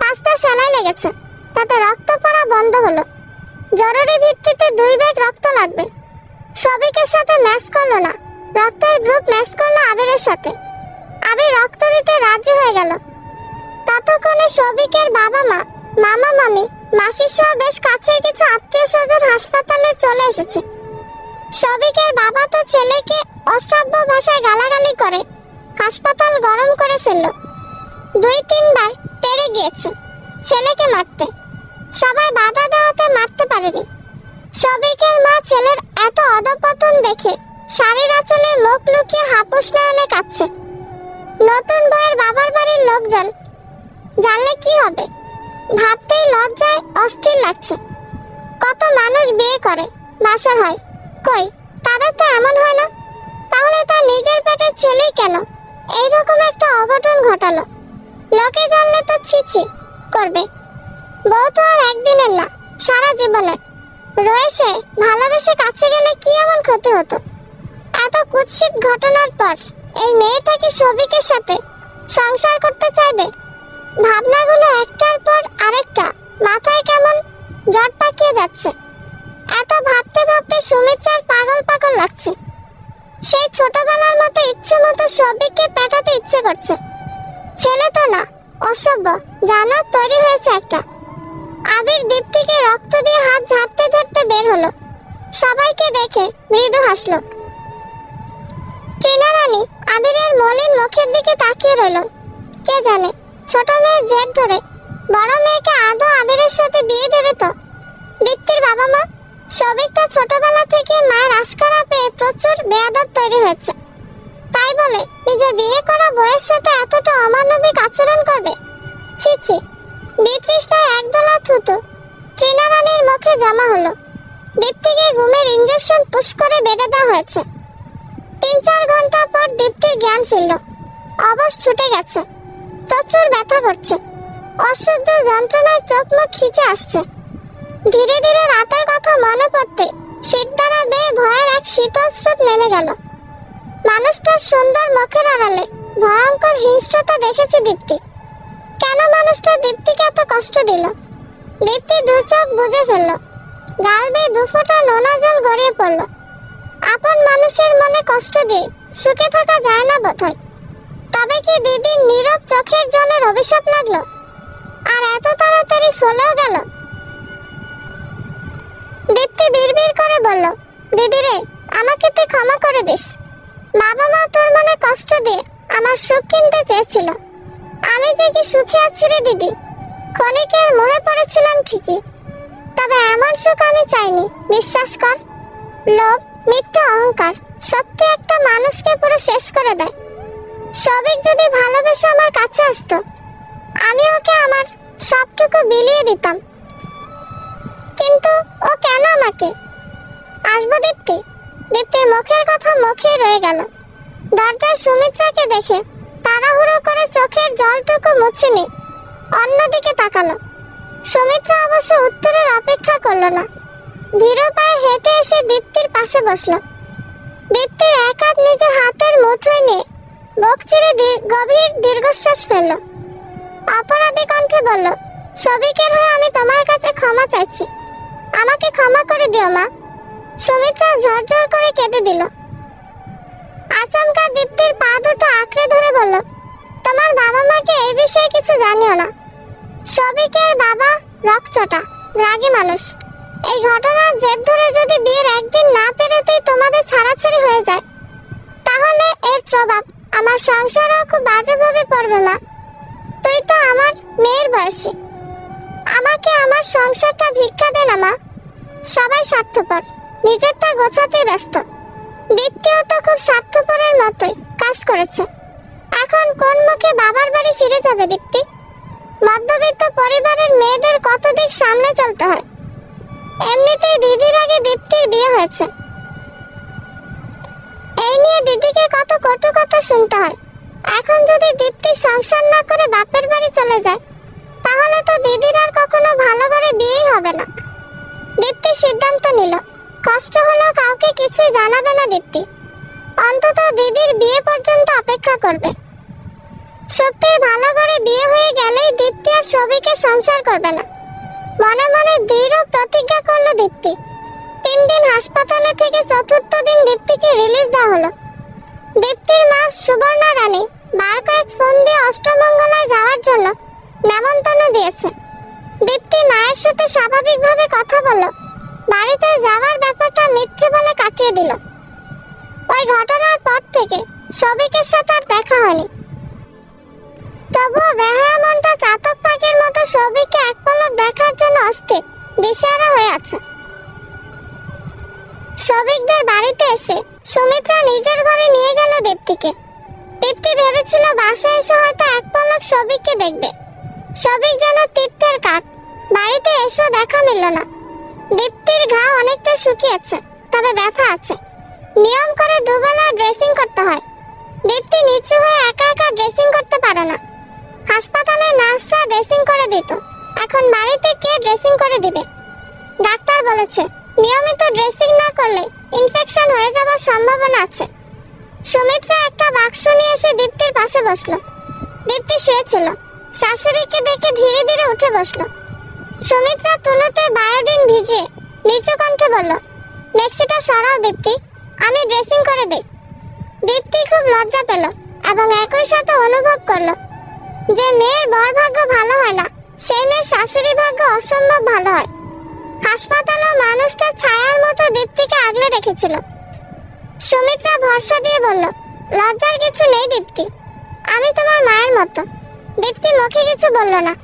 5টা সেলাই লেগেছে, তাতে রক্ত পড়া বন্ধ হলো। জরুরি ভিত্তিতে 2 ব্যাগ রক্ত লাগবে। সবিকের সাথে ম্যাচ করলো না, রক্তের গ্রুপ ম্যাচ করলো আবিরের সাথে। আবির রক্ত দিতে রাজি হয়ে গেল। ততক্ষণে সবিকের বাবা মা, মামা মামি, মাসি সহ বেশ কাছের কিছু আত্মীয় স্বজন হাসপাতালে চলে এসেছে। সবিকের বাবা তো ছেলেকে অশ্রাব্য ভাষায় গালাগালি করে হাসপাতাল গরম করে ফেলল। 2-3 বার তেড়ে গিয়েছে ছেলেকে মারতে। সবাই বাধা দেওয়াতে মারতে পারেনি। সবিকের মা ছেলের এত অধপতন দেখে শাড়ির আঁচলে মুখ লুকিয়ে হাপুস নয়নে কাঁদছে। নতুন বউয়ের বাবার বাড়ির লোকজন জানলে কি হবে ভাবতেই লজ্জায় অস্থির লাগছে। কত মানুষ বিয়ে করে, বাসর হয়, কই তাদের তো এমন হয় না। তাহলে তার নিজের পেটের ছেলেই কেন এইরকম একটা অঘটন ঘটালো? লোকে জানলে তো ছিছি করবে। বউ তো আর একদিনের না, সারা জীবনের। রয়েছে ভালোবেসে কাছে গেলে কি এমন ক্ষতি হতো? এত কুৎসিত ঘটনার পর এই মেয়েটা কি সবিকের সাথে সংসার করতে চাইবে? ভাবনাগুলো একটার পর আরেকটা মাথায় কেমন জট পাকিয়ে যাচ্ছে। এত ভাবতে ভাবতে সুমিত্রার পাগল পাগল লাগছে। সেই ছোটবেলার মতো ইচ্ছে মতো সবিককে পেটাতে ইচ্ছে করছে। ছেলে তো না, অসভ্য জানার তৈরি হয়েছে একটা। আবির দীপ্তিকে রক্ত দিয়ে হাত ঝাড়তে ঝাড়তে বের হলো। সবাইকে দেখে মৃদু হাসলো। টিনা রানী আবিরের মলিন মুখের দিকে তাকিয়ে রইল। কে জানে ছোট মেয়ের জেদ ধরে বড় মেয়েকে আদৌ আবিরের সাথে বিয়ে দেবে তো? দীপ্তির বাবা মা সবিকটা ছোটবেলা থেকে মায়ের আশকারা পেয়ে প্রচুর বেয়াদব তৈরি হয়েছে। তাই বলে নিজের বিয়ে করা বউয়ের সাথে এতটা অমানবিক আচরণ করবে? ছি ছি। বিতৃষ্ণায় একদলা থুতু টিনা রানীর মুখে জমা হলো। দীপ্তিকে ঘুমের ইঞ্জেকশন পুশ করে বেঁধে দেওয়া হয়েছে। ৩-৪ ঘন্টা পর দীপ্তির জ্ঞান ফিরল। অবশ ছুটে গেছে, প্রচুর ব্যথা করছে, অসহ্য যন্ত্রণায় চোখ মুখ খিচে আসছে। ধীরে ধীরে রাতের কথা মনে পড়তে শীত দ্বারা বেয়ে ভয়ের এক শীতল স্রোত নেমে গেল। মানুষটার সুন্দর মুখের আড়ালে ভয়ঙ্কর হিংস্রতা দেখেছে দীপ্তি। কেন মানুষটা দীপ্তিকে এত কষ্ট দিল? দীপ্তি দু চোখ বুজে ফেলল। গাল বেয়ে 2 ফোঁটা নোনা জল গড়িয়ে পড়ল। আপন মানুষের মনে কষ্ট দিয়ে সুখে থাকা যায় না বোধহয়। তবে কি দিদির নীরব চোখের জলের অভিশাপ লাগলো? আর এত তাড়াতাড়ি ফলেও গেল? দীপ্তি বিড়বিড় করে বলল, দিদি রে, আমাকে তুই ক্ষমা করে দিস। বাবা মা তোর মনে কষ্ট দিয়ে আমার সুখ কিনতে চেয়েছিল। আমি যে কি সুখে আছি রে দিদি। ক্ষণিকের মোহে পড়েছিলাম ঠিকই, তবে এমন সুখ আমি চাইনি, বিশ্বাস কর। লোভ, মিথ্যা অহংকার সত্যি একটা মানুষকে পুরো শেষ করে দেয়। সবিক যদি ভালোবেসে আমার কাছে আসতো, আমি ওকে আমার সবটুকু বিলিয়ে দিতাম। কিন্তু ও কেন আমাকে? আসবো দীপ্তি। দীপ্তির মুখের কথা মুখেই রয়ে গেল। দরজায় সুমিত্রাকে দেখে তাড়াহুড়ো করে চোখের জলটুকু মুছেনি অন্যদিকে তাকালো। সুমিত্রা অবশ্য উত্তরের অপেক্ষা করলো না। ধীর পায়ে হেঁটে এসে দীপ্তির পাশে বসলো। দীপ্তির এক হাত নিজের হাতের মুঠোয় নিয়ে বুক চিরে গভীর দীর্ঘশ্বাস ফেলল। অপরাধী কণ্ঠে বলল, সবিকের হয়ে আমি তোমার কাছে ক্ষমা চাইছি। আমাকে ক্ষমা করে দিও মা। সুমিত্রা ঝরঝর করে কেঁদে দিল। আচমকা দীপ্তির পা দুটো আঁকড়ে ধরে বলল, তোমার বাবা মাকে এই বিষয়ে কিছু জানিও না। সবিকের বাবা রকচটা রাগী মানুষ। এই ঘটনার জের ধরে যদি বিয়ের একদিন না পেরোতেই তোমাদের ছাড়াছাড়ি হয়ে যায়, তাহলে এর প্রভাব আমার সংসারেও খুব বাজেভাবে পড়বে মা। তুই তো আমার মেয়ের বয়সী, আমাকে আমার সংসারটা ভিক্ষা দে না মা। সবাই স্বার্থপর, নিজেরটা গোছাতেই ব্যস্ত। দীপ্তিও তো খুব স্বার্থপরের মতোই কাজ করেছে। এখন কোন মুখে বাবার বাড়ি ফিরে যাবে দীপ্তি? মধ্যবিত্ত পরিবারের মেয়েদের কত দিক সামলে চলতে হয়। এমনিতেই দিদির আগে দীপ্তির বিয়ে হয়েছে, এই নিয়ে দিদিকে কত কটু কথা শুনতে হয়। এখন যদি দীপ্তি সংসার না করে বাপের বাড়ি চলে যায়, তাহলে তো দিদির আর কখনো ভালো করে বিয়েই হবে না। দীপ্তি সিদ্ধান্ত নিল, কষ্ট হলেও কাউকে কিছুই জানাবে না দীপ্তি। অন্তত দিদির বিয়ে পর্যন্ত অপেক্ষা করবে। সত্যিই ভালো করে বিয়ে হয়ে গেলেই দীপ্তি আর সবিকে সংসার করবে না। মনে মনে দৃঢ় প্রতিজ্ঞা করলো দীপ্তি। 3 দিন হাসপাতালে থেকে 4র্থ দিন দীপ্তিকে রিলিজ দেওয়া হলো। দীপ্তির মা সুবর্ণা রানী বার কয়েক ফোন দিয়ে অষ্টমঙ্গলায় যাওয়ার জন্য নেমন্তন্ন দিয়েছে। দীপ্তি মায়ের সাথে স্বাভাবিকভাবে কথা বলল, বাড়িতে যাওয়ার ব্যাপারটা মিথ্যে বলে কাটিয়ে দিল। ওই ঘটনার পর থেকে সবিকের সাথে আর দেখা হয়নি। তবুও বেহায়া মনটা চাতক পাখির মতো সবিককে এক পলক দেখার জন্য অস্থির, দিশেহারা হয়ে আছে। সৌভিকদের বাড়িতে এসে সুমিত্রা নিজের ঘরে নিয়ে গেল দীপ্তিকে। দীপ্তি ভেবেছিল বাসায় এসে হয়তো এক পলক সৌভিককে দেখবে। সৌভিক যেন তীর্থের কাক, বাড়িতে এসেও দেখা মিলল না। দীপ্তির ঘা অনেকটা শুকিয়েছে, তবে ব্যথা আছে। নিয়ম করে দুবেলা ড্রেসিং করতে হয়। দীপ্তি নিচু হয়ে একা একা ড্রেসিং করতে পারে না। হাসপাতালে নার্সরা ড্রেসিং করে দিত, এখন বাড়িতে কে ড্রেসিং করে দিবে? ডাক্তার বলেছে নিয়মিত ড্রেসিং না করলে ইনফেকশন হয়ে যাওয়ার সম্ভাবনা আছে। সুমিত্রা একটা বাক্স নিয়ে এসে দীপ্তির পাশে বসলো। দীপ্তি শুয়েছিল, শাশুড়িকে দেখে ধীরে ধীরে উঠে বসলো। সুমিত্রা তুলোতে বায়োডিন ভিজিয়ে নিচু কণ্ঠে বলল, মেক্সিটা সরাও দীপ্তি, আমি ড্রেসিং করে দিই। দীপ্তি খুব লজ্জা পেল এবং একই সাথে অনুভব করলো যে মেয়ের বর ভাগ্য ভালো হয় না, সেই মেয়ের শাশুড়ি ভাগ্য অসম্ভব ভালো হয়। হাসপাতালেও মানুষটা ছায়ার মতো দীপ্তিকে আগলে রেখেছিল। সুমিত্রা ভরসা দিয়ে বলল, লজ্জার কিছু নেই দীপ্তি, আমি তোমার মায়ের মতো। দীপ্তি মুখে কিছু বলল না,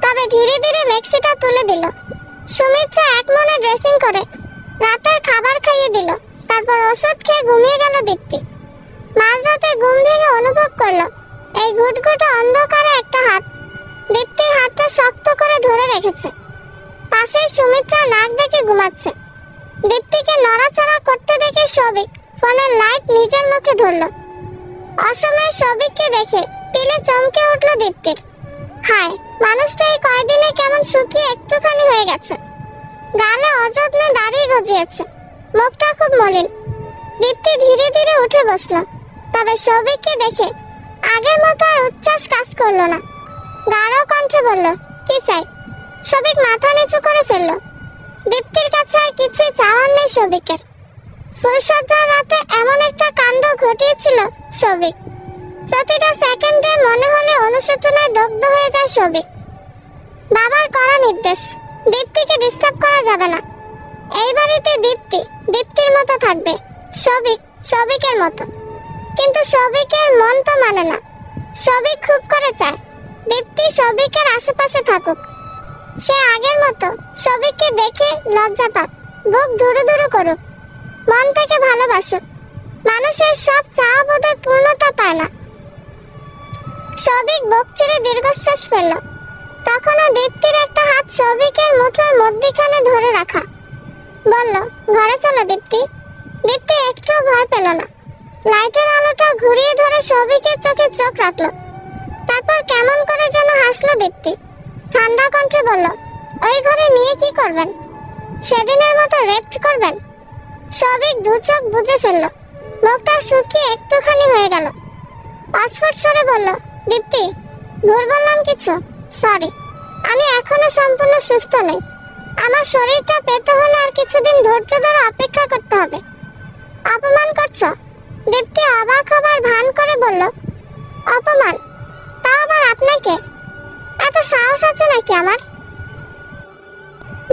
তবে ধীরে ধীরে মেক্সিটা তুলে দিল। সুমিত্রা এক মনে ড্রেসিং করে রাতের খাবার খাইয়ে দিল, তারপর ওষুধ খেয়ে ঘুমিয়ে গেল দীপ্তি। মাঝরাতে ঘুম ভেঙে অনুভব করলো এই ঘুটঘুটে অন্ধকারে একটা হাত দীপ্তির হাতটা শক্ত করে ধরে রেখেছে। পাশেই সুমিত্রা নাক ডেকে ঘুমাচ্ছে। দীপ্তিকে নড়াচড়া করতে দেখে সৌভিক ফোনের লাইট নিজের মুখে ধরল। অসময়ে সৌভিককে দেখে পিলে চমকে উঠল দীপ্তির। হায়, মানুষটা এই কয়দিনে কেমন শুকিয়ে একটুখানি হয়ে গেছে। গালে অযত্নে দাড়ি গজিয়েছে, মুখটা খুব মলিন। দীপ্তি ধীরে ধীরে উঠে বসলো, তবে সৌভিককে দেখে আগের মতো আর উচ্ছ্বাস কাজ করলো না। গাঢ় কণ্ঠে বলল, কি চাই? সৌভিক মাথা নিচু করে ফেলল। দীপ্তির কাছে আর কিছুই চাওয়ার নেই সৌভিকের। ফুলসজ্জার রাতে এমন একটা কাণ্ড ঘটিয়েছিল সৌভিক, প্রতিটা সেকেন্ডে মনে হলে অনুশোচনায় দগ্ধ হয়ে যায় সৌভিক। বাবার কড়া নির্দেশ, দীপ্তিকে ডিস্টার্ব করা যাবে না। এই বাড়িতে দীপ্তি দীপ্তির মতো থাকবে, সৌভিক সৌভিকের মতো। কিন্তু সৌভিকের মন তো মানে না। সৌভিক খুব করে চায় দীপ্তি সৌভিকের আশেপাশে থাকুক। সে আগের মতো সৌভিককে দেখে লজ্জা পাক, বুক ধুরু ধুরু করুক, মন থেকে ভালোবাসুক। মানুষের সব চাওয়া বোধহয় পূর্ণতা পায় না। সৌভিক বুক ছেড়ে দীর্ঘশ্বাস ফেলল। তখনও দীপ্তির একটা হাত সৌভিকের মুঠোর মধ্যিখানে ধরে রাখা। বলল, ঘরে চলো দীপ্তি। দীপ্তি একটু ভয় পেল না। লাইটের আলোটা ঘুরিয়ে ধরে সৌভিকের চোখে চোখ রাখলো। তারপর কেমন করে যেন হাসলো দীপ্তি। ঠান্ডা কণ্ঠে বলল, ওই ঘরে নিয়ে কি করবেন? সেদিনের মতো রেপ্ট করবেন? সৌভিক দু চোখ বুজে ফেলল, মুখটা শুকিয়ে একটুখানি হয়ে গেল। অস্ফুট স্বরে বলল, দীপ্তি, ভুল বললাম কিছু? সরি, আমি এখনো সম্পূর্ণ সুস্থ নই। আমার শরীরটা পেতে হলে আর কিছুদিন ধৈর্য ধরে অপেক্ষা করতে হবে। অপমান করছো? দীপ্তি অবাক হবার ভান করে বলল, অপমান? তাও আবার আপনাকে? এত সাহস আছে নাকি আমার?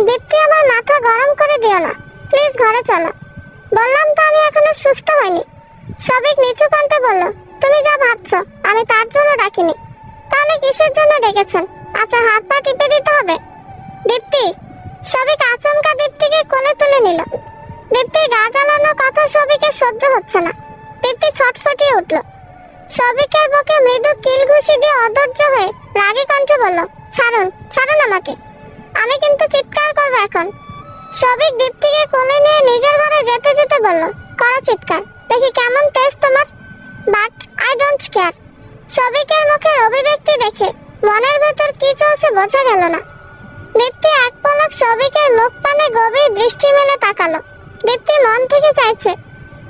দীপ্তি, আমার মাথা গরম করে দিও না, প্লিজ ঘরে চলো। বললাম তো আমি এখনো সুস্থ হইনি। সৌভিক নিচু কণ্ঠে বলল, তুমি যা ভাবছো আমি তার জন্য ডাকিনি। তাহলে কিসের জন্য ডেকেছেন? আপনার হাত পা টিপে দিতে হবে? দীপ্তি। সৌভিক আচমকা দীপ্তিকে কোলে তুলে নিল। দীপ্তির গা জ্বালানো কথা সৌভিকের সহ্য হচ্ছে না। দীপ্তি ছটফটিয়ে উঠল। সৌভিকের বুকে মৃদু কিল ঘুষি দিয়ে অধৈর্য হয়ে রাগী কণ্ঠে বলল, ছাড়ুন, ছাড়ুন আমাকে, আমি কিন্তু চিৎকার করবো এখন। সৌভিক দীপ্তিকে কোলে নিয়ে নিজের ঘরে যেতে যেতে বলল, করো চিৎকার, দেখি কেমন তেজ তোমার, বাট আই ডোন্ট কেয়ার। সৌভিকের মুখের অভিব্যক্তি দেখে মনের ভেতর কি চলছে বোঝা গেল না। দীপ্তি এক পলক সৌভিকের মুখ পানে গভীর দৃষ্টি মেলে তাকালো। দীপ্তি মন থেকে চাইছে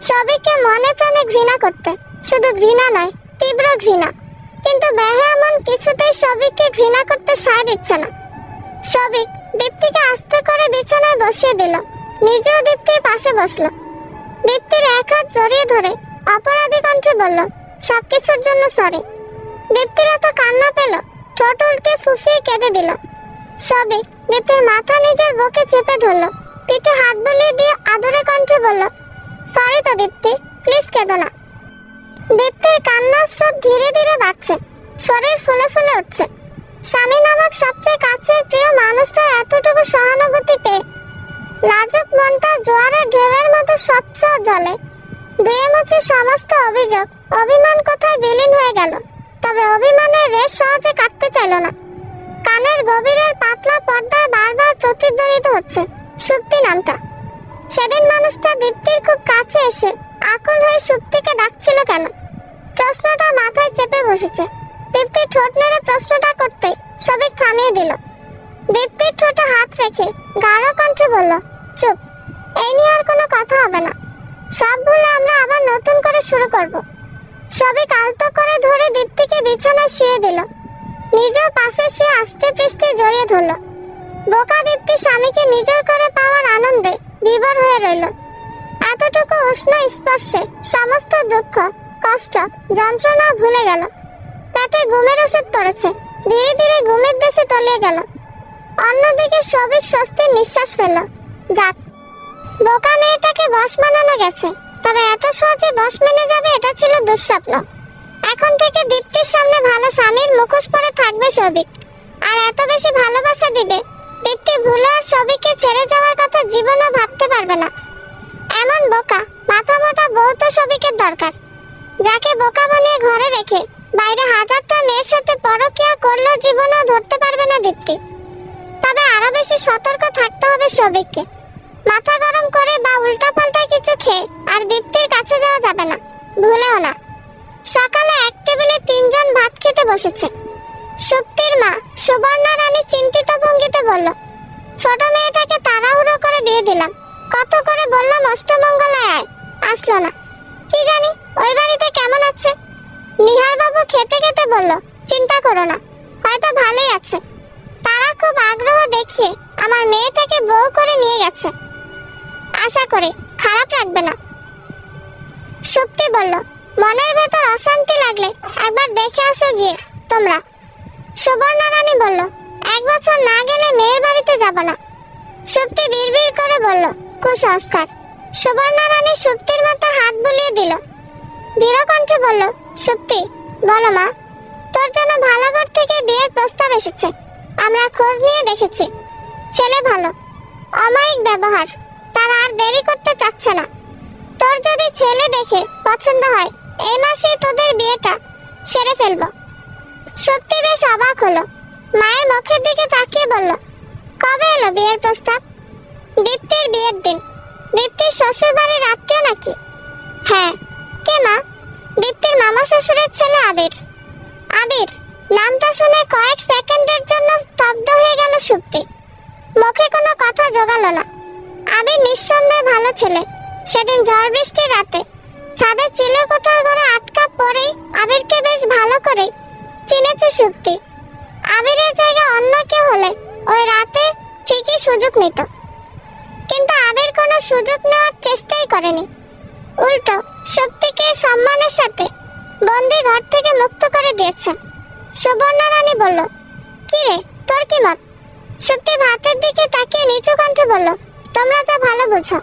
সৌভিককে মনে প্রাণে ঘৃণা করতে, শুধু ঘৃণা নয়, তীব্র ঘৃণা। কিন্তু বেহায়া মন কিছুতেই সৌভিককে ঘৃণা করতে সায় দিচ্ছে না। সৌভিক দীপ্তিকে আস্তে করে বিছানায় বসিয়ে দিল, নিজেও দীপ্তির পাশে বসলো। দীপ্তির এক হাত জড়িয়ে ধরে অপরাধী কণ্ঠে বলল, সবকিছুর জন্য সরি। দীপ্তির এত কান্না পেল, ঠোঁট উল্টে ফুফিয়ে কেঁদে দিল। সৌভিক দীপ্তির মাথা নিজের বুকে চেপে ধরল, পিঠে হাত বুলিয়ে দিয়ে আদরে কণ্ঠে বলল, সরি তো দীপ্তি, প্লিজ কেঁদো না। দীপ্তির কান্নার স্রোত ধীরে ধীরে বাড়ছে, শরীর ফুলে ফুলে উঠছে। স্বামী নামক সবচেয়ে কাছের প্রিয় মানুষটার এতটুকু সহানুভূতি পেয়ে লাজুক মনটা জোয়ারের ঢেউয়ের মতো স্বচ্ছ জলে ধুয়ে মুছে সমস্ত অভিযোগ অভিমান কোথায় বিলীন হয়ে গেল। তবে অভিমানের রেশ সহজে কাটতে চাইল না। কানের গভীরের পাতলা পর্দায় বারবার প্রতিধ্বনিত হচ্ছে সুপ্তি নামটা। সেদিন মানুষটা দীপ্তির খুব কাছে এসে আকুল হয়ে সুপ্তিকে ডাকছিল কেন? প্রশ্নটা মাথায় চেপে বসেছে। দীপ্তি ঠোঁট নেড়ে প্রশ্নটা করতে সবিক থামিয়ে দিল। দীপ্তির ঠোঁটে হাত রেখে গাঢ় কণ্ঠে বলল, চুপ, এই নিয়ে আর কোনো কথা হবে না। সব ভুলে আমরা আবার নতুন করে শুরু করব। সবিক আলতো করে ধরে দীপ্তিকে বিছানায় শুয়ে দিল। নিজের পাশে শুয়ে আস্তে পৃষ্ঠে জড়িয়ে ধরল। বোকা দীপ্তি স্বামীকে নিজের করে পাওয়ার আনন্দে বিভোর হয়ে রইল। এতটুকু উষ্ণ স্পর্শে সমস্ত দুঃখ, কষ্ট, যন্ত্রণা ভুলে গেল। পেটে ঘুমের ওষুধ পড়েছে, ধীরে ধীরে ঘুমের দেশে তলিয়ে গেল। অন্যদিকে সবিক স্বস্তির নিঃশ্বাস ফেলল। যাক, বোকা মেয়েটাকে বশ মানানো গেছে। তবে এত সহজে বশ মেনে যাবে এটা ছিল দুঃস্বপ্ন। এখন থেকে দীপ্তির সামনে ভালো স্বামীর মুখোশ পরে থাকবে সবিক। আর এত বেশি ভালোবাসা দিবে, দীপ্তি ভুলে আর সবিককে ছেড়ে যাওয়ার কথা জীবনেও ভাবতে পারবে না। এমন বোকা মাথা মোটা বউ তো সবিকের দরকার, যাকে বোকা বানিয়ে ঘরে রেখে বাইরে হাজারটা মেয়ের সাথে পরকীয়া করলেও জীবনেও ধরতে পারবে না দীপ্তি। তবে আরো বেশি সতর্ক থাকতে হবে সবিককে। মাথা গরম করে বা উল্টাপাল্টা কিছু খেয়ে আর দীপ্তির কাছে যাওয়া যাবে না, ভুলেও না। সকালে এক টেবিলে 3 জন ভাত খেতে বসেছে। সুপ্তির মা সুবর্ণা রানী চিন্তিত ভঙ্গিতে বলল, ছোট মেয়েটাকে তাড়াহুড়ো করে বিয়ে দিলাম। কত করে বললাম অষ্টমঙ্গলায় আয়, আসলো না। কি জানি ওই বাড়িতে কেমন আছে। নিহার বাবু খেতে খেতে বলল, চিন্তা করো না, হয়তো ভালোই আছে। তারা খুব আগ্রহ দেখিয়ে আমার মেয়েটাকে বউ করে নিয়ে গেছে। আশা করি খারাপ লাগবে না। সুপ্তি বলল, মনের ভেতর অশান্তি লাগলে একবার দেখে আসো গিয়ে তোমরা। সুবর্ণা রানী বলল, 1 বছর না গেলে মেয়ের বাড়িতে যাব না। সুপ্তি বিড়বিড় করে বলল, কুসংস্কার। সুবর্ণা রানী সুপ্তির মাথায় হাত বুলিয়ে দিল। ধীর কণ্ঠে বলল, সুপ্তি বলো মা, তোর জন্য ভালো ঘর থেকে বিয়ের প্রস্তাব এসেছে। আমরা খোঁজ নিয়ে দেখেছি, ছেলে ভালো, অমায়িক ব্যবহার, তারা আর দেরি করতে চাচ্ছে না। তোর যদি ছেলে দেখে পছন্দ হয়, এই মাসেই তোদের বিয়েটা সেরে ফেলবো। সত্যি বেশ অবাক হলো। মায়ের মুখের দিকে তাকিয়ে বলল, কবে এলো বিয়ের প্রস্তাব? দীপ্তির বিয়ের দিন। দীপ্তির শ্বশুর বাড়ির আত্মীয় নাকি? হ্যাঁ। কে মা? দীপ্তির মামা শ্বশুরের ছেলে আবির। আবির নামটা শুনে কয়েক সেকেন্ডের জন্য স্তব্ধ হয়ে গেল সুপ্তি। মুখে কোনো কথা জোগালো না। আবির নিঃসন্দেহে ভালো ছেলে। সেদিন ঝড় বৃষ্টির রাতে ছাদে চিলেকোঠার ঘরে আটকা পড়েই আবিরকে বেশ ভালো করে চিনেছে সুপ্তি। আবিরের জায়গায় অন্য কেউ হলে ওই রাতে ঠিকই সুযোগ নিত, কিন্তু আবির কোনো সুযোগ নেওয়ার চেষ্টাই করেনি। উল্টো সুপ্তিকে সম্মানের সাথে বন্দি ঘর থেকে মুক্ত করে দিয়েছে। সুবর্ণা রানী বলল, কি রে, তোর কি মত? সুপ্তি ভাতের দিকে তাকিয়ে নিচু কণ্ঠে বলল, তোমরা যা ভালো বুঝো।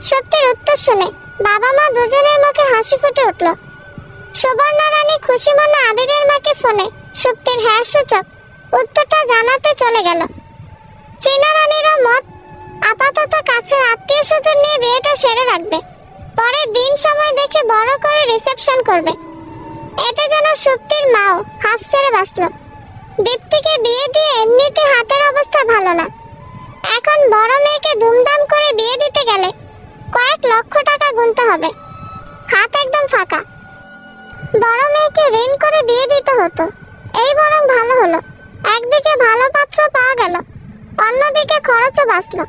সুপ্তির উত্তর শুনে বাবা মা দুজনের মুখে হাসি ফুটে উঠল। সুবর্ণা রানী খুশি মনে আবিরের মাকে ফোনে সুপ্তির হ্যাঁ সূচক উত্তরটা জানাতে চলে গেল। চীনা রানীরও মত আপাতত কাছের আত্মীয় স্বজন নিয়ে বিয়েটা সেরে রাখবে, পরে দিন সময় দেখে বড় করে রিসেপশন করবে। এতে যেন সুপ্তির মাও হাফ ছেড়ে বাঁচল। দীপ্তিকে বিয়ে দিয়ে এমনিতে হাতের অবস্থা ভালো না। এখন বড় মেয়েকে ধুমধাম করে বিয়ে দিতে গেলে কয়েক লক্ষ টাকা গুনতে হবে, হাত একদম ফাঁকা। বড় মেয়েকে ঋণ করে বিয়ে দিতে হতো। এই বরং ভালো হলো, একদিকে ভালো পাত্র পাওয়া গেল, অন্যদিকে খরচও বাঁচলো।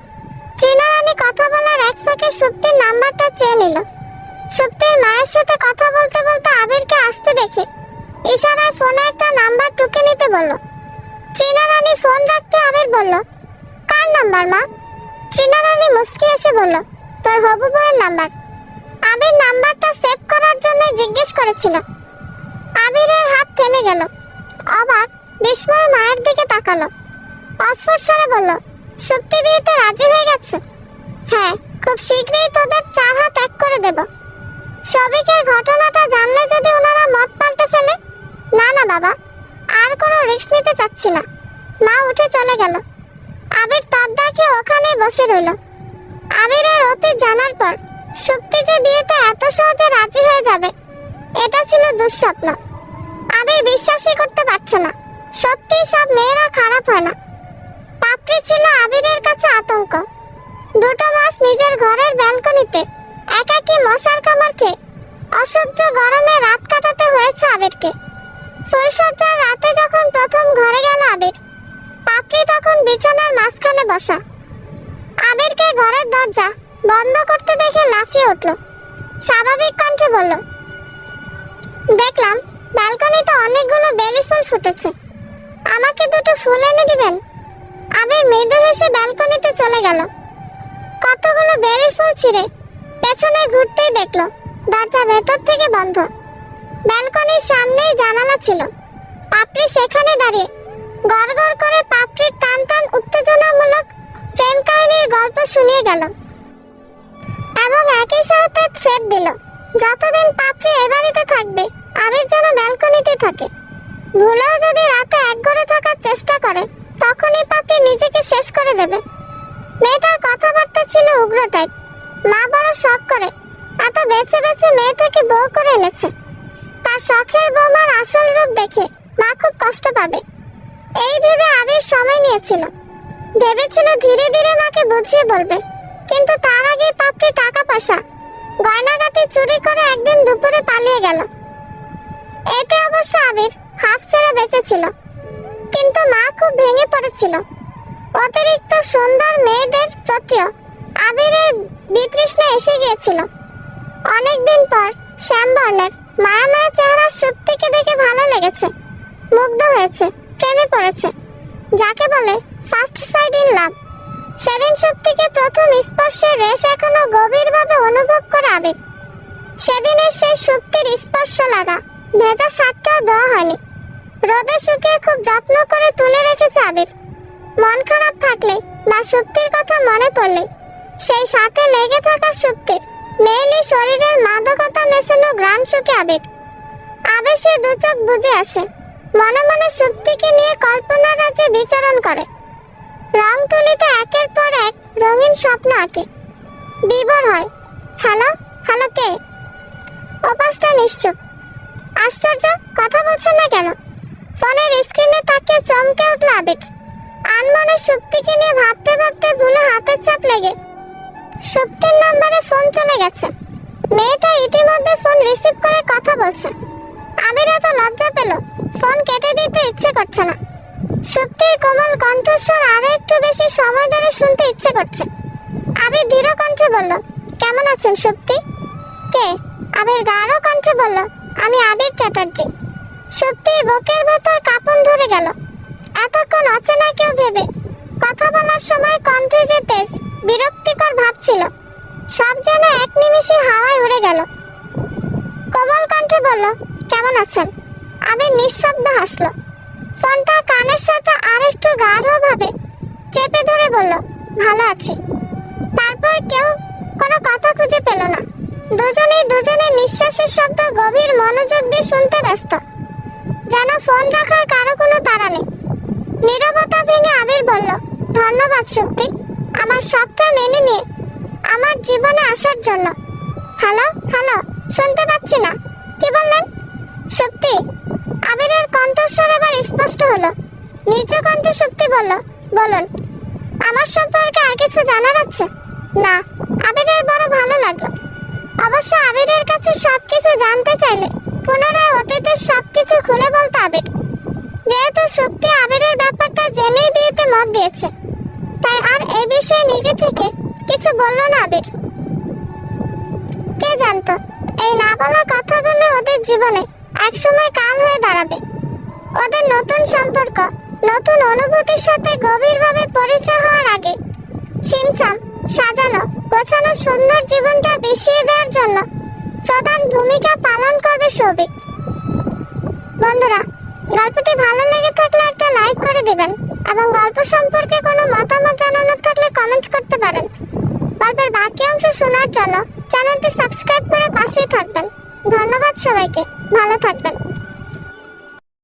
চীনা রানী কথা বলার এক ফাঁকে সুপ্তির নাম্বারটা চেয়ে নিল। সুপ্তির মায়ের সাথে কথা বলতে বলতে আবিরকে আসতে দেখে ইশারায় ফোনে একটা নাম্বার টুকে নিতে বলল। চীনা রানী ফোন রাখতে আবির বলল, কার নাম্বার মা? চীনা রানী মুস্কি এসে বলল, তোর হবু বউয়ের নাম্বার। আবির নাম্বারটা সেভ করার জন্য জিজ্ঞেস করেছিল। আবিরের হাত থেমে গেল। অবাক বিস্ময়ে মায়ের দিকে তাকালো। অস্ফুট স্বরে বলল, সত্যি বিয়েতে রাজি হয়ে গেছে? হ্যাঁ, খুব শীঘ্রই তোদের 4 হাত এক করে দেব। সবিকের ঘটনাটা জানলে যদি ওনারা মত পাল্টে ফেলে? না না বাবা, আর কোনো রিস্ক নিতে চাচ্ছি না। মা উঠে চলে গেল। আবির তবদা খেয়ে ওখানেই বসে রইল। আবিরের অতি জানার পর সুপ্তি যে বিয়েতে এত সহজে রাজি হয়ে যাবে এটা ছিল দুঃস্বপ্ন। আবির বিশ্বাসই করতে পারছে না, সত্যি সব মেয়েরা খারাপ হয় না। পাপড়ি ছিল আবিরের কাছে আতঙ্ক। 2 মাস নিজের ঘরের ব্যালকনিতে একাকী মশার কামড় খেয়ে অসহ্য গরমে রাত কাটাতে হয়েছে আবিরকে। ফুলসজ্জার রাতে যখন প্রথম ঘরে গেল আবির, পাপড়ি তখন বিছানার মাঝখানে বসা। আবিরকে ঘরের দরজা বন্ধ করতে দেখে লাফিয়ে উঠল। স্বাভাবিক কণ্ঠে বলল, দেখলাম ব্যালকনিতে অনেকগুলো বেলি ফুল ফুটেছে, আমাকে 2টো ফুল এনে দিবেন? আবির মৃদু হেসে ব্যালকনিতে চলে গেল। কতগুলো বেলি ফুল ছিঁড়ে পেছনে ঘুরতেই দেখলো দরজা ভেতর থেকে বন্ধ। ব্যালকনির সামনেই জানালা ছিল। পাপড়ি সেখানে দাঁড়িয়ে গড়গড় করে পাপড়ির টান টান উত্তেজনামূলক প্রেম কাহিনীর গল্প শুনিয়ে গেল এবং একই সাথে থ্রেট দিল, যতদিন পাপড়ি এ বাড়িতে থাকবে আবির যেন ব্যালকনিতে থাকে। ভুলেও যদি রাতে এক ঘরে থাকার চেষ্টা করে তখনই পাপড়ি নিজেকে শেষ করে দেবে। মেয়েটার কথাবার্তা ছিল উগ্র টাইপ। মা বড় শখ করে এত বেছে বেছে মেয়েটাকে বউ করে এনেছে। তার শখের বৌমার আসল রূপ দেখে মা খুব কষ্ট পাবে, এই ভেবে আবির সময় নিয়েছিল। ভেবেছিল ধীরে ধীরে মাকে বুঝিয়ে বলবে, কিন্তু তার আগে পাপড়ি টাকা পয়সা গয়নাগাটি চুরি করে একদিন দুপুরে পালিয়ে গেল। এতে অবশ্য আবির হাফ ছেড়ে বেঁচেছিল, কিন্তু মা খুব ভেঙে পড়েছিল। অতিরিক্ত সুন্দর মেয়েদের প্রতিও আবিরের বিতৃষ্ণা এসে গিয়েছিল। অনেকদিন পর শ্যামবর্ণের মায়াময় চেহারা সুপ্তিকে দেখে ভালো লেগেছে, মুগ্ধ হয়েছে, প্রেমে পড়েছে, যাকে বলে ফার্স্ট সাইট ইন লাভ। সেদিন সুপ্তিকে প্রথম স্পর্শের রেশ এখনো গভীরভাবে অনুভব করে আবির। সেদিনের সেই সুপ্তির স্পর্শ লাগা ভেজা শার্টটাও দেওয়া হয়নি, রোদে শুকিয়ে খুব যত্ন করে তুলে রেখেছে আবির। মন খারাপ থাকলে বা সুপ্তির কথা মনে পড়লে সেই শার্টে লেগে থাকা সুপ্তির মেয়েলি শরীরের মাদকতা মেশানো গ্রাম শুকে আবির আবেশে 2 চোখ বুজে আসে। মনে মনে সুপ্তিকে নিয়ে কল্পনা রাজ্যে বিচরণ করে। রং তুলিতে একের পর এক রঙিন স্বপ্ন আঁকে। বিভোর হয়। হ্যালো হ্যালো, কে? ওপাশটা নিশ্চুপ। আশ্চর্য, কথা বলছেন না কেন? ফোনের স্ক্রিনে তাকিয়ে চমকে উঠল আবির। আনমনে সুপ্তিকে নিয়ে ভাবতে ভাবতে ভুলে হাতের চাপ লেগে সুপ্তির নম্বরে ফোন চলে গেছে। মেয়েটা ইতিমধ্যে ফোন রিসিভ করে কথা বলছে। আবির এত লজ্জা পেল, ফোন কেটে দিতে ইচ্ছে করছে না। সুপ্তির কোমল কণ্ঠস্বর আরো একটু বেশি সময় ধরে শুনতে ইচ্ছে করছে। আবির ধীর কণ্ঠে বলল, কেমন আছেন সুপ্তি? কে? আবির গাঢ় কণ্ঠে বলল, আমি আবির চ্যাটার্জি। সুপ্তির বুকের ভেতর কাঁপন ধরে গেল। এতক্ষণ অচেনা কেউ ভেবে কথা বলার সময় কণ্ঠে যে তেজ বিরক্তিকর ভাব ছিল সব যেন এক নিমিষে হাওয়ায় উড়ে গেল। কোমল কণ্ঠে বলল, কেমন আছেন? আবির নিঃশব্দ হাসল। ফোনটা কানের সাথে আরেকটু গাঢ়ভাবে চেপে ধরে বলল, ভালো আছি। তারপর কেউ কোনো কথা খুঁজে পেল না। দুজনেই দুজনের নিঃশ্বাসের শব্দ গভীর মনোযোগ দিয়ে শুনতে ব্যস্ত, যেন ফোন রাখার কারো কোনো তাড়া নেই। নীরবতা ভেঙে আবির বলল, ধন্যবাদ সুপ্তি, আমার সবটা মেনে নিয়ে আমার জীবনে আসার জন্য। হ্যালো হ্যালো, শুনতে পাচ্ছি না, কি বললেন? সুপ্তি। আবিরের কণ্ঠস্বর এবার স্পষ্ট হলো। নিজ কণ্ঠে সুপ্তি বলল, বলুন, আমার সম্পর্কে আর কিছু জানার আছে? না। আবিরের বড় ভালো লাগলো। অবশ্য আবিরের কাছে সবকিছু জানতে চাইলে পুনরায় অতীতের সবকিছু খুলে বলতে আবির। যেহেতু সুপ্তি আবিরের ব্যাপারটা জেনেই বিয়েতে মত দিয়েছে, তাই আর এই বিষয়ে নিজে থেকে কিছু বলল না আবির। কে জানতো এই না বলা কথাগুলো ওদের জীবনে একসময় কাল হয়ে দাঁড়াবে। ওদের নতুন সম্পর্ক নতুন অনুভূতির সাথে গভীরভাবে পরিচয় হওয়ার আগে ছিমছাম সাজানো গোছানো সুন্দর জীবনটা বিছিয়ে দেওয়ার জন্য প্রধান ভূমিকা পালন করবে সৌভিক। বন্ধুরা, গল্পটি ভালো লেগে থাকলে একটা লাইক করে দিবেন এবং গল্প সম্পর্কে কোনো মতামত জানানোর থাকলে কমেন্ট করতে পারেন। গল্পের বাকি অংশ শোনার জন্য চ্যানেলটি সাবস্ক্রাইব করে পাশেই থাকবেন। ধন্যবাদ সবাইকে, ভালো থাকবেন।